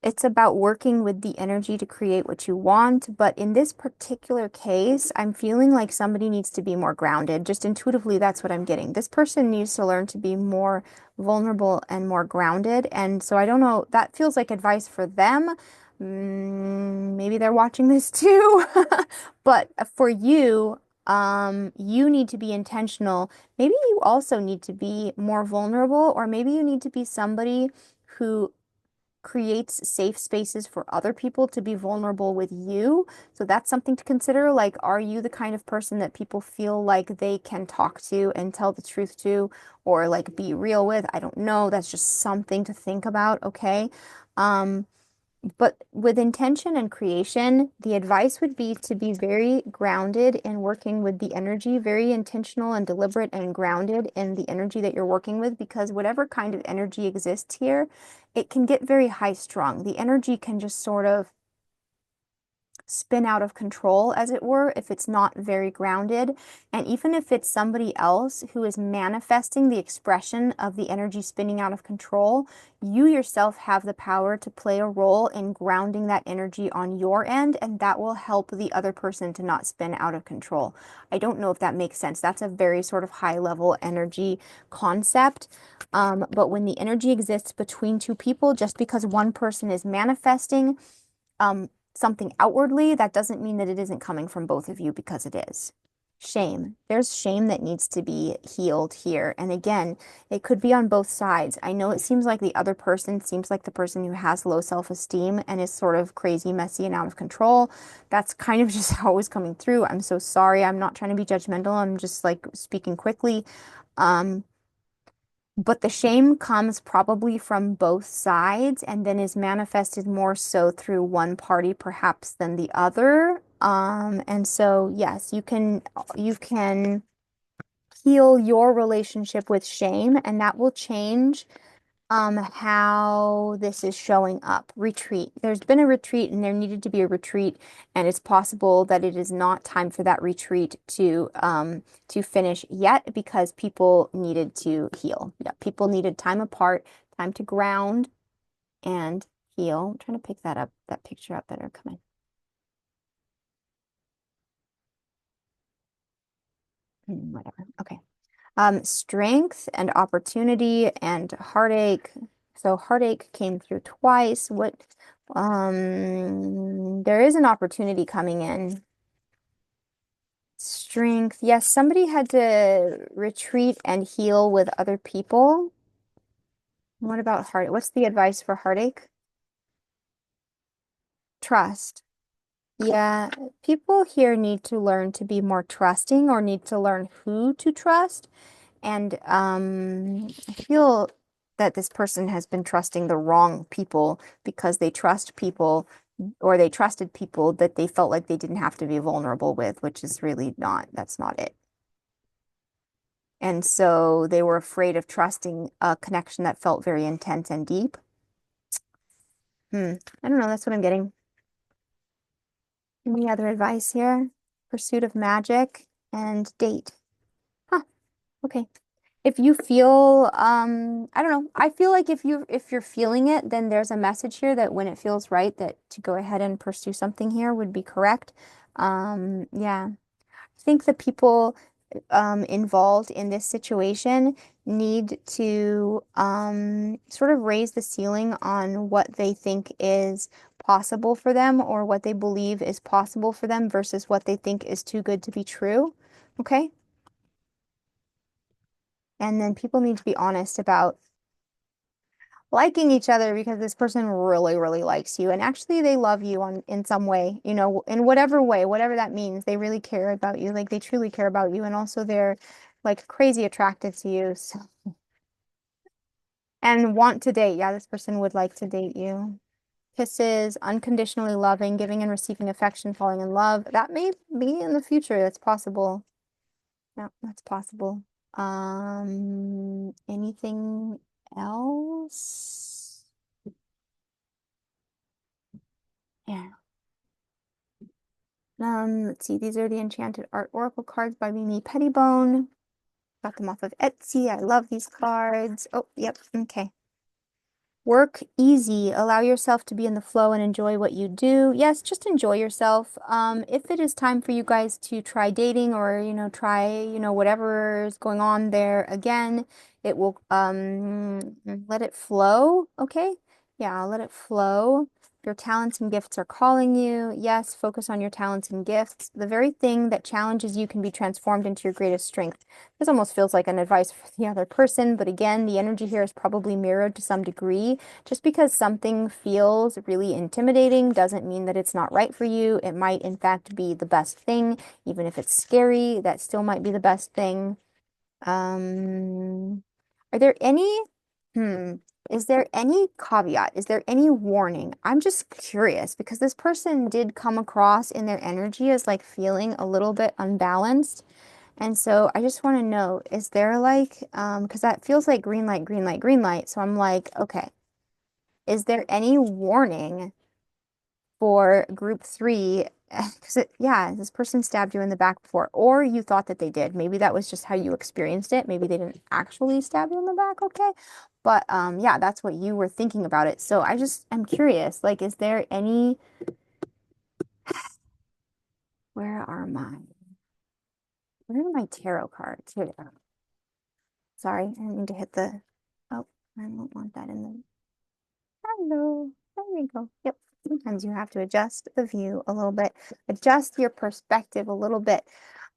It's about working with the energy to create what you want. But in this particular case, I'm feeling like somebody needs to be more grounded. Just intuitively, that's what I'm getting. This person needs to learn to be more vulnerable and more grounded. And so I don't know, that feels like advice for them. Maybe they're watching this too. But for you, you need to be intentional. Maybe you also need to be more vulnerable, or maybe you need to be somebody who creates safe spaces for other people to be vulnerable with you. So that's something to consider. Like, are you the kind of person that people feel like they can talk to and tell the truth to, or like be real with? I don't know. That's just something to think about, okay? Um, but with intention and creation, the advice would be to be very grounded in working with the energy, very intentional and deliberate and grounded in the energy that you're working with, because whatever kind of energy exists here, it can get very high strung. The energy can just sort of spin out of control, as it were, if it's not very grounded. And even if it's somebody else who is manifesting the expression of the energy spinning out of control, you yourself have the power to play a role in grounding that energy on your end, and that will help the other person to not spin out of control. I don't know if that makes sense. That's a very sort of high level energy concept. But when the energy exists between two people, just because one person is manifesting, something outwardly, that doesn't mean that it isn't coming from both of you, because it is. Shame. There's shame that needs to be healed here. And again, it could be on both sides. I know it seems like the other person seems like the person who has low self-esteem and is sort of crazy, messy, and out of control. That's kind of just how it was coming through. I'm so sorry. I'm not trying to be judgmental. I'm just like speaking quickly. Um, but the shame comes probably from both sides and then is manifested more so through one party perhaps than the other. And so yes, you can heal your relationship with shame, and that will change how this is showing up. Retreat. There's been a retreat and there needed to be a retreat, and it's possible that it is not time for that retreat to finish yet, because people needed to heal. Yeah, people needed time apart, time to ground and heal. I'm trying to pick that picture up better. Come on. Whatever. Okay. Strength and opportunity and heartache. So heartache came through twice. There is an opportunity coming in. Strength. Yes, somebody had to retreat and heal with other people. What about heart? What's the advice for heartache? Trust. Yeah, people here need to learn to be more trusting, or need to learn who to trust. And I feel that this person has been trusting the wrong people, because they trust people or they trusted people that they felt like they didn't have to be vulnerable with, which is really not, that's not it. And so they were afraid of trusting a connection that felt very intense and deep. I don't know, that's what I'm getting. Any other advice here? Pursuit of magic and date. Huh, okay. If you feel, I don't know, I feel like if you're feeling it, then there's a message here that when it feels right, that to go ahead and pursue something here would be correct. Yeah. I think the people involved in this situation need to sort of raise the ceiling on what they think is possible for them or what they believe is possible for them versus what they think is too good to be true. Okay? And then people need to be honest about liking each other because this person really, really likes you. And actually they love you on in some way, in whatever way, whatever that means. They really care about you. Like they truly care about you. And also they're like crazy attracted to you. So, and want to date. Yeah, this person would like to date you. Kisses, unconditionally loving, giving and receiving affection, falling in love. That may be in the future. That's possible. Yeah, that's possible. Anything else? Yeah. Let's see. These are the Enchanted Art Oracle cards by Mimi Pettibone. Got them off of Etsy. I love these cards. Oh, yep. Okay. Work easy. Allow yourself to be in the flow and enjoy what you do. Yes, just enjoy yourself. If it is time for you guys to try dating or, try, whatever is going on there again, it will let it flow. Okay? Yeah, let it flow. Your talents and gifts are calling you. Yes, focus on your talents and gifts. The very thing that challenges you can be transformed into your greatest strength. This almost feels like an advice for the other person, but again, the energy here is probably mirrored to some degree. Just because something feels really intimidating doesn't mean that it's not right for you. It might, in fact, be the best thing. Even if it's scary, that still might be the best thing. Are there any, hmm, is there any caveat? Is there any warning? I'm just curious because this person did come across in their energy as like feeling a little bit unbalanced. And so I just want to know, is there like, because that feels like green light, green light, green light. So I'm like, okay, is there any warning for group three? Because yeah, this person stabbed you in the back before, or you thought that they did. Maybe that was just how you experienced it. Maybe they didn't actually stab you in the back, okay? But yeah, that's what you were thinking about it. So I'm curious, like, is there any, where are my tarot cards? Here they are. Sorry, I didn't mean to hit the, oh, I don't want that in the, hello, there we go. Yep, sometimes you have to adjust the view a little bit, adjust your perspective a little bit.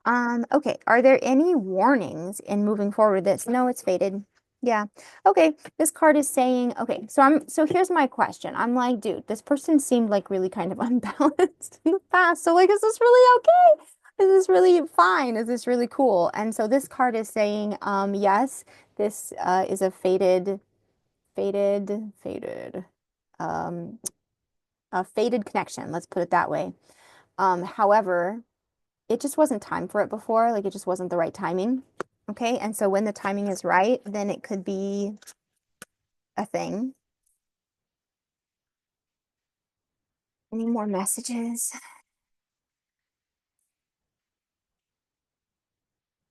Okay, are there any warnings in moving forward with this? No, it's faded. Yeah. Okay, this card is saying, okay, so here's my question. I'm like, dude, this person seemed like really kind of unbalanced in the past. So like, is this really okay? Is this really fine? Is this really cool? And so this card is saying, yes, this is a faded, um, a faded connection. Let's put it that way. However, it just wasn't time for it before. Like it just wasn't the right timing. Okay. And so when the timing is right, then it could be a thing. Any more messages?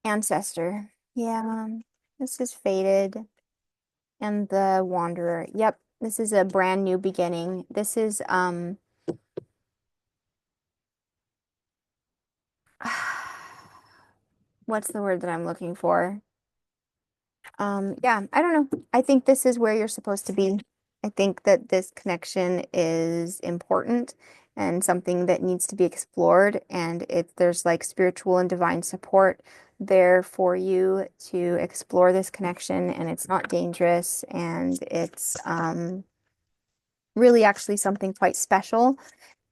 Ancestor. Yeah. This is faded. And the Wanderer. Yep. This is a brand new beginning. This is what's the word that I'm looking for? Yeah, I don't know. I think this is where you're supposed to be. I think that this connection is important and something that needs to be explored. And if there's like spiritual and divine support there for you to explore this connection, and it's not dangerous, and it's really actually something quite special,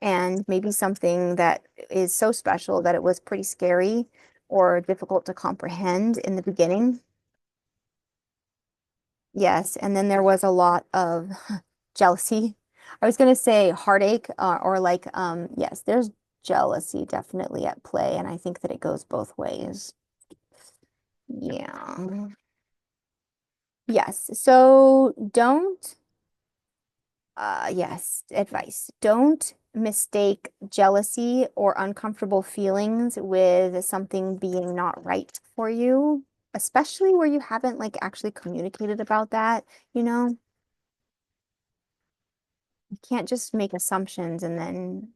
and maybe something that is so special that it was pretty scary or difficult to comprehend in the beginning. Yes, and then there was a lot of jealousy. I was gonna say heartache, or like, yes, there's jealousy definitely at play, and I think that it goes both ways. Yeah. Yes. So don't, yes, advice. Don't mistake jealousy or uncomfortable feelings with something being not right for you, especially where you haven't like actually communicated about that, you know? You can't just make assumptions and then,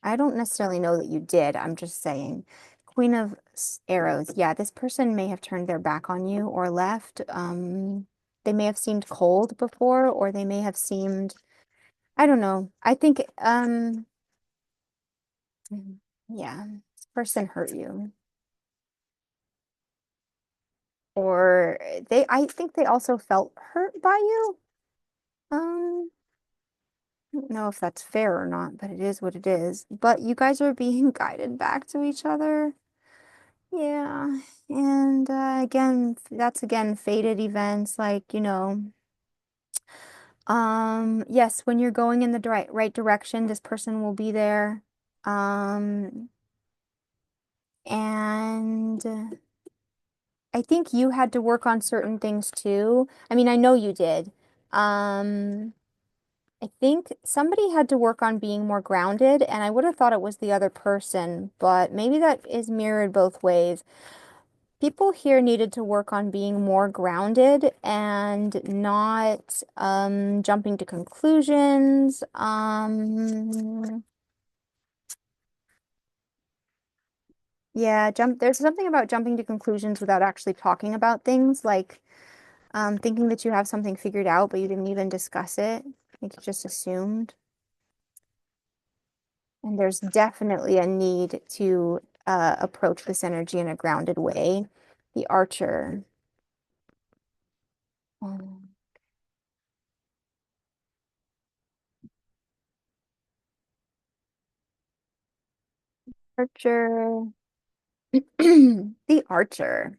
I don't necessarily know that you did. I'm just saying. Queen of Arrows. Yeah, this person may have turned their back on you or left. They may have seemed cold before, or they may have seemed, I don't know. I think, yeah, this person hurt you. Or I think they also felt hurt by you. Um, I don't know if that's fair or not, but it is what it is. But you guys are being guided back to each other. Yeah. And again, that's again fated events, like, yes, when you're going in the right direction, this person will be there. Um, and I think you had to work on certain things too. I mean, I know you did. Um, I think somebody had to work on being more grounded, and I would have thought it was the other person, but maybe that is mirrored both ways. People here needed to work on being more grounded and not jumping to conclusions. Yeah, there's something about jumping to conclusions without actually talking about things, like thinking that you have something figured out, but you didn't even discuss it. Like you just assumed. And there's definitely a need to approach this energy in a grounded way. The Archer. Um, Archer. The Archer.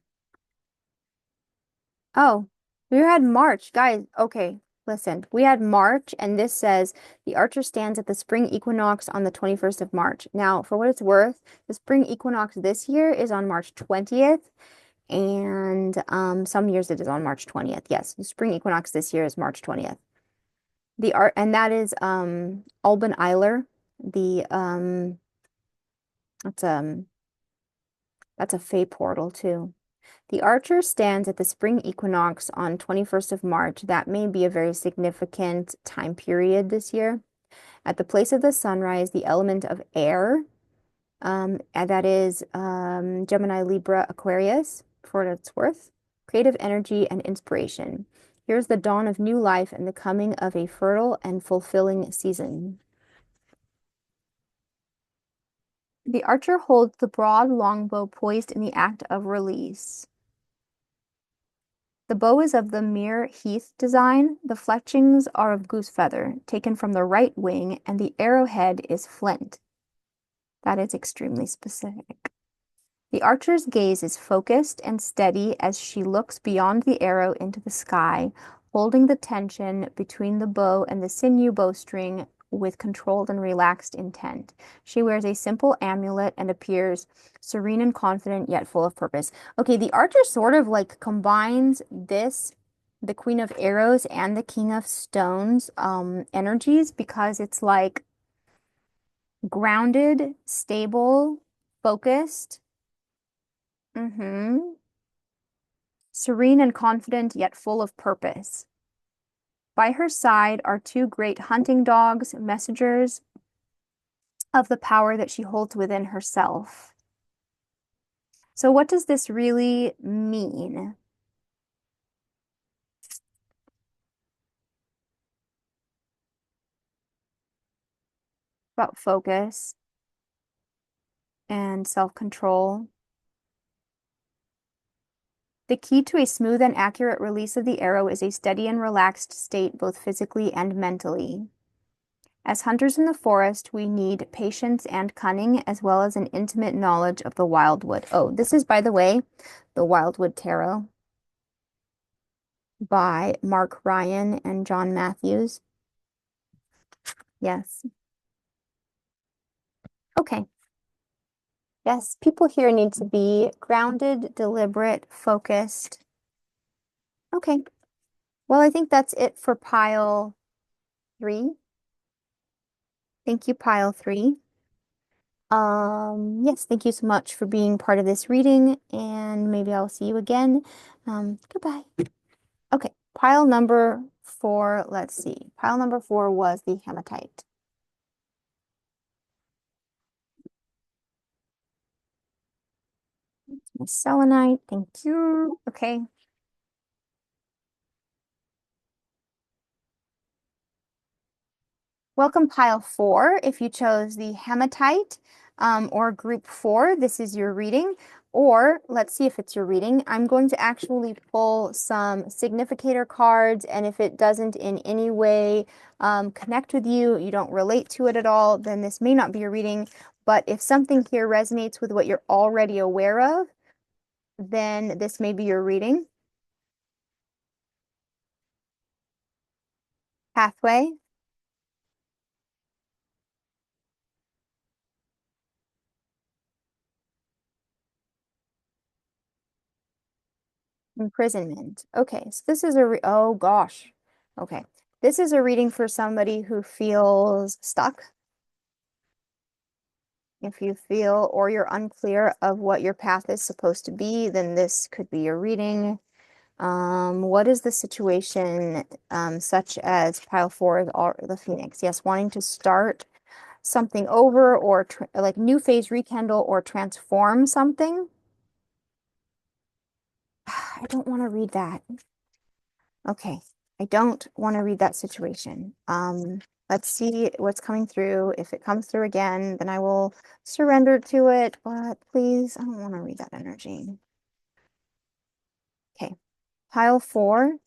Oh, we had March, guys. Okay, listen. We had March, and this says the Archer stands at the spring equinox on the 21st of March. Now, for what it's worth, the spring equinox this year is on March 20th, and some years it is on March 20th. Yes, the spring equinox this year is March 20th. The art, and that is Alban Eiler. The that's that's a Fey portal too. The Archer stands at the spring equinox on 21st of March. That may be a very significant time period this year. At the place of the sunrise, the element of air, and that is Gemini, Libra, Aquarius, for what it's worth, creative energy and inspiration. Here's the dawn of new life and the coming of a fertile and fulfilling season. The Archer holds the broad longbow poised in the act of release. The bow is of the mere heath design. The fletchings are of goose feather, taken from the right wing, and the arrowhead is flint. That is extremely specific. The archer's gaze is focused and steady as she looks beyond the arrow into the sky, holding the tension between the bow and the sinew bowstring with controlled and relaxed intent. She wears a simple amulet and appears serene and confident, yet full of purpose. Okay, the archer sort of like combines this, the Queen of Arrows and the King of Stones energies, because it's like grounded, stable, focused. Mm-hmm. Serene and confident, yet full of purpose. By her side are two great hunting dogs, messengers of the power that she holds within herself. So, what does this really mean about focus and self-control? The key to a smooth and accurate release of the arrow is a steady and relaxed state, both physically and mentally. As hunters in the forest, we need patience and cunning, as well as an intimate knowledge of the wildwood. Oh, this is, by the way, the Wildwood Tarot by Mark Ryan and John Matthews. Yes. Okay. Yes, people here need to be grounded, deliberate, focused. Okay. Well, I think that's it for pile 3. Thank you, pile 3. Yes, thank you so much for being part of this reading, and maybe I'll see you again. Goodbye. Okay, pile number 4, let's see. Pile number 4 was the hematite. My selenite, thank you. Okay. Welcome pile 4. If you chose the hematite or group 4, this is your reading. Or let's see if it's your reading. I'm going to actually pull some significator cards, and if it doesn't in any way connect with you, you don't relate to it at all, then this may not be your reading. But if something here resonates with what you're already aware of, then this may be your reading. Pathway, imprisonment. Okay, so this is oh gosh. Okay. This is a reading for somebody who feels stuck. If you feel or you're unclear of what your path is supposed to be, then this could be your reading. What is the situation, such as pile 4 is all the Phoenix? Yes, wanting to start something over or like new phase rekindle or transform something. I don't want to read that. Okay, I don't want to read that situation. Let's see what's coming through. If it comes through again, then I will surrender to it, but please, I don't want to read that energy. Okay, pile 4.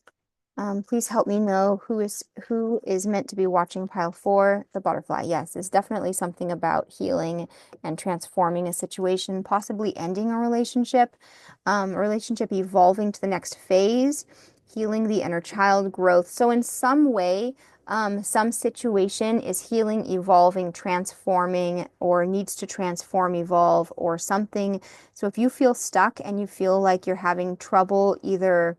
Please help me know who is meant to be watching pile 4, the butterfly. Yes, it's definitely something about healing and transforming a situation, possibly ending a relationship evolving to the next phase, healing the inner child growth. So in some way, some situation is healing, evolving, transforming, or needs to transform, evolve, or something. So if you feel stuck and you feel like you're having trouble either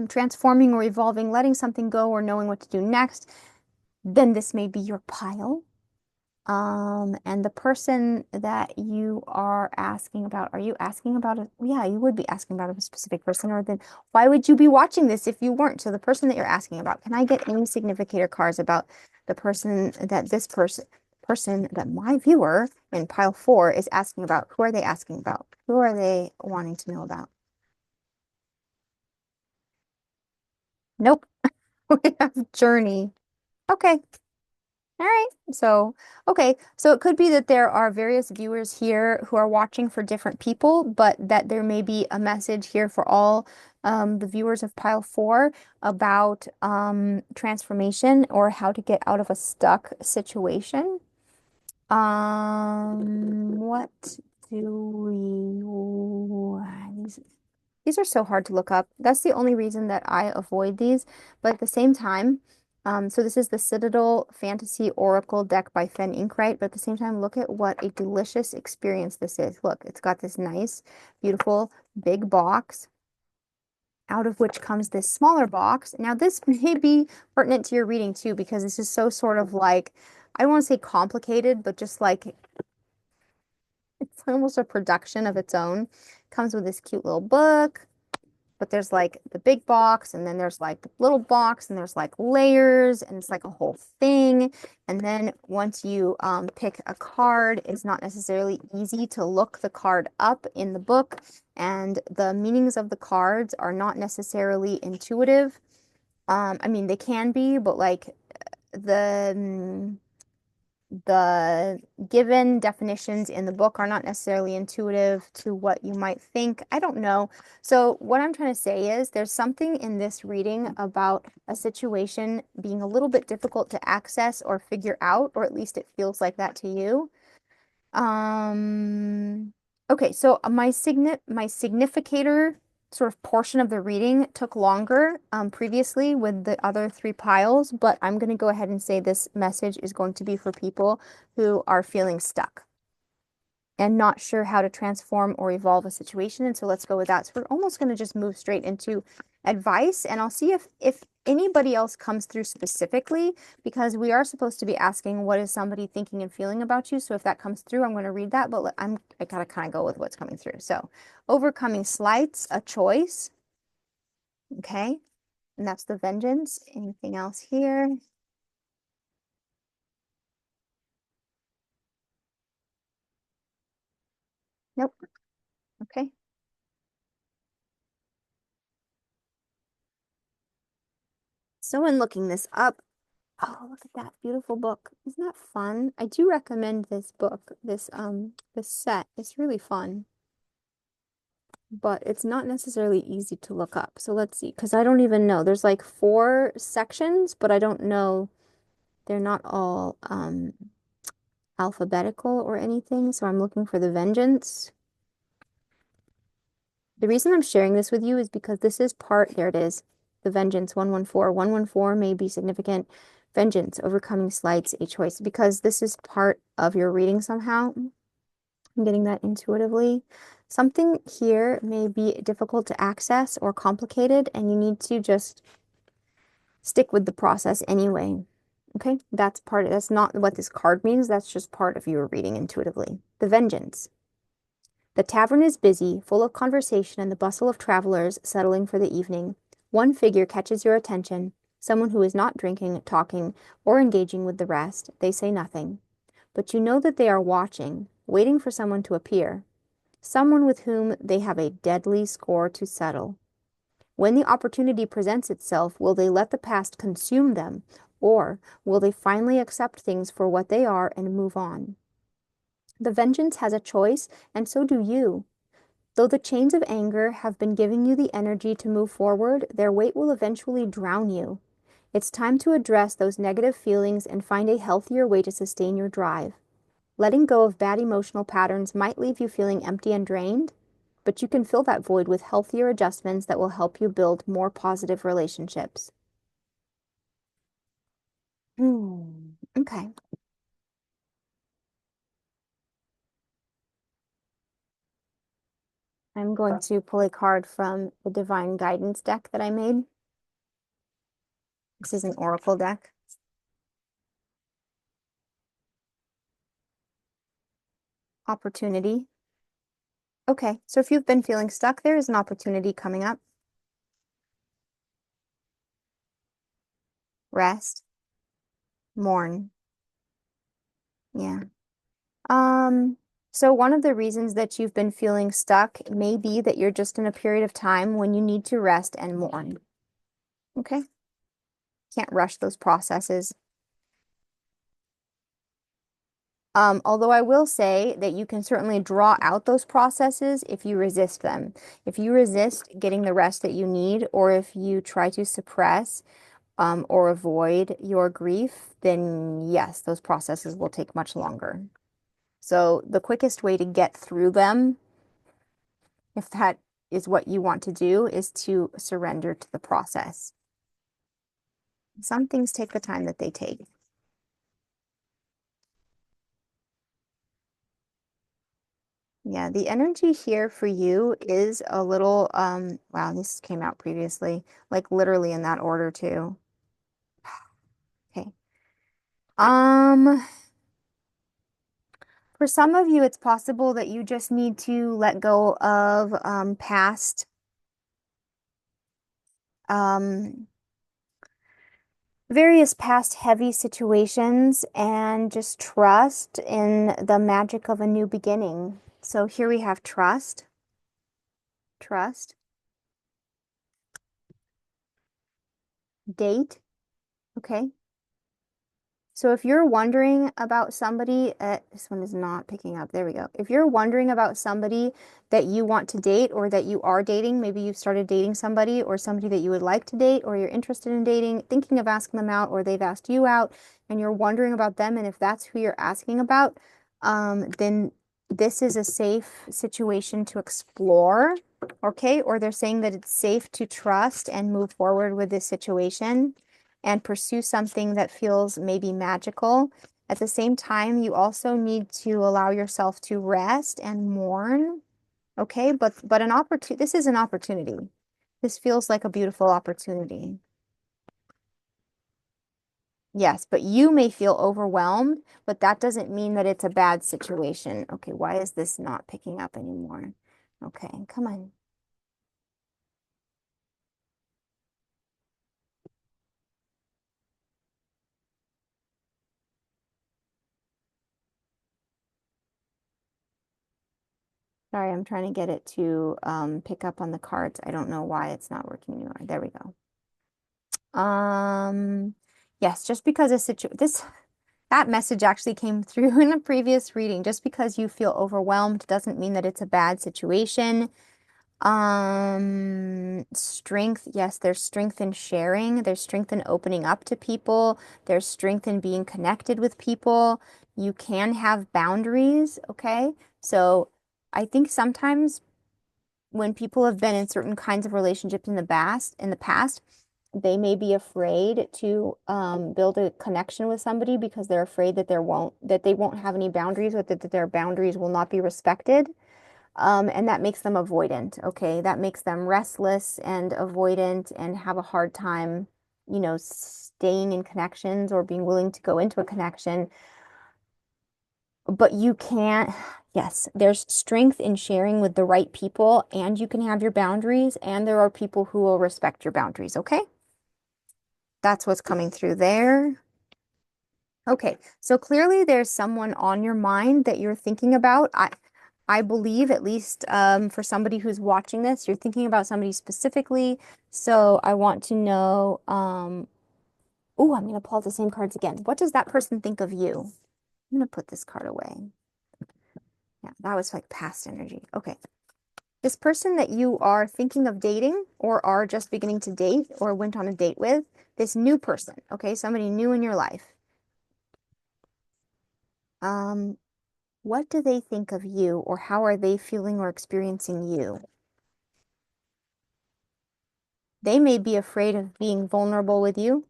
transforming or evolving, letting something go or knowing what to do next, then this may be your pile. And the person that you are asking about, are you asking about a, yeah, you would be asking about a specific person, or then why would you be watching this if you weren't? So the person that you're asking about, can I get any significator cards about the person that person that my viewer in pile 4 is asking about? Who are they asking about? Who are they wanting to know about? Nope. We have journey. Okay. All right. So, okay. So it could be that there are various viewers here who are watching for different people, but that there may be a message here for all the viewers of pile 4 about transformation or how to get out of a stuck situation. What do these are so hard to look up. That's the only reason that I avoid these. But at the same time, so this is the Citadel Fantasy Oracle deck by Fen Inkwright. But at the same time, look at what a delicious experience this is. Look, it's got this nice, beautiful, big box, out of which comes this smaller box. Now, this may be pertinent to your reading too, because this is so sort of like, I don't want to say complicated, but just like it's almost a production of its own. Comes with this cute little book. But there's like the big box, and then there's like the little box, and there's like layers, and it's like a whole thing. And then once you pick a card, it's not necessarily easy to look the card up in the book, and the meanings of the cards are not necessarily intuitive. I mean, they can be, but like the the given definitions in the book are not necessarily intuitive to what you might think. I don't know. So what I'm trying to say is there's something in this reading about a situation being a little bit difficult to access or figure out, or at least it feels like that to you. Um, okay, so my significator sort of portion of the reading took longer previously with the other three piles, but I'm going to go ahead and say this message is going to be for people who are feeling stuck and not sure how to transform or evolve a situation. And so let's go with that. So we're almost going to just move straight into advice, and I'll see if anybody else comes through specifically, because we are supposed to be asking what is somebody thinking and feeling about you. So if that comes through, I'm going to read that, but I gotta kind of go with what's coming through. So overcoming slights, a choice. Okay. And that's the vengeance. Anything else here? Nope. Okay. So in looking this up, oh, look at that beautiful book. Isn't that fun? I do recommend this book, this set. It's really fun, but it's not necessarily easy to look up. So let's see, because I don't even know. There's like 4 sections, but I don't know. They're not all alphabetical or anything. So I'm looking for the vengeance. The reason I'm sharing this with you is because this is part, there it is, the vengeance 114. 114 may be significant. Vengeance, overcoming slights, a choice, because this is part of your reading somehow. I'm getting that intuitively. Something here may be difficult to access or complicated, and you need to just stick with the process anyway. Okay, that's not what this card means. That's just part of your reading intuitively. The vengeance. The tavern is busy, full of conversation and the bustle of travelers settling for the evening. One figure catches your attention, someone who is not drinking, talking, or engaging with the rest. They say nothing. But you know that they are watching, waiting for someone to appear, someone with whom they have a deadly score to settle. When the opportunity presents itself, will they let the past consume them, or will they finally accept things for what they are and move on? The vengeance has a choice, and so do you. Though the chains of anger have been giving you the energy to move forward, their weight will eventually drown you. It's time to address those negative feelings and find a healthier way to sustain your drive. Letting go of bad emotional patterns might leave you feeling empty and drained, but you can fill that void with healthier adjustments that will help you build more positive relationships. Okay. I'm going to pull a card from the Divine Guidance deck that I made. This is an oracle deck. Opportunity. Okay, so if you've been feeling stuck, there is an opportunity coming up. Rest, mourn. Yeah. Um, so one of the reasons that you've been feeling stuck may be that you're just in a period of time when you need to rest and mourn. Okay? Can't rush those processes. Although I will say that you can certainly draw out those processes if you resist them. If you resist getting the rest that you need, or if you try to suppress or avoid your grief, then yes, those processes will take much longer. So the quickest way to get through them, if that is what you want to do, is to surrender to the process. Some things take the time that they take. Yeah, the energy here for you is a little, wow, this came out previously, like literally in that order too. Okay. Um, for some of you, it's possible that you just need to let go of past um various past heavy situations and just trust in the magic of a new beginning. So here we have trust, trust, date. Okay. So if you're wondering about somebody, this one is not picking up. There we go. If you're wondering about somebody that you want to date or that you are dating, maybe you've started dating somebody or somebody that you would like to date or you're interested in dating, thinking of asking them out or they've asked you out and you're wondering about them, and if that's who you're asking about, then this is a safe situation to explore. Okay, or they're saying that it's safe to trust and move forward with this situation and pursue something that feels maybe magical. At the same time, you also need to allow yourself to rest and mourn. Okay, but an opportunity, this is an opportunity. This feels like a beautiful opportunity. Yes, but you may feel overwhelmed, but that doesn't mean that it's a bad situation. Okay, why is this not picking up anymore? Okay, come on. Sorry, I'm trying to get it to pick up on the cards. I don't know why it's not working anymore. There we go. Um, yes, just because a that message actually came through in a previous reading. Just because you feel overwhelmed doesn't mean that it's a bad situation. Strength, yes, there's strength in sharing, there's strength in opening up to people, there's strength in being connected with people. You can have boundaries, okay? So I think sometimes when people have been in certain kinds of relationships in the past, they may be afraid to build a connection with somebody because they're afraid that they won't have any boundaries, or that their boundaries will not be respected. And that makes them avoidant, okay? That makes them restless and avoidant and have a hard time, staying in connections or being willing to go into a connection. But you can't, yes, there's strength in sharing with the right people, and you can have your boundaries, and there are people who will respect your boundaries, okay? That's what's coming through there. Okay, so clearly there's someone on your mind that you're thinking about. I believe, at least for somebody who's watching this, you're thinking about somebody specifically. So I want to know, oh, I'm going to pull out the same cards again. What does that person think of you? I'm going to put this card away. Yeah, that was like past energy. Okay. This person that you are thinking of dating or are just beginning to date or went on a date with, this new person, okay, somebody new in your life. Um, what do they think of you, or how are they feeling or experiencing you? They may be afraid of being vulnerable with you.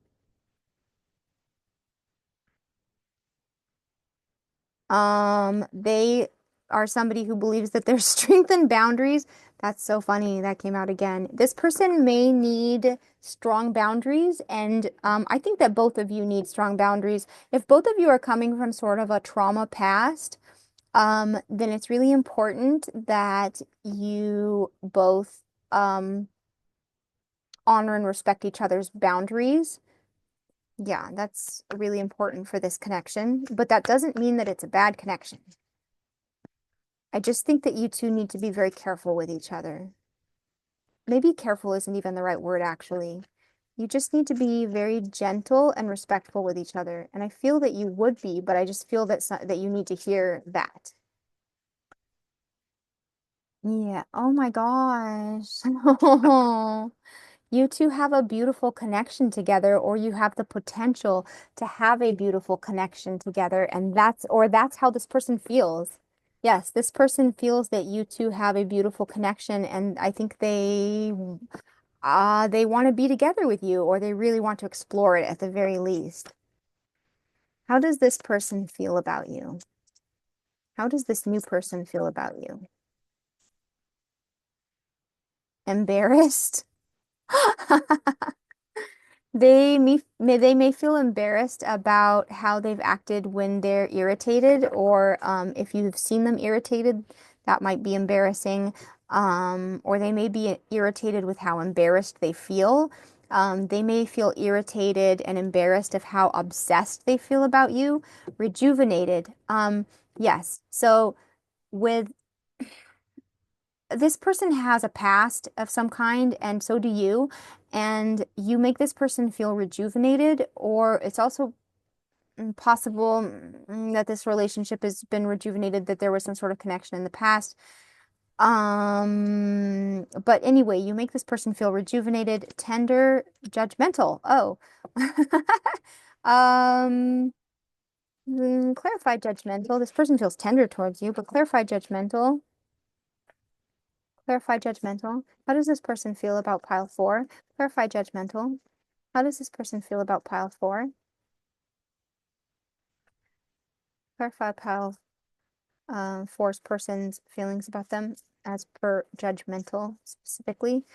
They are somebody who believes that there's strength in boundaries. That's so funny. That came out again. This person may need strong boundaries, and I think that both of you need strong boundaries. If both of you are coming from sort of a trauma past, then it's really important that you both honor and respect each other's boundaries. Yeah, that's really important for this connection, but that doesn't mean that it's a bad connection. I just think that you two need to be very careful with each other. Maybe careful isn't even the right word, actually. You just need to be very gentle and respectful with each other. And I feel that you would be, but I just feel that you need to hear that. Yeah. Oh my gosh. You two have a beautiful connection together, or you have the potential to have a beautiful connection together, and that's how this person feels. Yes, this person feels that you two have a beautiful connection, and I think they want to be together with you, or they really want to explore it at the very least. How does this person feel about you? How does this new person feel about you? Embarrassed? They may feel embarrassed about how they've acted when they're irritated, or if you've seen them irritated, that might be embarrassing. Or they may be irritated with how embarrassed they feel. They may feel irritated and embarrassed of how obsessed they feel about you. Rejuvenated. Yes. So with this person has a past of some kind, and so do you. And you make this person feel rejuvenated, or it's also possible that this relationship has been rejuvenated, that there was some sort of connection in the past. But anyway, you make this person feel rejuvenated, tender, judgmental. Oh. Um, clarify judgmental. This person feels tender towards you, but clarify judgmental. Clarify judgmental. How does this person feel about pile 4? Clarify judgmental. How does this person feel about pile 4? Clarify pile 4's person's feelings about them as per judgmental specifically.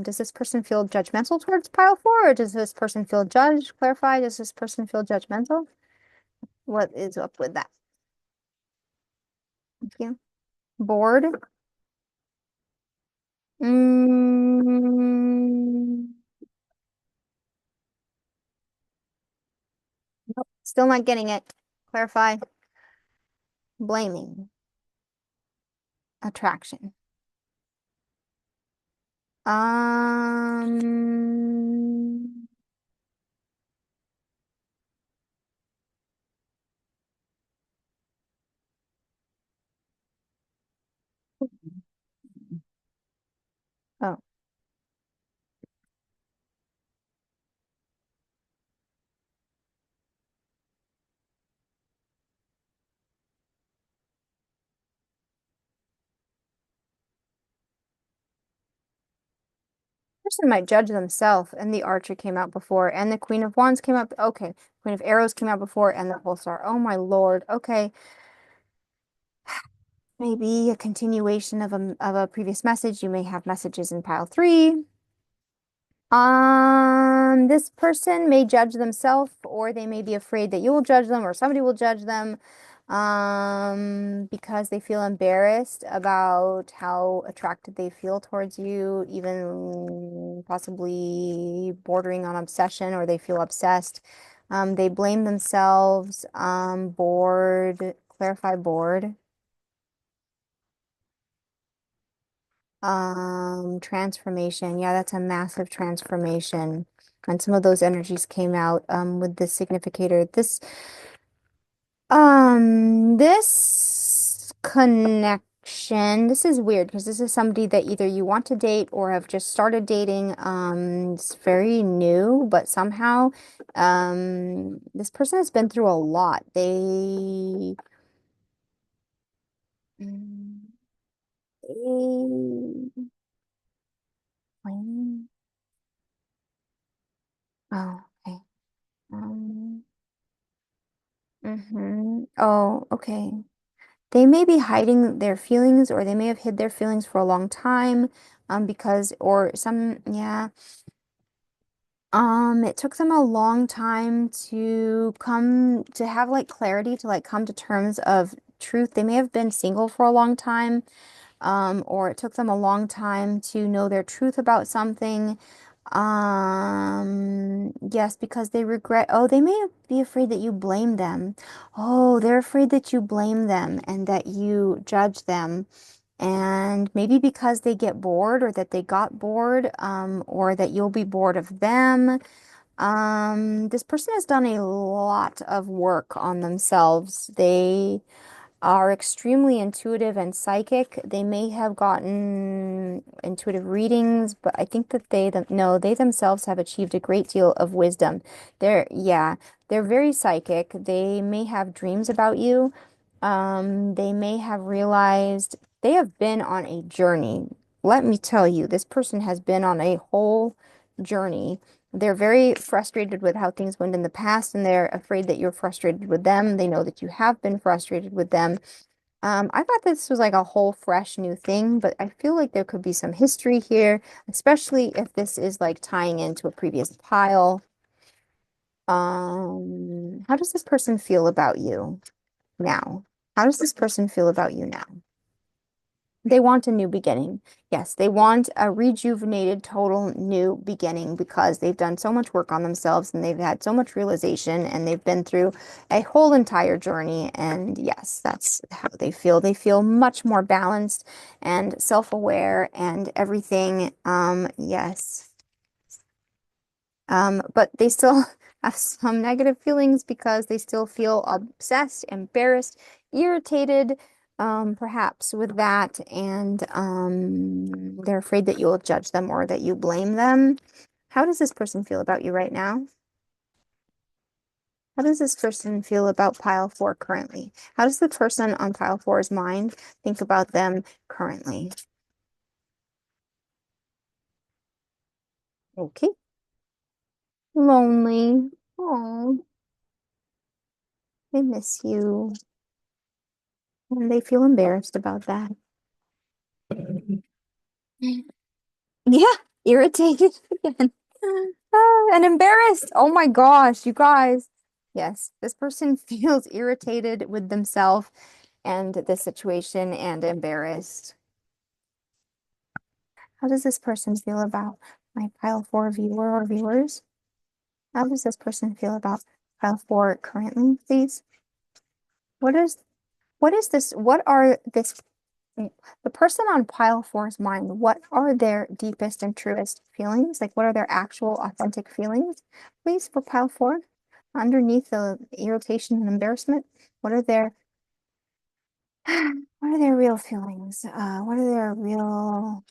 Does this person feel judgmental towards pile 4, or does this person feel judged? Clarify, does this person feel judgmental? What is up with that? Thank you. Bored. Mm, nope, still not getting it. Clarify. Blaming. Attraction. Um, oh, person might judge themselves, and the Archer came out before, and the Queen of Wands came up. Okay, Queen of Arrows came out before, and the Pole Star. Oh my Lord. Okay, maybe a continuation of a previous message. You may have messages in pile 3. This person may judge themselves, or they may be afraid that you will judge them or somebody will judge them, because they feel embarrassed about how attracted they feel towards you, even possibly bordering on obsession, or they feel obsessed. They blame themselves, bored, clarify bored. Transformation. Yeah, that's a massive transformation. And some of those energies came out with the significator. This connection, this is weird because this is somebody that either you want to date or have just started dating. It's very new, but somehow this person has been through a lot. Mm, they blame- oh, okay. Um, Oh, okay. They may be hiding their feelings, or they may have hid their feelings for a long time, because, or some, yeah. It took them a long time to come to have like clarity, to like come to terms of truth. They may have been single for a long time, or it took them a long time to know their truth about something. Yes, because they regret, oh, they may be afraid that you blame them. Oh, they're afraid that you blame them and that you judge them. And maybe because they get bored, or that they got bored, or that you'll be bored of them. This person has done a lot of work on themselves. They are extremely intuitive and psychic. They may have gotten intuitive readings, but I think that no, they themselves have achieved a great deal of wisdom. Yeah, they're very psychic. They may have dreams about you. They may have realized they have been on a journey. Let me tell you, this person has been on a whole journey. They're very frustrated with how things went in the past, and they're afraid that you're frustrated with them. They know that you have been frustrated with them. I thought this was like a whole fresh new thing, but I feel like there could be some history here, especially if this is like tying into a previous pile. How does this person feel about you now? How does this person feel about you now? They want a new beginning. Yes, they want a rejuvenated, total new beginning because they've done so much work on themselves and they've had so much realization and they've been through a whole entire journey. And yes, that's how they feel. They feel much more balanced and self-aware and everything. Yes. But they still have some negative feelings because they still feel obsessed, embarrassed, irritated, perhaps with that, and they're afraid that you'll judge them or that you blame them. How does this person feel about you right now? How does this person feel about pile 4 currently? How does the person on pile 4's mind think about them currently? Okay. Lonely. Oh, they miss you. And they feel embarrassed about that. Yeah, irritated again. And embarrassed. Oh my gosh, you guys. Yes, this person feels irritated with themselves and the situation and embarrassed. How does this person feel about my pile four viewer or viewers? How does this person feel about pile four currently, please? What is this? What are this the person on pile four's mind? What are their deepest and truest feelings? Like what are their actual authentic feelings? Please, for pile four, underneath the irritation and embarrassment, what are their what are their real feelings? What are their real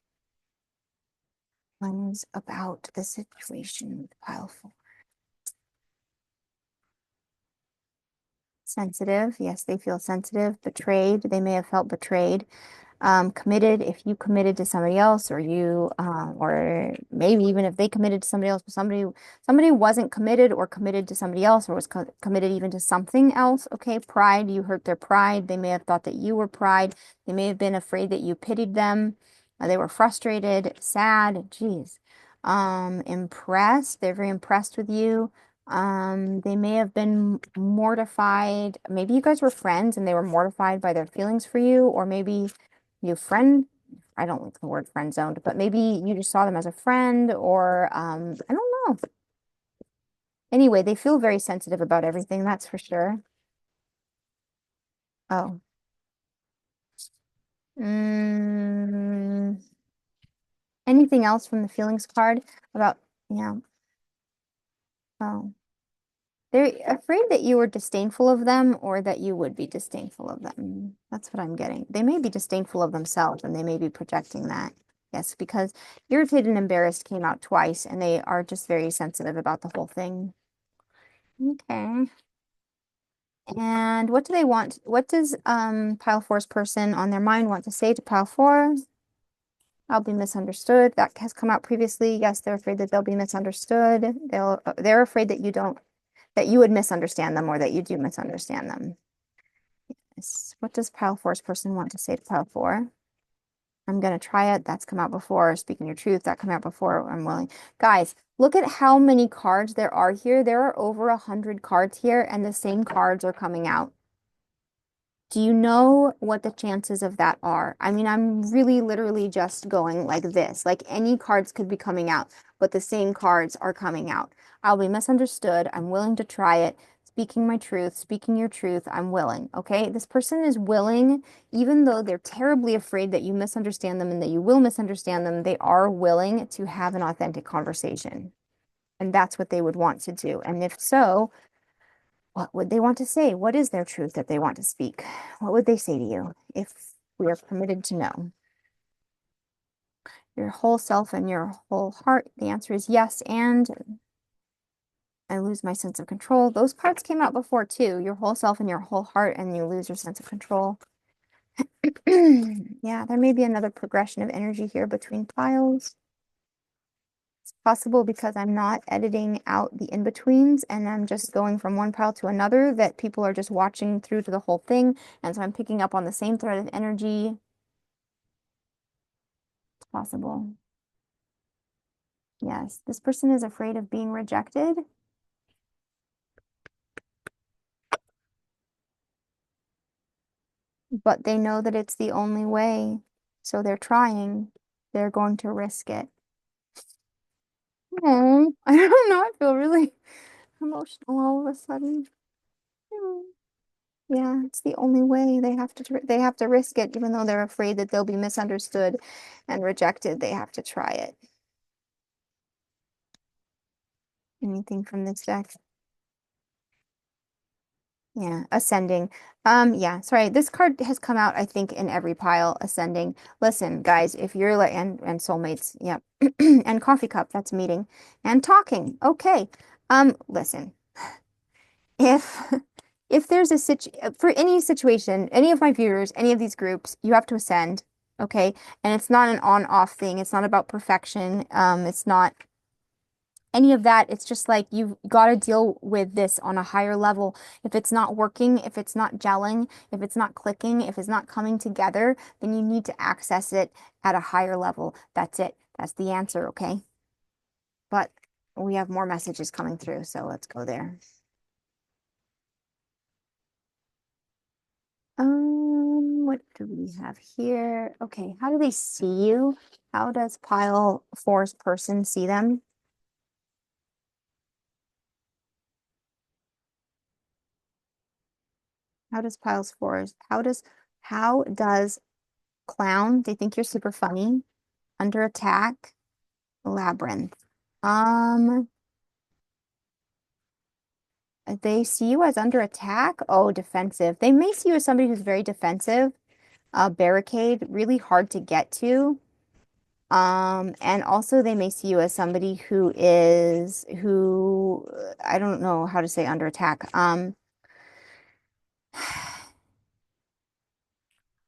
feelings about the situation with pile four? Sensitive. Yes, they feel sensitive. Betrayed. They may have felt betrayed. Committed, if you committed to somebody else, or you or maybe even if they committed to somebody else, but somebody wasn't committed or committed to somebody else or was committed even to something else. Okay, pride, you hurt their pride. They may have thought that you were pride. They may have been afraid that you pitied them. They were frustrated, sad, geez. Impressed. They're very impressed with you. They may have been mortified. Maybe you guys were friends and they were mortified by their feelings for you, or maybe you friend, I don't like the word friend zoned, but maybe you just saw them as a friend, or I don't know. Anyway, they feel very sensitive about everything, that's for sure. Oh. Mm, anything else from the feelings card about, yeah. Oh. They're afraid that you were disdainful of them or that you would be disdainful of them. That's what I'm getting. They may be disdainful of themselves and they may be projecting that. Yes, because irritated and embarrassed came out twice and they are just very sensitive about the whole thing. Okay. And what do they want? What does pile four's person on their mind want to say to pile four? I'll be misunderstood. That has come out previously. Yes, they're afraid that they'll be misunderstood. They're afraid that you would misunderstand them or that you do misunderstand them. Yes. What does pile four's person want to say to pile four? I'm gonna try it. That's come out before. Speaking your truth, that come out before. I'm willing. Guys, look at how many cards there are here. There are over 100 cards here, and the same cards are coming out. Do you know what the chances of that are? I mean, I'm really literally just going like this. Like any cards could be coming out, but the same cards are coming out. I'll be misunderstood. I'm willing to try it. Speaking my truth, speaking your truth, I'm willing. Okay. This person is willing, even though they're terribly afraid that you misunderstand them and that you will misunderstand them, they are willing to have an authentic conversation. And that's what they would want to do. And if so, what would they want to say? What is their truth that they want to speak? What would they say to you if we are permitted to know? Your whole self and your whole heart. The answer is yes. And I lose my sense of control. Those cards came out before too. Your whole self and your whole heart, and you lose your sense of control. Yeah, there may be another progression of energy here between piles. It's possible because I'm not editing out the in-betweens and I'm just going from one pile to another, that people are just watching through to the whole thing. And so I'm picking up on the same thread of energy. It's possible. Yes, this person is afraid of being rejected. But they know that it's the only way. So they're trying. They're going to risk it. Oh, I don't know. I feel really emotional all of a sudden. Hmm. Yeah, it's the only way. They have to risk it, even though they're afraid that they'll be misunderstood and rejected. They have to try it. Anything from this deck? Yeah, ascending. Yeah, sorry. This card has come out, I think, in every pile, ascending. Listen, guys, if you're like and soulmates, yeah. And coffee cup, that's meeting. And talking. Okay. Listen. If if there's a for any situation, any of my viewers, any of these groups, you have to ascend, okay? And it's not an on-off thing. It's not about perfection. It's not any of that. It's just like you've got to deal with this on a higher level. If it's not working, if it's not gelling, if it's not clicking, if it's not coming together, then you need to access it at a higher level. That's it. That's the answer, okay? But we have more messages coming through, so let's go there. What do we have here? Okay, how do they see you? How does pile four's person see them? How does piles fours? How does clown? They think you're super funny. Under attack, labyrinth. Um, they see you as under attack. Oh, defensive. They may see you as somebody who's very defensive. Barricade, really hard to get to. And also they may see you as somebody who I don't know how to say under attack.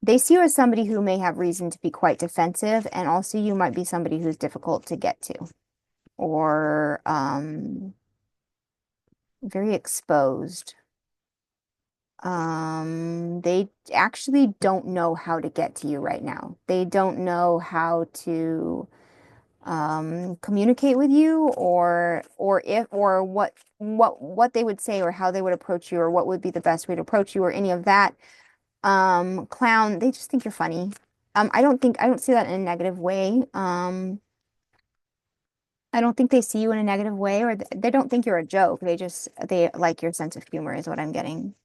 They see you as somebody who may have reason to be quite defensive, and also you might be somebody who's difficult to get to or very exposed. They actually don't know how to get to you right now. They don't know how to communicate with you or if or what they would say or how they would approach you or what would be the best way to approach you or any of that. Clown, they just think you're funny. I don't see that in a negative way. I don't think they see you in a negative way or they don't think you're a joke. They like your sense of humor is what I'm getting.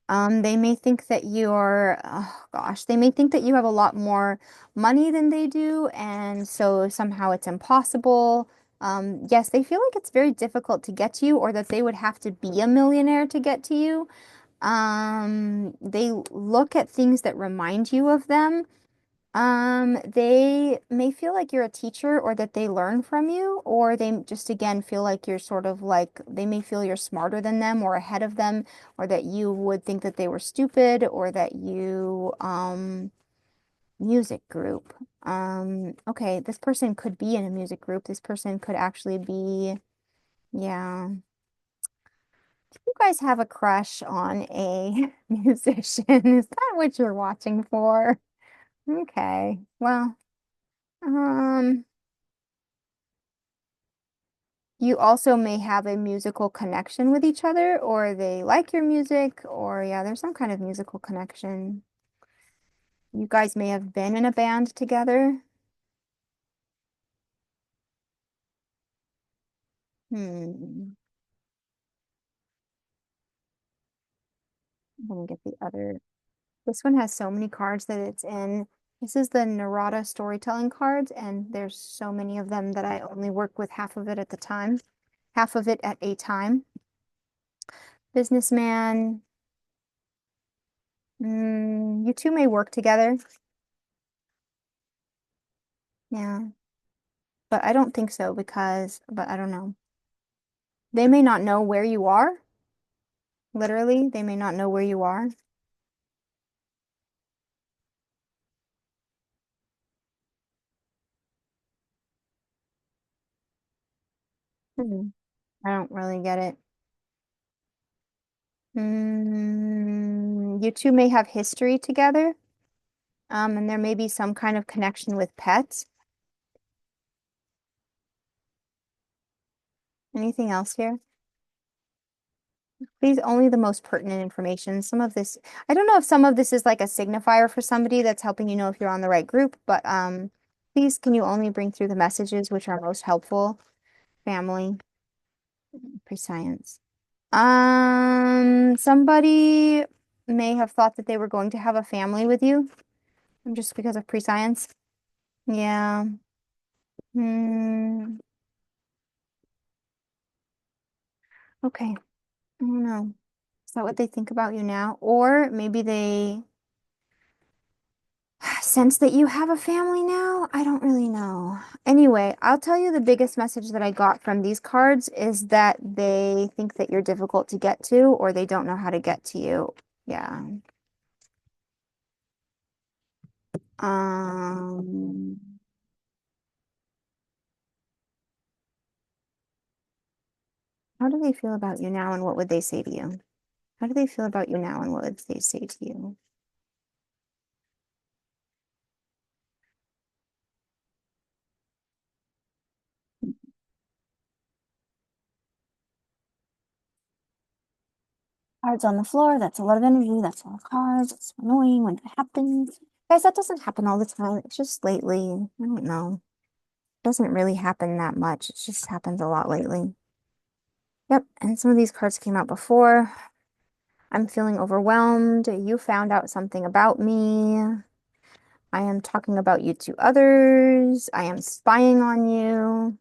They may think that you're, oh gosh, they may think that you have a lot more money than they do, and so somehow it's impossible. Yes, they feel like it's very difficult to get to you, or that they would have to be a millionaire to get to you. They look at things that remind you of them. They may feel like you're a teacher or that they learn from you, or they just again feel like you're sort of like they may feel you're smarter than them or ahead of them, or that you would think that they were stupid, or that you music group. Okay, this person could be in a music group. This person could actually be, yeah. You guys have a crush on a musician. Is that what you're watching for? Okay. Well, um. You also may have a musical connection with each other, or they like your music, or yeah, there's some kind of musical connection. You guys may have been in a band together. Hmm. Let me get the other. This one has so many cards that it's in. This is the Narada storytelling cards, and there's so many of them that I only work with half of it at the time, half of it at a time. Businessman. You two may work together. Yeah, but I don't think so but I don't know. They may not know where you are. Literally, they may not know where you are. Hmm. I don't really get it. You two may have history together, and there may be some kind of connection with pets. Anything else here? Please, only the most pertinent information. Some of this, I don't know if some of this is like a signifier for somebody that's helping you know if you're on the right group, but please, can you only bring through the messages which are most helpful? Family, prescience. Somebody may have thought that they were going to have a family with you, just because of prescience. Yeah. Hmm. Okay. I don't know. Is that what they think about you now? Or maybe they sense that you have a family now? I don't really know. Anyway, I'll tell you the biggest message that I got from these cards is that they think that you're difficult to get to, or they don't know how to get to you. Yeah. Um, How do they feel about you now and what would they say to you? How do they feel about you now and what would they say to you? Cards on the floor, that's a lot of energy, that's a lot of cards, it's annoying when it happens. Guys, that doesn't happen all the time. It's just lately. I don't know. It doesn't really happen that much. It just happens a lot lately. Yep, and some of these cards came out before. I'm feeling overwhelmed. You found out something about me. I am talking about you to others. I am spying on you.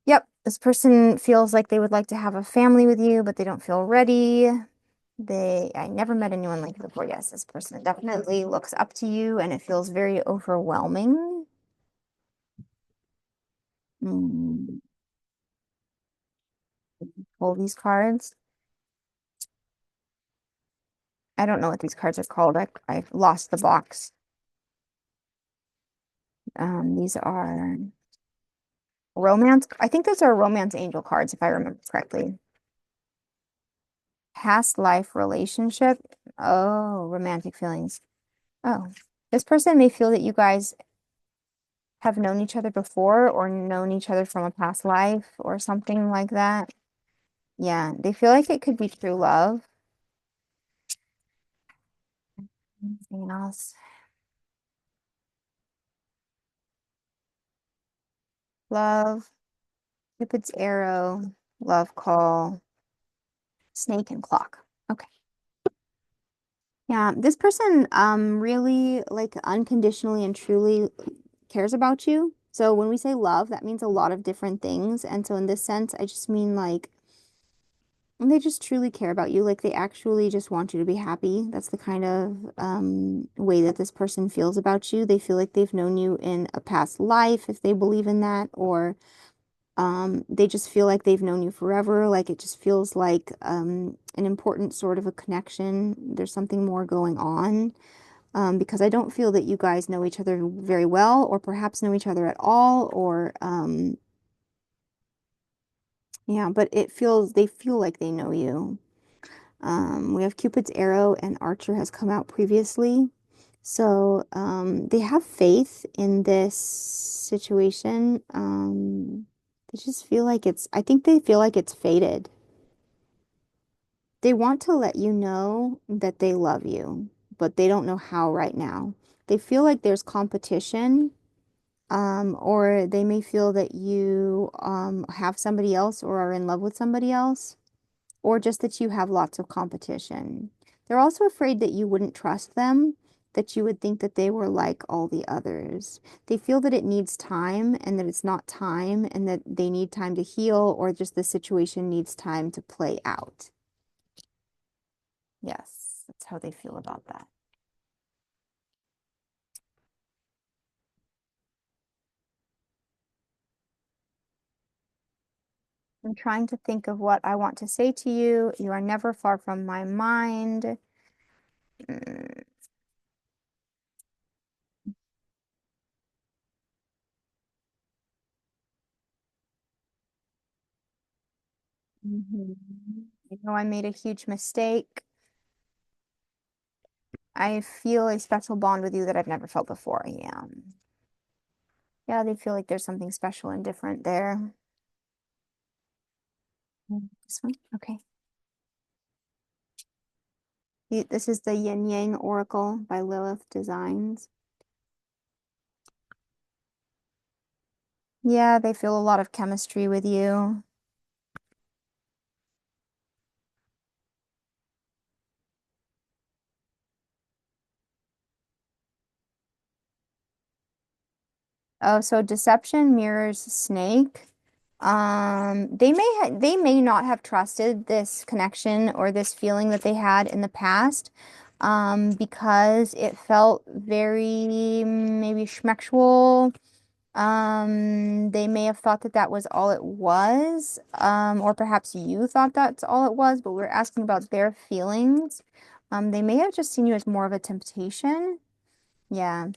Yep, this person feels like they would like to have a family with you, but they don't feel ready. I never met anyone like you before. Yes, this person definitely looks up to you and it feels very overwhelming. Mm, Pull these cards. I don't know what these cards are called. I've lost the box. These are romance. I think those are romance angel cards, if I remember correctly. Past life relationship. Oh, romantic feelings. Oh, this person may feel that you guys have known each other before or known each other from a past life or something like that. Yeah, they feel like it could be true love. Anything else? Love, Cupid's arrow, love call, snake and clock. Okay. Yeah, this person really like unconditionally and truly cares about you. So when we say love, that means a lot of different things. And so in this sense, I just mean like they just truly care about you. Like they actually just want you to be happy. That's the kind of way that this person feels about you. They feel like they've known you in a past life, if they believe in that, or they just feel like they've known you forever. Like it just feels like an important sort of a connection. There's something more going on. Because I don't feel that you guys know each other very well, or perhaps know each other at all, or yeah, but they feel like they know you. We have Cupid's arrow and Archer has come out previously. So they have faith in this situation. They just feel like I think they feel like it's fated. They want to let you know that they love you, but they don't know how right now. They feel like there's competition, or they may feel that you have somebody else or are in love with somebody else, or just that you have lots of competition. They're also afraid that you wouldn't trust them, that you would think that they were like all the others. They feel that it needs time and that it's not time and that they need time to heal or just the situation needs time to play out. Yes, that's how they feel about that. I'm trying to think of what I want to say to you. You are never far from my mind. Mm, mhm. I know I made a huge mistake. I feel a special bond with you that I've never felt before. Yeah. Yeah, they feel like there's something special and different there. This one? Okay. This is the Yin Yang Oracle by Lilith Designs. Yeah, they feel a lot of chemistry with you. Oh, so deception mirrors snake. They may not have trusted this connection or this feeling that they had in the past, because it felt very maybe schmexual. They may have thought that that was all it was, or perhaps you thought that's all it was, but we're asking about their feelings. They may have just seen you as more of a temptation. Yeah,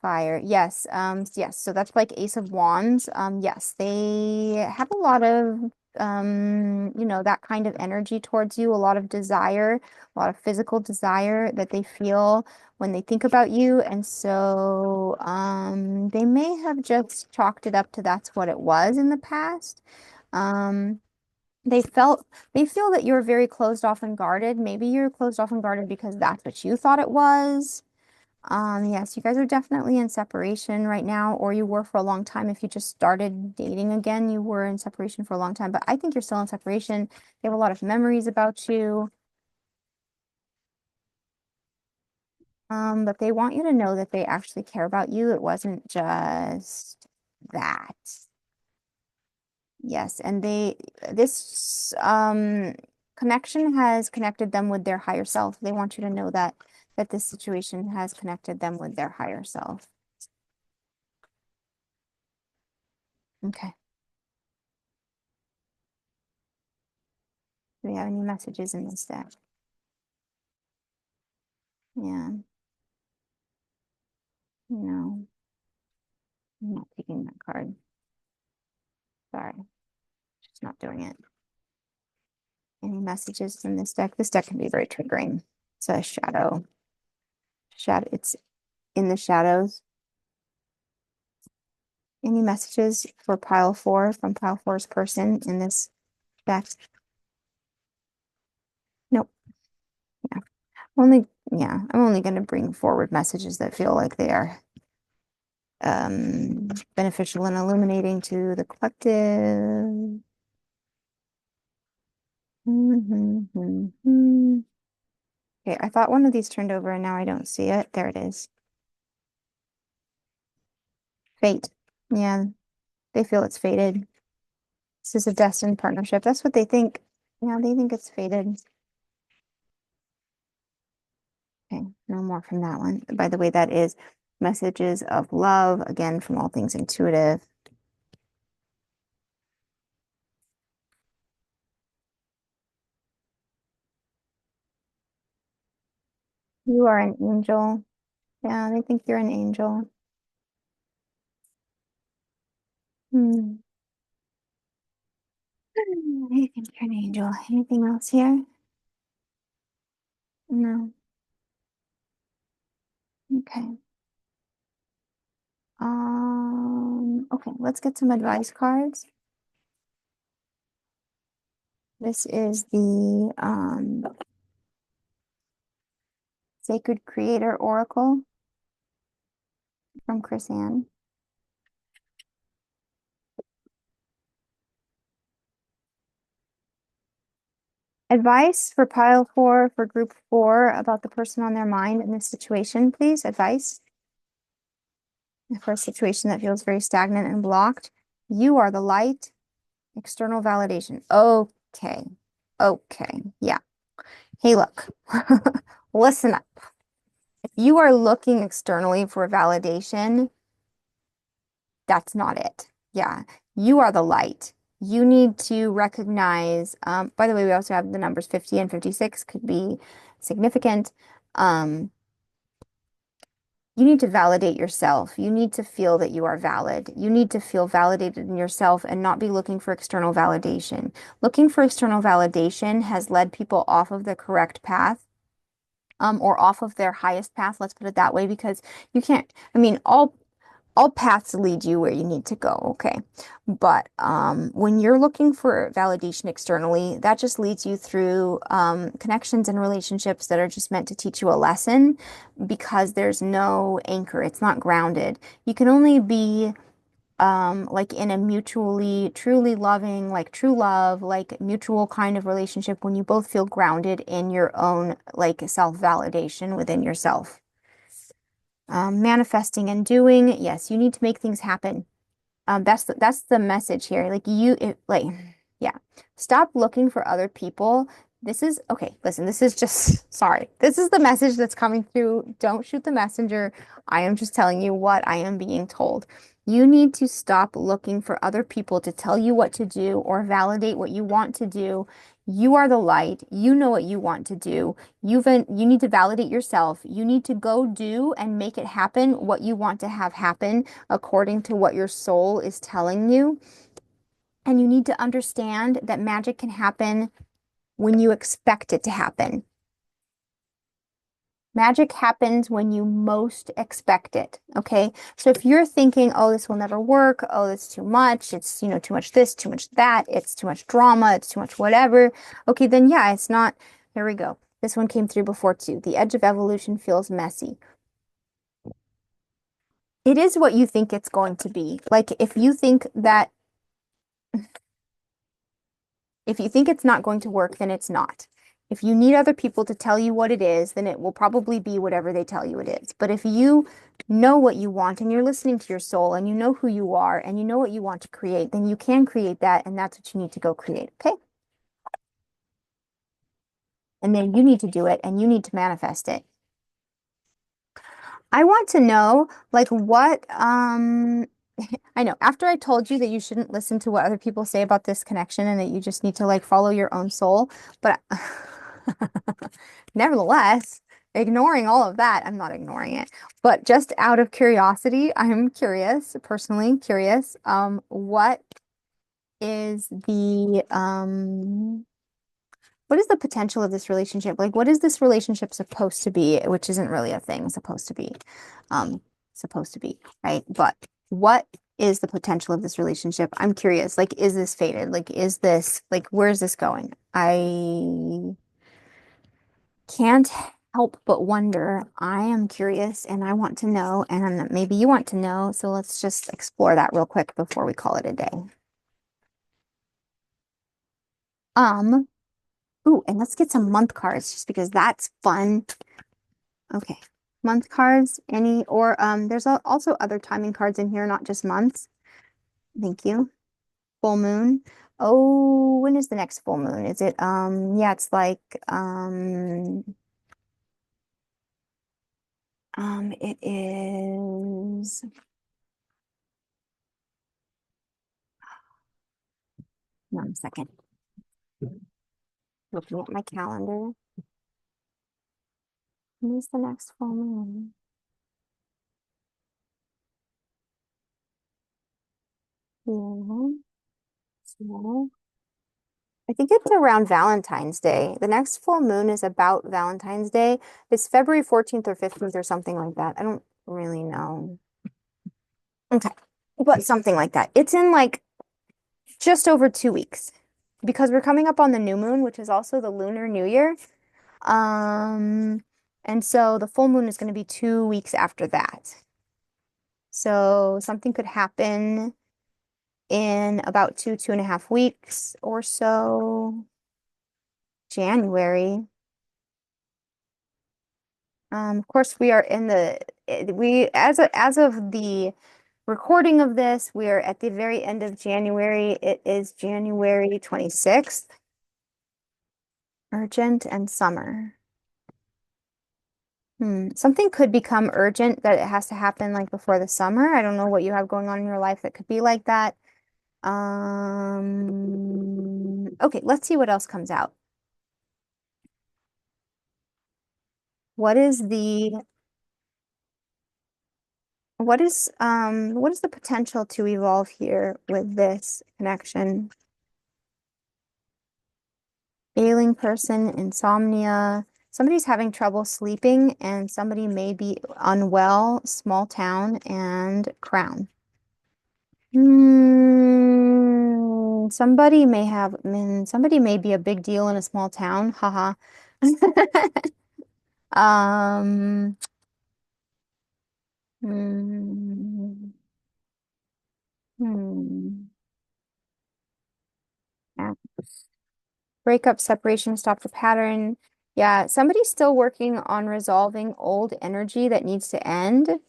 fire. Yes. Yes. So that's like Ace of Wands. Yes, they have a lot of that kind of energy towards you, a lot of desire, a lot of physical desire that they feel when they think about you. And so they may have just chalked it up to that's what it was in the past. Um, they felt they feel that you're very closed off and guarded. Maybe you're closed off and guarded because that's what you thought it was. Yes, you guys are definitely in separation right now, or you were for a long time. If you just started dating again, you were in separation for a long time, but I think you're still in separation. They have a lot of memories about you. But they want you to know that they actually care about you. It wasn't just that. Yes, and this connection has connected them with their higher self. They want you to know that this situation has connected them with their higher self. Okay. Do we have any messages in this deck? Yeah, no, I'm not taking that card. Sorry, just not doing it. Any messages in this deck? This deck can be very triggering. It's a shadow. It's in the shadows. Any messages for pile 4 from pile 4's person in this deck? Nope. Yeah. I'm only going to bring forward messages that feel like they are beneficial and illuminating to the collective. Okay, I thought one of these turned over and now I don't see it. There it is. Fate. Yeah, they feel it's fated. This is a destined partnership. That's what they think. Yeah, they think it's fated. Okay, no more from that one. By the way, that is messages of love, again, from all things intuitive. You are an angel. Yeah, they think you're an angel. Hmm. They think you're an angel. Anything else here? No. Okay. Okay, let's get some advice cards. This is the Sacred Creator Oracle from Chris Ann. Advice for pile 4 for group 4 about the person on their mind in this situation, please. Advice for a situation that feels very stagnant and blocked. You are the light. External validation. Okay. Okay. Yeah. Hey, look. Listen up. If you are looking externally for validation, that's not it. Yeah. You are the light. You need to recognize, by the way, we also have the numbers 50 and 56 could be significant. You need to validate yourself. You need to feel that you are valid. You need to feel validated in yourself and not be looking for external validation. Looking for external validation has led people off of the correct path, or off of their highest path. Let's put it that way, because you can't, I mean, all paths lead you where you need to go, okay? But when you're looking for validation externally, that just leads you through connections and relationships that are just meant to teach you a lesson, because there's no anchor. It's not grounded. You can only be like in a mutually, truly loving, like true love, like mutual kind of relationship when you both feel grounded in your own like self-validation within yourself. Manifesting and doing. Yes, you need to make things happen. That's the message here. Yeah. Stop looking for other people. This is okay. Listen, this is just sorry. This is the message that's coming through. Don't shoot the messenger. I am just telling you what I am being told. You need to stop looking for other people to tell you what to do or validate what you want to do. You are the light. You know what you want to do. You need to validate yourself. You need to go do and make it happen what you want to have happen according to what your soul is telling you. And you need to understand that magic can happen when you expect it to happen. Magic happens when you most expect it, okay? So if you're thinking, oh, this will never work, oh, it's too much, it's, too much this, too much that, it's too much drama, it's too much whatever, okay, then yeah, it's not. Here we go. This one came through before too. The edge of evolution feels messy. It is what you think it's going to be. Like if you think it's not going to work, then it's not. If you need other people to tell you what it is, then it will probably be whatever they tell you it is. But if you know what you want and you're listening to your soul and you know who you are and you know what you want to create, then you can create that, and that's what you need to go create, okay? And then you need to do it and you need to manifest it. I want to know, like, what, I know after I told you that you shouldn't listen to what other people say about this connection and that you just need to like follow your own soul, but nevertheless, ignoring all of that, I'm not ignoring it, but just out of curiosity, I'm curious, personally curious, is the what is the potential of this relationship? Like, what is this relationship supposed to be, which isn't really a thing, um, supposed to be, right? But what is the potential of this relationship? I'm curious. Like, is this fated? Like, is this, like, where is this going? I can't help but wonder. I am curious and I want to know, and maybe you want to know. So let's just explore that real quick before we call it a day. Um, Ooh, and let's get some month cards just because that's fun. Okay. Month cards, there's also other timing cards in here, not just months. Thank you. Full moon. Oh, when is the next full moon? Is it, yeah, it's like, it is, 1 second. Looking at my calendar. When is the next full moon? Yeah. So, I think it's around Valentine's Day. The next full moon is about Valentine's Day. It's February 14th or 15th or something like that. I don't really know. Okay. But something like that. It's in like just over 2 weeks because we're coming up on the new moon, which is also the Lunar New Year. Um, and so the full moon is going to be 2 weeks after that. So something could happen in about 2.5 weeks or so. January. Of course, we are in as of the recording of this, we are at the very end of January. It is January 26th. Urgent and summer. Something could become urgent that it has to happen like before the summer. I don't know what you have going on in your life that could be like that. Okay, let's see what else comes out. What is the what is the potential to evolve here with this connection? Ailing person, insomnia. Somebody's having trouble sleeping and somebody may be unwell, small town, and crown. Somebody may be a big deal in a small town. Haha. Um, hmm, hmm. Yeah. Breakup, separation, stop the pattern. Yeah, somebody's still working on resolving old energy that needs to end.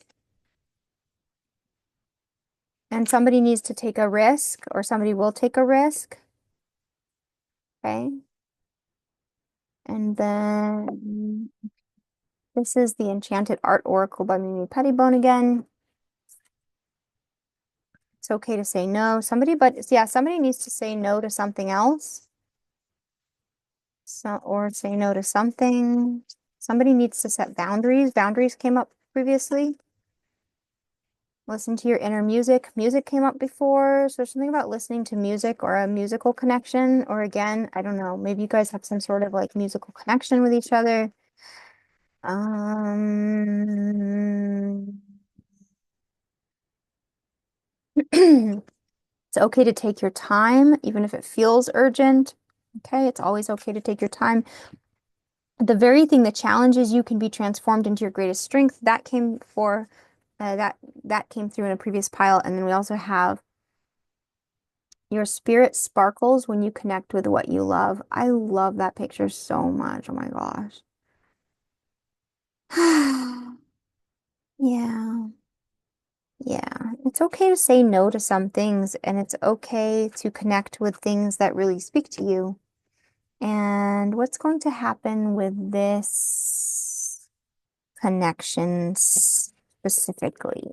And somebody needs to take a risk, or somebody will take a risk. Okay. And then this is the Enchanted Art Oracle by Mimi Pettibone again. It's okay to say no. But yeah, somebody needs to say no to something else. Or say no to something. Somebody needs to set boundaries. Boundaries came up previously. Listen to your inner music. Music came up before, so something about listening to music or a musical connection, or again, I don't know, maybe you guys have some sort of like musical connection with each other. Um, It's okay to take your time, even if it feels urgent. Okay, it's always okay to take your time. The very thing that challenges you can be transformed into your greatest strength. That came for that came through in a previous pile. And then we also have your spirit sparkles when you connect with what you love. I love that picture so much. Oh my gosh. Yeah. Yeah. It's okay to say no to some things, and it's okay to connect with things that really speak to you. And what's going to happen with this connection specifically?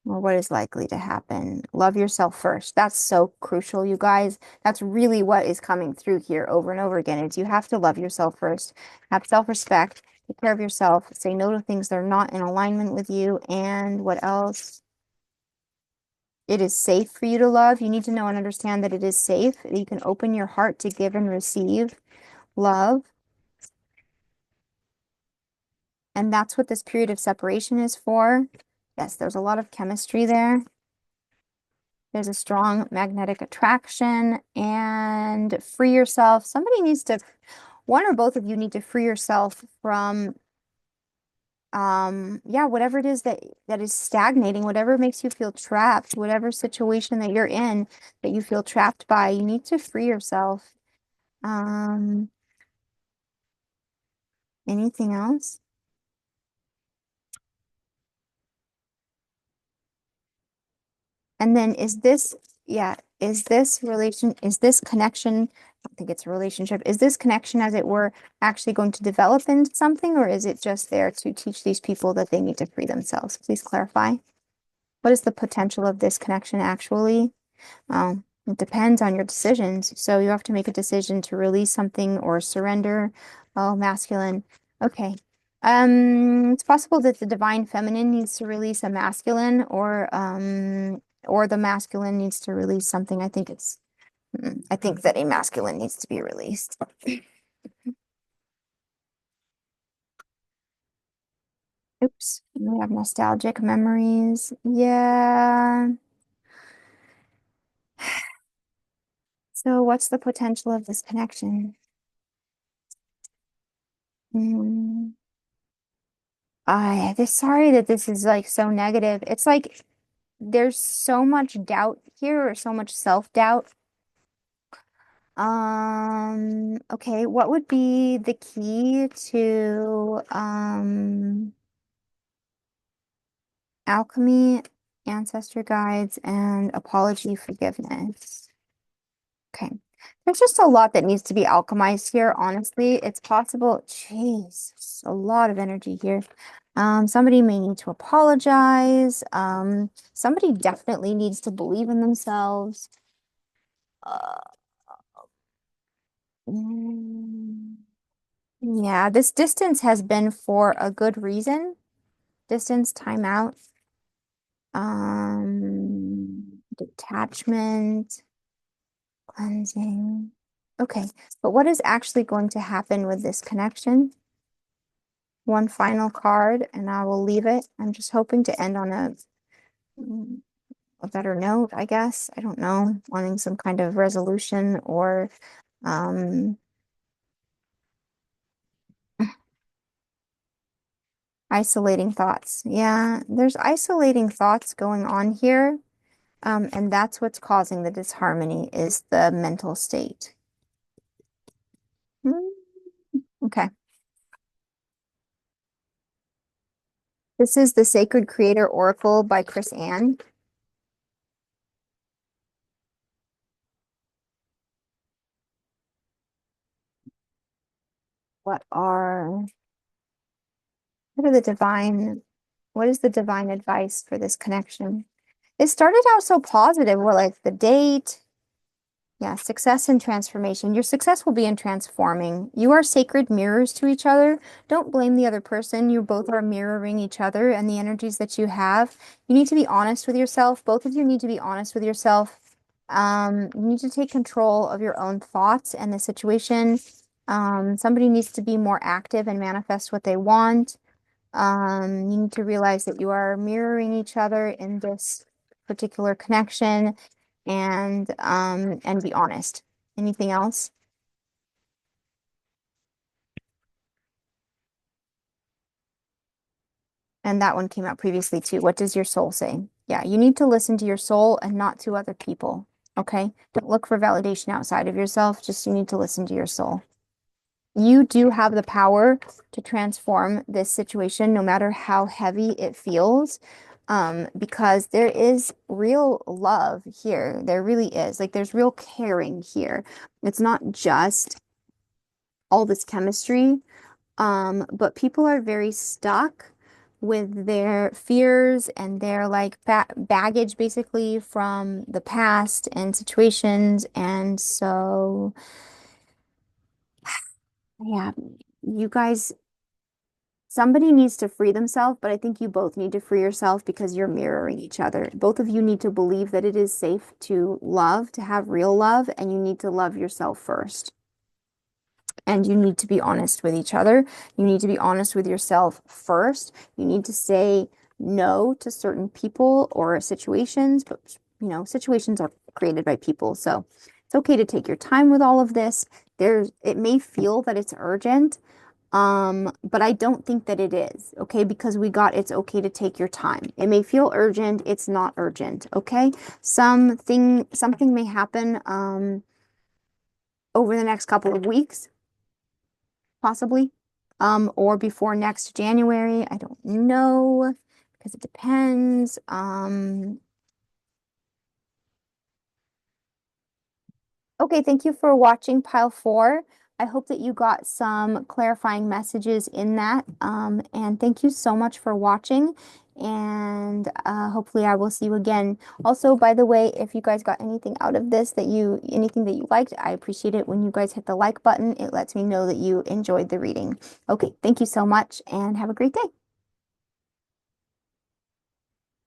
Or what is likely to happen? Love yourself first. That's so crucial, you guys. That's really what is coming through here over and over again. Is you have to love yourself first. Have self-respect. Take care of yourself. Say no to things that are not in alignment with you. And what else? It is safe for you to love. You need to know and understand that it is safe. That you can open your heart to give and receive love. And that's what this period of separation is for. Yes, there's a lot of chemistry there. There's a strong magnetic attraction, and free yourself. Somebody needs to, one or both of you need to free yourself from, yeah, whatever it is that is stagnating, whatever makes you feel trapped, whatever situation that you're in that you feel trapped by, you need to free yourself. Um, Anything else? And then yeah, is this connection, I don't think it's a relationship, is this connection, as it were, actually going to develop into something, or is it just there to teach these people that they need to free themselves? Please clarify. What is the potential of this connection actually? It depends on your decisions. So you have to make a decision to release something or surrender. Oh, masculine. Okay. It's possible that the divine feminine needs to release a masculine, or the masculine needs to release something. I think that a masculine needs to be released. Oops. We have nostalgic memories. Yeah. So what's the potential of this connection? Mm. Sorry that this is like so negative. It's like there's so much doubt here, or so much self-doubt. Okay, what would be the key to alchemy, ancestor guides, and apology forgiveness? Okay. There's just a lot that needs to be alchemized here, honestly. It's possible. Jeez, a lot of energy here. Somebody may need to apologize. Somebody definitely needs to believe in themselves. Uh, mm, yeah, this distance has been for a good reason. Distance, time out, detachment, cleansing. Okay, but what is actually going to happen with this connection? One final card, and I will leave it. I'm just hoping to end on a better note, I guess. I don't know, wanting some kind of resolution or um, isolating thoughts. Yeah, there's isolating thoughts going on here, and that's what's causing the disharmony is the mental state. Hmm, okay. This is the Sacred Creator Oracle by Chris Ann. What are what are the divine, what is the divine advice for this connection? It started out so positive. Well, like the date, Yeah, success and transformation. Your success will be in transforming. You are sacred mirrors to each other. Don't blame the other person. You both are mirroring each other and the energies that you have. You need to be honest with yourself. Both of you need to be honest with yourself. You need to take control of your own thoughts and the situation. Somebody needs to be more active and manifest what they want. You need to realize that you are mirroring each other in this particular connection and be honest. Anything else? And that one came out previously too. What does your soul say? Yeah, you need to listen to your soul and not to other people. Okay? Don't look for validation outside of yourself. Just you need to listen to your soul. You do have the power to transform this situation, no matter how heavy it feels, because there is real love here. There really is. Like, there's real caring here. It's not just all this chemistry, but people are very stuck with their fears and their like baggage basically from the past and situations. And so, yeah, you guys, somebody needs to free themselves, but I think you both need to free yourself because you're mirroring each other. Both of you need to believe that it is safe to love, to have real love, and you need to love yourself first. And you need to be honest with each other. You need to be honest with yourself first. You need to say no to certain people or situations, but situations are created by people. So it's okay to take your time with all of this. It may feel that it's urgent, but I don't think that it is, okay? Because we got it's okay to take your time. It may feel urgent, it's not urgent, okay? Something may happen over the next couple of weeks possibly, or before next January. I don't know because it depends. Okay, thank you for watching pile four. I hope that you got some clarifying messages in that. And thank you so much for watching. And hopefully I will see you again. Also, by the way, if you guys got anything out of this anything that you liked, I appreciate it when you guys hit the like button. It lets me know that you enjoyed the reading. Okay, thank you so much and have a great day.